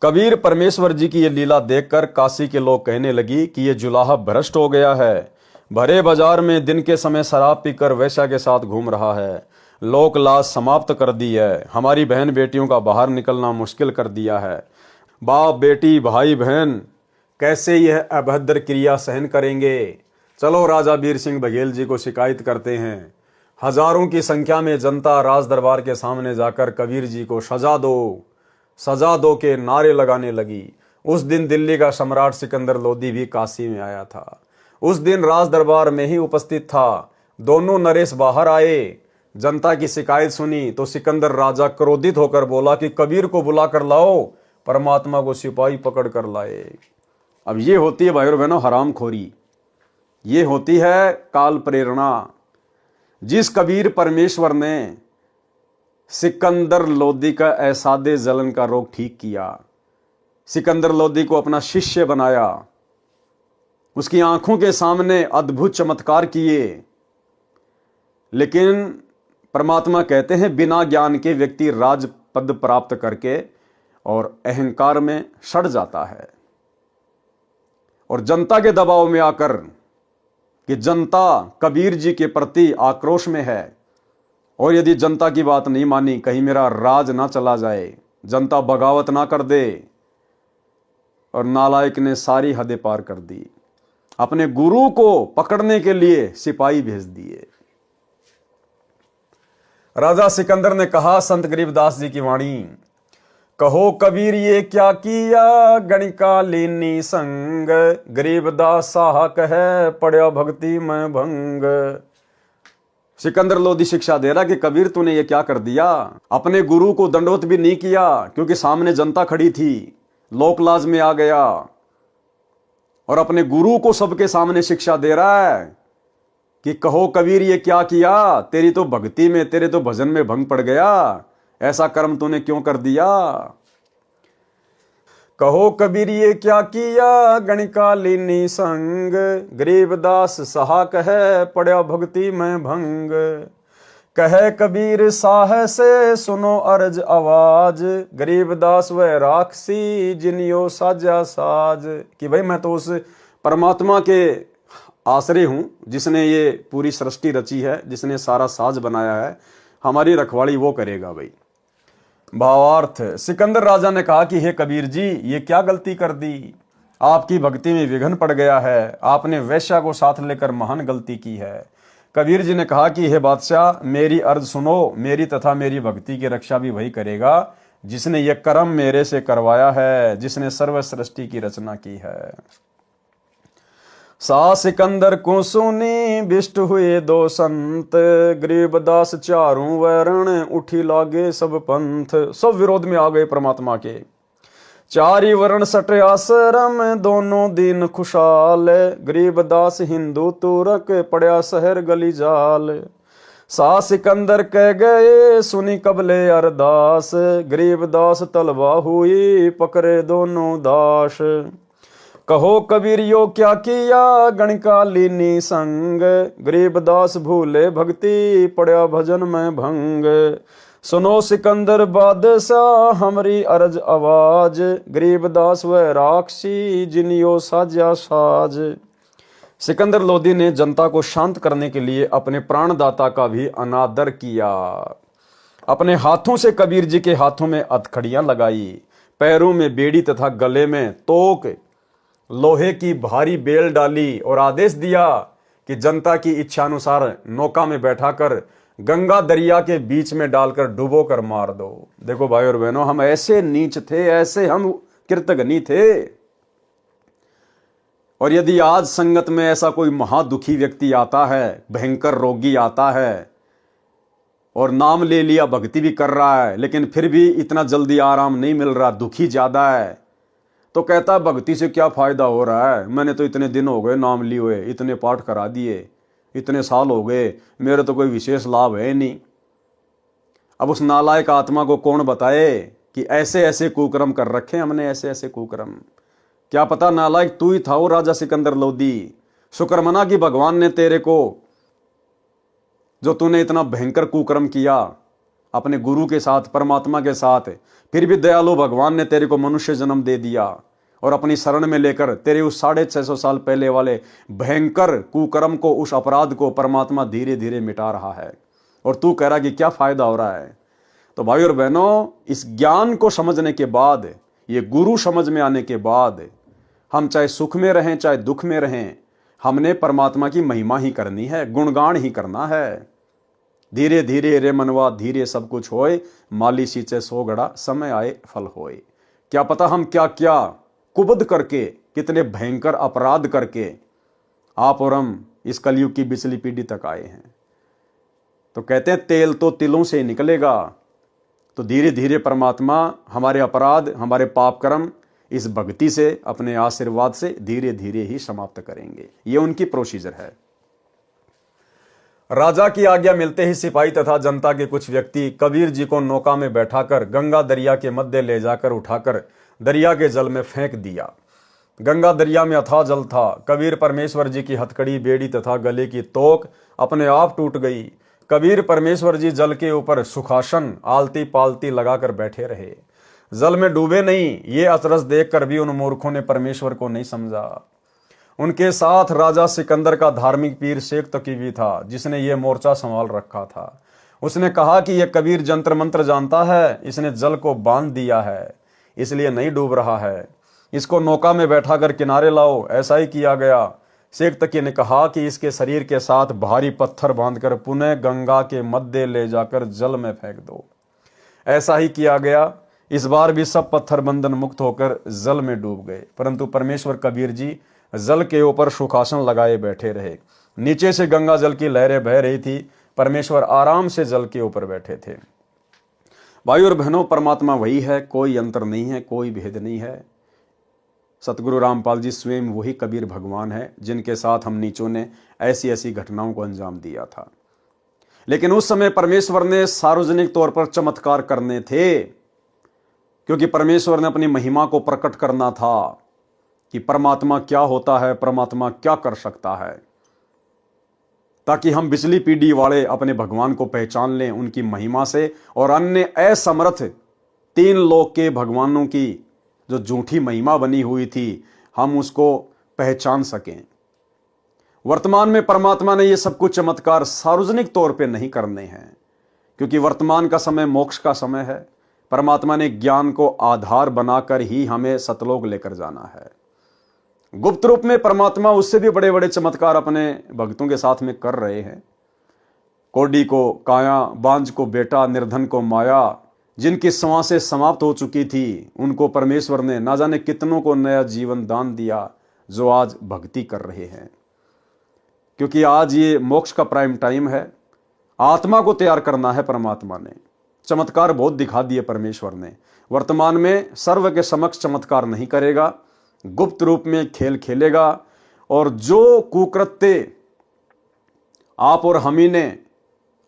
कबीर परमेश्वर जी की ये लीला देखकर काशी के लोग कहने लगी कि ये जुलाहा भ्रष्ट हो गया है। भरे बाजार में दिन के समय शराब पीकर वैश्या के साथ घूम रहा है। लोक लाज समाप्त कर दी है। हमारी बहन बेटियों का बाहर निकलना मुश्किल कर दिया है। बाप बेटी भाई बहन कैसे यह अभद्र क्रिया सहन करेंगे। चलो राजा वीर सिंह बघेल जी को शिकायत करते हैं। हजारों की संख्या में जनता राज दरबार के सामने जाकर कबीर जी को सजा दो के नारे लगाने लगी। उस दिन दिल्ली का सम्राट सिकंदर लोदी भी काशी में आया था। उस दिन राज दरबार में ही उपस्थित था। दोनों नरेश बाहर आए, जनता की शिकायत सुनी तो सिकंदर राजा क्रोधित होकर बोला कि कबीर को बुला कर लाओ। परमात्मा को सिपाही पकड़ कर लाए। अब ये होती है भाई और बहनों हरामखोरी, ये होती है काल प्रेरणा। जिस कबीर परमेश्वर ने सिकंदर लोदी का ऐसादे जलन का रोग ठीक किया, सिकंदर लोदी को अपना शिष्य बनाया, उसकी आंखों के सामने अद्भुत चमत्कार किए, लेकिन परमात्मा कहते हैं बिना ज्ञान के व्यक्ति राज पद प्राप्त करके और अहंकार में सड़ जाता है। और जनता के दबाव में आकर कि जनता कबीर जी के प्रति आक्रोश में है और यदि जनता की बात नहीं मानी, कहीं मेरा राज ना चला जाए, जनता बगावत ना कर दे, और नालायक ने सारी हदें पार कर दी। अपने गुरु को पकड़ने के लिए सिपाही भेज दिए। राजा सिकंदर ने कहा, संत गरीबदास जी की वाणी, कहो कबीर ये क्या किया गणिका लीनी संग। गरीबदास साहा कहे पड़या भक्ति में भंग। सिकंदर लोदी शिक्षा दे रहा कि कबीर तूने ये क्या कर दिया। अपने गुरु को दंडवत भी नहीं किया क्योंकि सामने जनता खड़ी थी, लोकलाज में आ गया और अपने गुरु को सबके सामने शिक्षा दे रहा है कि कहो कबीर ये क्या किया। तेरी तो भक्ति में, तेरे तो भजन में भंग पड़ गया, ऐसा कर्म तूने क्यों कर दिया। कहो कबीर ये क्या किया गणिका लीनी संग। गरीबदास सहा कहे पड़या भक्ति में भंग। कहे कबीर साह से सुनो अर्ज आवाज। गरीबदास वह राक्षसी जिनियो साजा साज। कि भाई मैं तो उस परमात्मा के आश्रय हूं जिसने ये पूरी सृष्टि रची है, जिसने सारा साज बनाया है, हमारी रखवाली वो करेगा भाई। भावार्थ, सिकंदर राजा ने कहा कि हे कबीर जी ये क्या गलती कर दी, आपकी भक्ति में विघ्न पड़ गया है, आपने वैश्या को साथ लेकर महान गलती की है। कबीर जी ने कहा कि हे बादशाह मेरी अर्ज सुनो, मेरी तथा मेरी भक्ति की रक्षा भी वही करेगा जिसने ये कर्म मेरे से करवाया है, जिसने सर्व सृष्टि की रचना की है। सा सिकंदर को सुनी बिष्ट हुए दो संत। गरीबदास चारों वरण उठी लागे सब पंथ। सब विरोध में आ गए परमात्मा के। चारी वर्ण सटे आश्रम दोनों दिन खुशाल। गरीबदास हिंदू तुरक पड़या शहर गली जाल। सा सिकंदर कह गए सुनी कबले अरदास। गरीबदास तलवा हुई पकड़े दोनों दास। कहो कबीरियो क्या किया गणकालीनी संग, गरीबदास भूले भक्ति पड़ा भजन में भंग। सुनो सिकंदर बादशाह हमरी अर्ज आवाज, गरीबदास व राक्षी जिनियो साजा साज। सिकंदर लोदी ने जनता को शांत करने के लिए अपने प्राणदाता का भी अनादर किया। अपने हाथों से कबीर जी के हाथों में हथकड़ियां लगाई, पैरों में बेड़ी तथा गले में तोक लोहे की भारी बेल डाली और आदेश दिया कि जनता की इच्छानुसार नौका में बैठाकर गंगा दरिया के बीच में डालकर डुबो कर मार दो। देखो भाई और बहनों, हम ऐसे नीच थे, ऐसे हम कृतघ्नी थे। और यदि आज संगत में ऐसा कोई महादुखी व्यक्ति आता है, भयंकर रोगी आता है और नाम ले लिया, भक्ति भी कर रहा है, लेकिन फिर भी इतना जल्दी आराम नहीं मिल रहा, दुखी ज्यादा है, तो कहता है भक्ति से क्या फायदा हो रहा है, मैंने तो इतने दिन हो गए नाम लिए हुए, इतने पाठ करा दिए, इतने साल हो गए, मेरे तो कोई विशेष लाभ है नहीं। अब उस नालायक आत्मा को कौन बताए कि ऐसे ऐसे कुकर्म कर रखे हमने, ऐसे ऐसे कुकर्म। क्या पता नालायक तू ही था वो राजा सिकंदर लोदी। शुक्र मना कि भगवान ने तेरे को, जो तूने इतना भयंकर कुकर्म किया अपने गुरु के साथ, परमात्मा के साथ, फिर भी दयालु भगवान ने तेरे को मनुष्य जन्म दे दिया और अपनी शरण में लेकर तेरे उस 650 साल पहले वाले भयंकर कुकर्म को, उस अपराध को परमात्मा धीरे धीरे मिटा रहा है। और तू कह रहा कि क्या फायदा हो रहा है। तो भाई और बहनों, इस ज्ञान को समझने के बाद, ये गुरु समझ में आने के बाद, हम चाहे सुख में रहें चाहे दुख में रहें, हमने परमात्मा की महिमा ही करनी है, गुणगान ही करना है। धीरे धीरे रे मनवा धीरे सब कुछ होए, माली सींचे 100 घड़ा समय आए फल होए। क्या पता हम क्या क्या कुबद करके, कितने भयंकर अपराध करके आप और हम इस कलयुग की बिचली पीढ़ी तक आए हैं। तो कहते हैं तेल तो तिलों से निकलेगा। तो धीरे धीरे परमात्मा हमारे अपराध, हमारे पाप कर्म इस भक्ति से, अपने आशीर्वाद से धीरे धीरे ही समाप्त करेंगे। ये उनकी प्रोसीजर है। राजा की आज्ञा मिलते ही सिपाही तथा जनता के कुछ व्यक्ति कबीर जी को नौका में बैठाकर गंगा दरिया के मध्य ले जाकर उठाकर दरिया के जल में फेंक दिया। गंगा दरिया में अथाह जल था। कबीर परमेश्वर जी की हथकड़ी, बेड़ी तथा गले की तोक अपने आप टूट गई। कबीर परमेश्वर जी जल के ऊपर सुखासन आलती पालती लगाकर बैठे रहे, जल में डूबे नहीं। ये अचरज देखकर भी उन मूर्खों ने परमेश्वर को नहीं समझा। उनके साथ राजा सिकंदर का धार्मिक पीर शेख तकी भी था, जिसने ये मोर्चा संभाल रखा था। उसने कहा कि यह कबीर जंत्र मंत्र जानता है, इसने जल को बांध दिया है, इसलिए नहीं डूब रहा है, इसको नौका में बैठाकर किनारे लाओ। ऐसा ही किया गया। शेख तकी ने कहा कि इसके शरीर के साथ भारी पत्थर बांधकर पुनः गंगा के मध्य ले जाकर जल में फेंक दो। ऐसा ही किया गया। इस बार भी सब पत्थर बंधन मुक्त होकर जल में डूब गए, परंतु परमेश्वर कबीर जी जल के ऊपर सुखासन लगाए बैठे रहे। नीचे से गंगा जल की लहरें बह रही थी, परमेश्वर आराम से जल के ऊपर बैठे थे। भाई और बहनों, परमात्मा वही है, कोई अंतर नहीं है, कोई भेद नहीं है। सतगुरु रामपाल जी स्वयं वही कबीर भगवान है, जिनके साथ हम नीचों ने ऐसी ऐसी घटनाओं को अंजाम दिया था। लेकिन उस समय परमेश्वर ने सार्वजनिक तौर पर चमत्कार करने थे, क्योंकि परमेश्वर ने अपनी महिमा को प्रकट करना था कि परमात्मा क्या होता है, परमात्मा क्या कर सकता है, ताकि हम बिचली पीढ़ी वाले अपने भगवान को पहचान लें उनकी महिमा से, और अन्य असमर्थ 3 लोक के भगवानों की जो झूठी महिमा बनी हुई थी, हम उसको पहचान सकें। वर्तमान में परमात्मा ने ये सब कुछ चमत्कार सार्वजनिक तौर पे नहीं करने हैं, क्योंकि वर्तमान का समय मोक्ष का समय है। परमात्मा ने ज्ञान को आधार बनाकर ही हमें सतलोक लेकर जाना है। गुप्त रूप में परमात्मा उससे भी बड़े बड़े चमत्कार अपने भक्तों के साथ में कर रहे हैं। कोडी को काया, बांझ को बेटा, निर्धन को माया, जिनकी सांसें समाप्त हो चुकी थी, उनको परमेश्वर ने ना जाने कितनों को नया जीवन दान दिया, जो आज भक्ति कर रहे हैं। क्योंकि आज ये मोक्ष का प्राइम टाइम है, आत्मा को तैयार करना है। परमात्मा ने चमत्कार बहुत दिखा दिए परमेश्वर ने। वर्तमान में सर्व के समक्ष चमत्कार नहीं करेगा, गुप्त रूप में खेल खेलेगा। और जो कुकृत्य आप और हम ही ने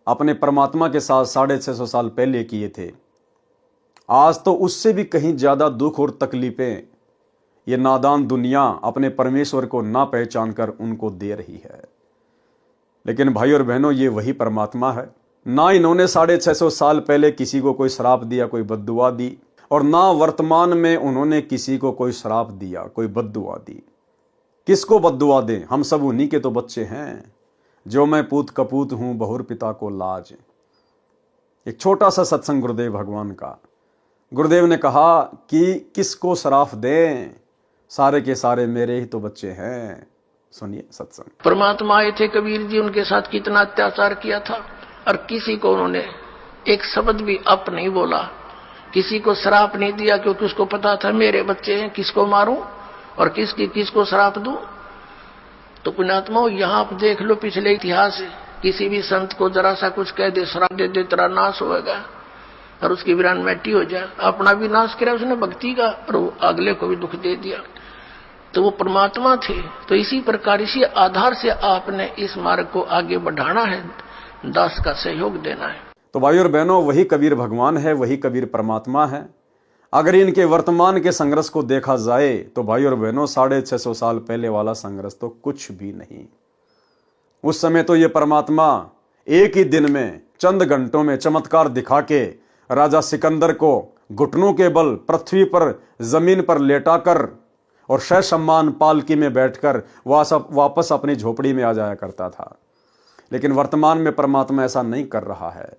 अपने परमात्मा के साथ 650 साल पहले किए थे, आज तो उससे भी कहीं ज्यादा दुख और तकलीफें ये नादान दुनिया अपने परमेश्वर को ना पहचान कर उनको दे रही है। लेकिन भाई और बहनों, ये वही परमात्मा है। ना इन्होंने 650 साल पहले किसी को कोई श्राप दिया, कोई बद्दुआ दी, और ना वर्तमान में उन्होंने किसी को कोई श्राप दिया, कोई बद्दुआ दी। किसको बद्दुआ दें? हम सब उन्हीं के तो बच्चे हैं। जो मैं पूत कपूत हूं, बहुर पिता को लाज। एक छोटा सा सत्संग गुरुदेव भगवान का। गुरुदेव ने कहा कि किसको श्राप दें, सारे के सारे मेरे ही तो बच्चे हैं। सुनिए सत्संग। परमात्मा आए थे कबीर जी, उनके साथ कितना अत्याचार किया था, और किसी को उन्होंने एक शब्द भी अप नहीं बोला, किसी को श्राप नहीं दिया, क्योंकि उसको पता था मेरे बच्चे हैं, किसको मारूं और किसको श्राप दूं। तो पुण्यात्माओं, यहां आप देख लो पिछले इतिहास, किसी भी संत को जरा सा कुछ कह दे, श्राप दे दे, तेरा नाश होगा और उसकी वीरान मिट्टी हो जाए। अपना भी नाश किया उसने भक्ति का, और वो अगले को भी दुख दे दिया। तो वो परमात्मा थे। तो इसी प्रकार, इसी आधार से आपने इस मार्ग को आगे बढ़ाना है, दास का सहयोग देना है। तो भाई और बहनों, वही कबीर भगवान है, वही कबीर परमात्मा है। अगर इनके वर्तमान के संघर्ष को देखा जाए तो भाई और बहनों, 650 साल पहले वाला संघर्ष तो कुछ भी नहीं। उस समय तो ये परमात्मा एक ही दिन में, चंद घंटों में चमत्कार दिखा के राजा सिकंदर को घुटनों के बल पृथ्वी पर, जमीन पर लेटाकर और सह सम्मान पालकी में बैठकर वापस अपनी झोपड़ी में आ जाया करता था। लेकिन वर्तमान में परमात्मा ऐसा नहीं कर रहा है,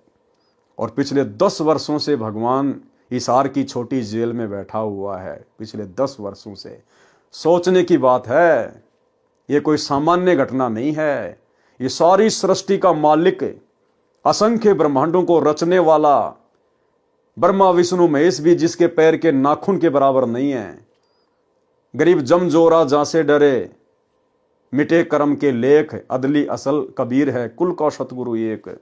और पिछले 10 वर्षों से भगवान हिसार की छोटी जेल में बैठा हुआ है। पिछले 10 वर्षों से। सोचने की बात है, ये कोई सामान्य घटना नहीं है। ये सारी सृष्टि का मालिक, असंख्य ब्रह्मांडों को रचने वाला ब्रह्मा विष्णु महेश भी जिसके पैर के नाखून के बराबर नहीं है। गरीब जमजोरा जहां से डरे, मिटे कर्म के लेख, अदली असल कबीर है, कुल का सतगुरु एक।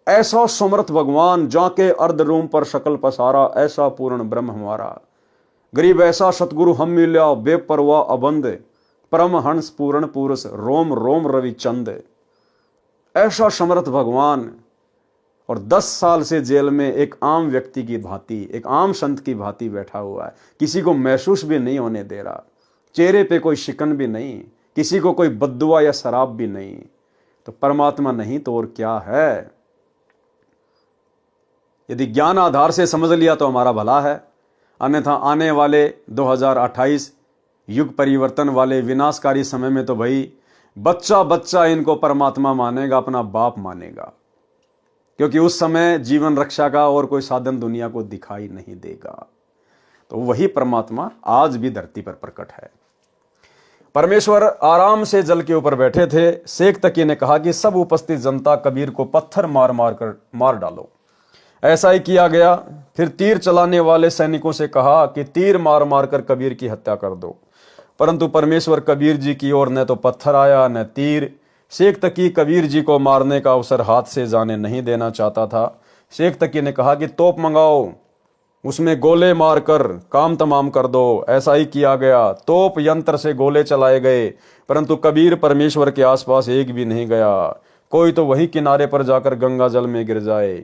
ऐसा समर्थ भगवान, जाके अर्ध रूम पर शकल पसारा, ऐसा पूर्ण ब्रह्म हमारा। गरीब ऐसा सतगुरु हम मिल्या, बेपरवाह अबंध, परम हंस पूर्ण पुरुष, रोम रोम रवि चंद। ऐसा समर्थ भगवान, और 10 साल से जेल में एक आम व्यक्ति की भांति, एक आम संत की भांति बैठा हुआ है। किसी को महसूस भी नहीं होने दे रहा, चेहरे पे कोई शिकन भी नहीं, किसी को कोई बद्दुआ या शराब भी नहीं। तो परमात्मा नहीं तो और क्या है? यदि ज्ञान आधार से समझ लिया तो हमारा भला है, अन्यथा आने वाले 2028 युग परिवर्तन वाले विनाशकारी समय में तो भाई बच्चा बच्चा इनको परमात्मा मानेगा, अपना बाप मानेगा। क्योंकि उस समय जीवन रक्षा का और कोई साधन दुनिया को दिखाई नहीं देगा। तो वही परमात्मा आज भी धरती पर प्रकट है। परमेश्वर आराम से जल के ऊपर बैठे थे। शेख तकी ने कहा कि सब उपस्थित जनता कबीर को पत्थर मार डालो। ऐसा ही किया गया। फिर तीर चलाने वाले सैनिकों से कहा कि तीर मार मार कर कबीर की हत्या कर दो। परंतु परमेश्वर कबीर जी की ओर न तो पत्थर आया न तीर। शेख तकी कबीर जी को मारने का अवसर हाथ से जाने नहीं देना चाहता था। शेख तकी ने कहा कि तोप मंगाओ, उसमें गोले मारकर काम तमाम कर दो। ऐसा ही किया गया। तोप यंत्र से गोले चलाए गए, परंतु कबीर परमेश्वर के आसपास एक भी नहीं गया। कोई तो वही किनारे पर जाकर गंगा जल में गिर जाए,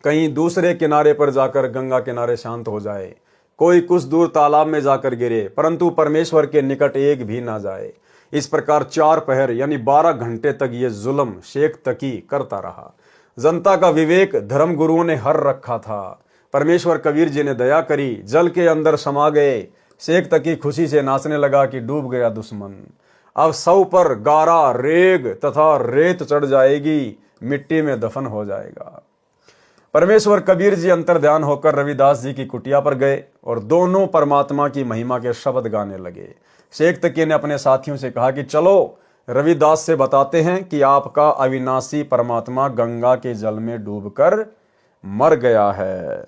कहीं दूसरे किनारे पर जाकर गंगा किनारे शांत हो जाए, कोई कुछ दूर तालाब में जाकर गिरे, परंतु परमेश्वर के निकट एक भी ना जाए। इस प्रकार 4 पहर यानी 12 घंटे तक ये जुल्म शेख तकी करता रहा। जनता का विवेक धर्म गुरुओं ने हर रखा था। परमेश्वर कबीर जी ने दया करी, जल के अंदर समा गए। शेख तकी खुशी से नाचने लगा कि डूब गया दुश्मन। अब सौ पर गारा, रेग तथा रेत चढ़ जाएगी, मिट्टी में दफन हो जाएगा। परमेश्वर कबीर जी अंतर ध्यान होकर रविदास जी की कुटिया पर गए और दोनों परमात्मा की महिमा के शब्द गाने लगे। शेख तकी ने अपने साथियों से कहा कि चलो रविदास से बताते हैं कि आपका अविनाशी परमात्मा गंगा के जल में डूबकर मर गया है।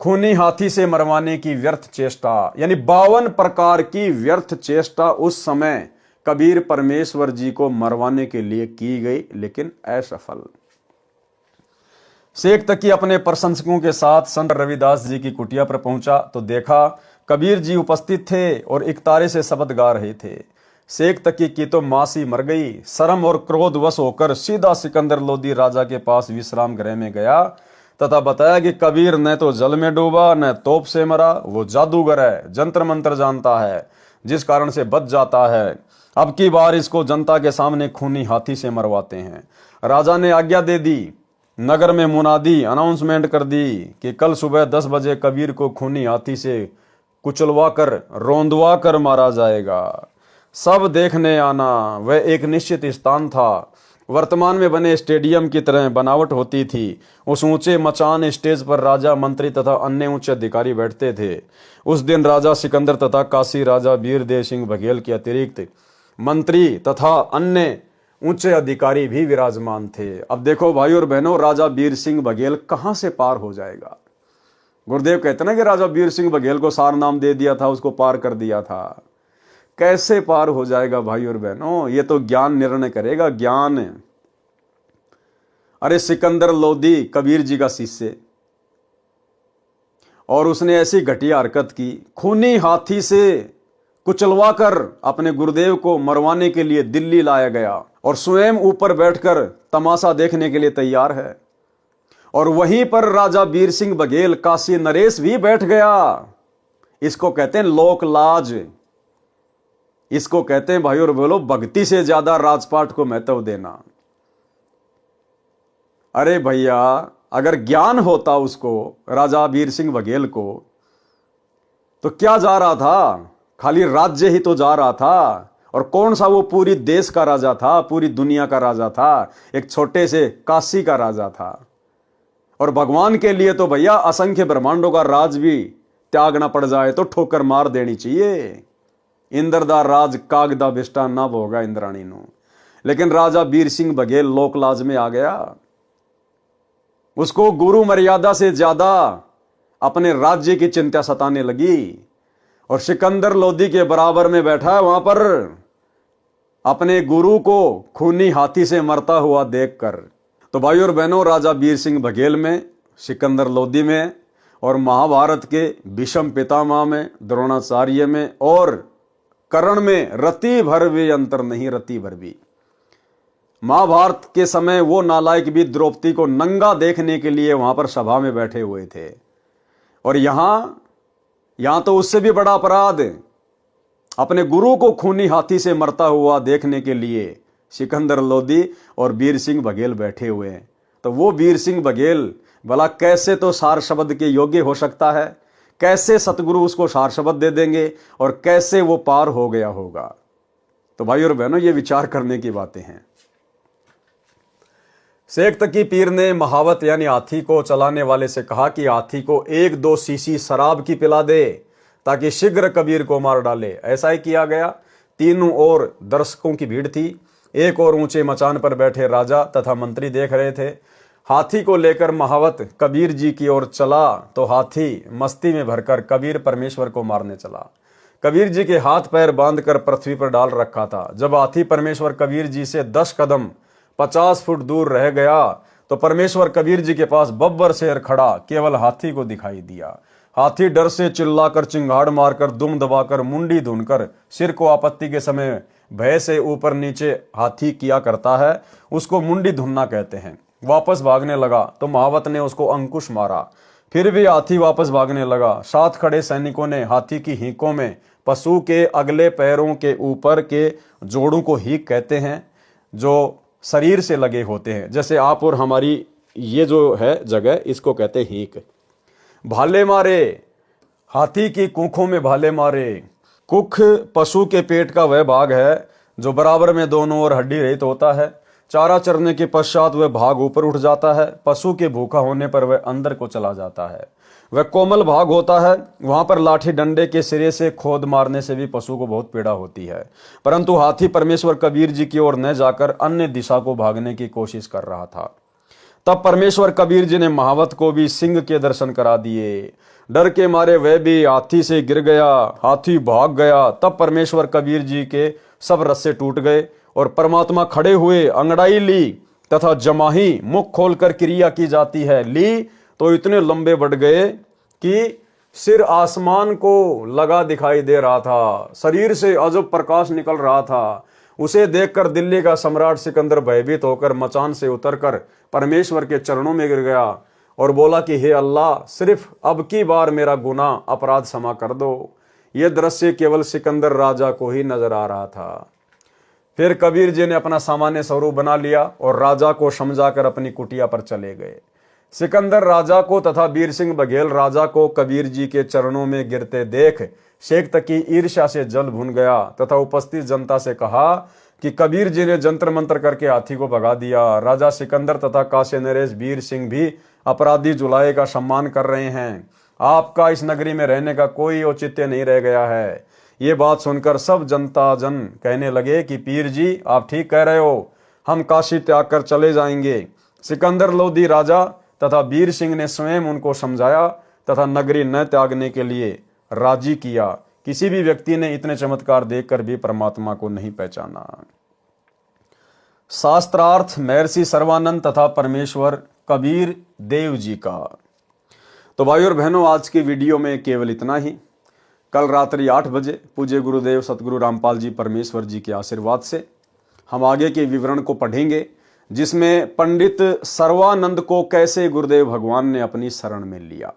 खूनी हाथी से मरवाने की व्यर्थ चेष्टा, यानी 52 प्रकार की व्यर्थ चेष्टा उस समय कबीर परमेश्वर जी को मरवाने के लिए की गई, लेकिन असफल। शेख तकी अपने प्रशंसकों के साथ संत रविदास जी की कुटिया पर पहुंचा तो देखा कबीर जी उपस्थित थे और इकतारे से शब्द गा रहे थे। शेख तकी की तो मासी मर गई। शर्म और क्रोध वश होकर सीधा सिकंदर लोदी राजा के पास विश्राम गृह में गया। तथा बताया कि कबीर न तो जल में डूबा न तोप से मरा, वो जादूगर है, जंत्र मंत्र जानता है, जिस कारण से बच जाता है। अब की बार इसको जनता के सामने खूनी हाथी से मरवाते हैं। राजा ने आज्ञा दे दी, नगर में मुनादी अनाउंसमेंट कर दी कि कल सुबह 10 बजे कबीर को खूनी हाथी से कुचलवा कर रोंदवा कर मारा जाएगा। सब देखने आना। वह एक निश्चित स्थान था। वर्तमान में बने स्टेडियम की तरह बनावट होती थी। उस ऊंचे मचान स्टेज पर राजा, मंत्री तथा अन्य उच्च अधिकारी बैठते थे। उस दिन राजा सिकंदर तथा काशी राजा वीरदेव सिंह बघेल के अतिरिक्त मंत्री तथा अन्य ऊंचे अधिकारी भी विराजमान थे। अब देखो भाई और बहनों, राजा वीर सिंह बघेल कहां से पार हो जाएगा। गुरुदेव कहते ना कि राजा वीर सिंह बघेल को सार नाम दे दिया था, उसको पार कर दिया था। कैसे पार हो जाएगा भाई और बहनों, ये तो ज्ञान निर्णय करेगा, ज्ञान। अरे सिकंदर लोदी कबीर जी का शिष्य, और उसने ऐसी घटिया हरकत की, खूनी हाथी से कुचलवा कर अपने गुरुदेव को मरवाने के लिए दिल्ली लाया गया और स्वयं ऊपर बैठकर तमाशा देखने के लिए तैयार है। और वहीं पर राजा वीर सिंह बघेल, काशी नरेश भी बैठ गया। इसको कहते हैं लोक लाज। इसको कहते हैं भाई और बोलो, भक्ति से ज्यादा राजपाट को महत्व देना। अरे भैया, अगर ज्ञान होता उसको, राजा वीर सिंह बघेल को, तो क्या जा रहा था, खाली राज्य ही तो जा रहा था। और कौन सा वो पूरी देश का राजा था, पूरी दुनिया का राजा था, एक छोटे से काशी का राजा था। और भगवान के लिए तो भैया असंख्य ब्रह्मांडों का राज भी त्यागना पड़ जाए तो ठोकर मार देनी चाहिए। इंद्रदा राज कागदा बिष्टा ना भोगा इंद्राणी नो। लेकिन राजा वीर सिंह बघेल लोकलाज में आ गया। उसको गुरु मर्यादा से ज्यादा अपने राज्य की चिंता सताने लगी। और सिकंदर लोदी के बराबर में बैठा है वहां पर, अपने गुरु को खूनी हाथी से मरता हुआ देखकर। तो भाई और बहनों, राजा वीर सिंह बघेल में, सिकंदर लोदी में और महाभारत के भीष्म पितामह में, द्रोणाचार्य में और कर्ण में रति भर भी अंतर नहीं, रति भर भी। महाभारत के समय वो नालायक भी द्रौपदी को नंगा देखने के लिए वहां पर सभा में बैठे हुए थे। और यहां तो उससे भी बड़ा अपराध, अपने गुरु को खूनी हाथी से मरता हुआ देखने के लिए सिकंदर लोदी और वीर सिंह बघेल बैठे हुए हैं। तो वो वीर सिंह बघेल भला कैसे तो सार शब्द के योग्य हो सकता है, कैसे सतगुरु उसको सार शब्द दे देंगे और कैसे वो पार हो गया होगा। तो भाई और बहनों, ये विचार करने की बातें हैं। शेख तकी पीर ने महावत यानी हाथी को चलाने वाले से कहा कि हाथी को 1-2 शीशी शराब की पिला दे ताकि शीघ्र कबीर को मार डाले। ऐसा ही किया गया। तीनों ओर दर्शकों की भीड़ थी। एक और ऊंचे मचान पर बैठे राजा तथा मंत्री देख रहे थे। हाथी को लेकर महावत कबीर जी की ओर चला तो हाथी मस्ती में भरकर कबीर परमेश्वर को मारने चला। कबीर जी के हाथ पैर बांधकर पृथ्वी पर डाल रखा था। जब हाथी परमेश्वर कबीर जी से 10 कदम 50 फुट दूर रह गया तो परमेश्वर कबीर जी के पास बब्बर शेर खड़ा केवल हाथी को दिखाई दिया। हाथी डर से चिल्लाकर, चिंगाड़ मारकर, दुम दबाकर, मुंडी धुनकर, सिर को आपत्ति के समय भय से ऊपर नीचे हाथी किया करता है, उसको मुंडी धुनना कहते हैं। वापस भागने लगा तो महावत ने उसको अंकुश मारा। फिर भी हाथी वापस भागने लगा। साथ खड़े सैनिकों ने हाथी की हीकों में पशु के अगले पैरों के ऊपर के जोड़ों को हीक कहते हैं, जो शरीर से लगे होते हैं। जैसे आप और हमारी ये जो है जगह, इसको कहते हैं हीक। भाले मारे, हाथी की कुखों में भाले मारे। कुख पशु के पेट का वह भाग है जो बराबर में दोनों ओर हड्डी रहित होता है। चारा चरने के पश्चात वह भाग ऊपर उठ जाता है। पशु के भूखा होने पर वह अंदर को चला जाता है। वह कोमल भाग होता है। वहां पर लाठी डंडे के सिरे से खोद मारने से भी पशु को बहुत पीड़ा होती है। परंतु हाथी परमेश्वर कबीर जी की ओर न जाकर अन्य दिशा को भागने की कोशिश कर रहा था। तब परमेश्वर कबीर जी ने महावत को भी सिंह के दर्शन करा दिए। डर के मारे वह भी हाथी से गिर गया। हाथी भाग गया। तब परमेश्वर कबीर जी के सब रस्से टूट गए और परमात्मा खड़े हुए। अंगड़ाई ली तथा जमाही, मुख खोलकर क्रिया की जाती है, ली तो इतने लंबे बढ़ गए कि सिर आसमान को लगा दिखाई दे रहा था। शरीर से अजब प्रकाश निकल रहा था। उसे देखकर दिल्ली का सम्राट सिकंदर भयभीत होकर मचान से उतरकर परमेश्वर के चरणों में गिर गया और बोला कि हे अल्लाह, सिर्फ अब की बार मेरा गुनाह अपराध क्षमा कर दो। यह दृश्य केवल सिकंदर राजा को ही नजर आ रहा था। फिर कबीर जी ने अपना सामान्य स्वरूप बना लिया और राजा को समझाकर अपनी कुटिया पर चले गए। सिकंदर राजा को तथा वीर सिंह बघेल राजा को कबीर जी के चरणों में गिरते देख शेख तकी ईर्ष्या से जल भुन गया तथा उपस्थित जनता से कहा कि कबीर जी ने जंतर मंत्र करके हाथी को भगा दिया। राजा सिकंदर तथा काशी नरेश वीर सिंह भी अपराधी जुलाहे का सम्मान कर रहे हैं। आपका इस नगरी में रहने का कोई औचित्य नहीं रह गया है। ये बात सुनकर सब जनता जन कहने लगे कि पीर जी, आप ठीक कह रहे हो, हम काशी त्याग कर चले जाएंगे। सिकंदर लोधी राजा तथा वीर सिंह ने स्वयं उनको समझाया तथा नगरी न त्यागने के लिए राजी किया। किसी भी व्यक्ति ने इतने चमत्कार देखकर भी परमात्मा को नहीं पहचाना। शास्त्रार्थ महर्षि सर्वानंद तथा परमेश्वर कबीर देव जी का। तो भाई और बहनों, आज की वीडियो में केवल इतना ही। कल रात्रि 8 बजे पूज्य गुरुदेव सतगुरु रामपाल जी परमेश्वर जी के आशीर्वाद से हम आगे के विवरण को पढ़ेंगे, जिसमें पंडित सर्वानंद को कैसे गुरुदेव भगवान ने अपनी शरण में लिया।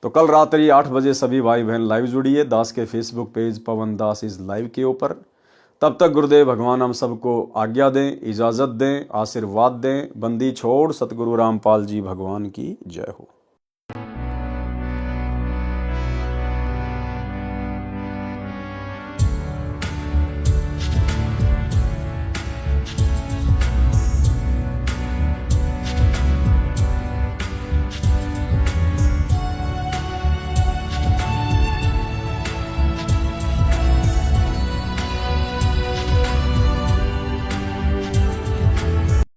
तो कल रात्रि 8 बजे सभी भाई बहन लाइव जुड़िए दास के फेसबुक पेज पवन दास इस लाइव के ऊपर। तब तक गुरुदेव भगवान हम सबको आज्ञा दें, इजाजत दें, आशीर्वाद दें। बंदी छोड़ सतगुरु रामपाल जी भगवान की जय हो।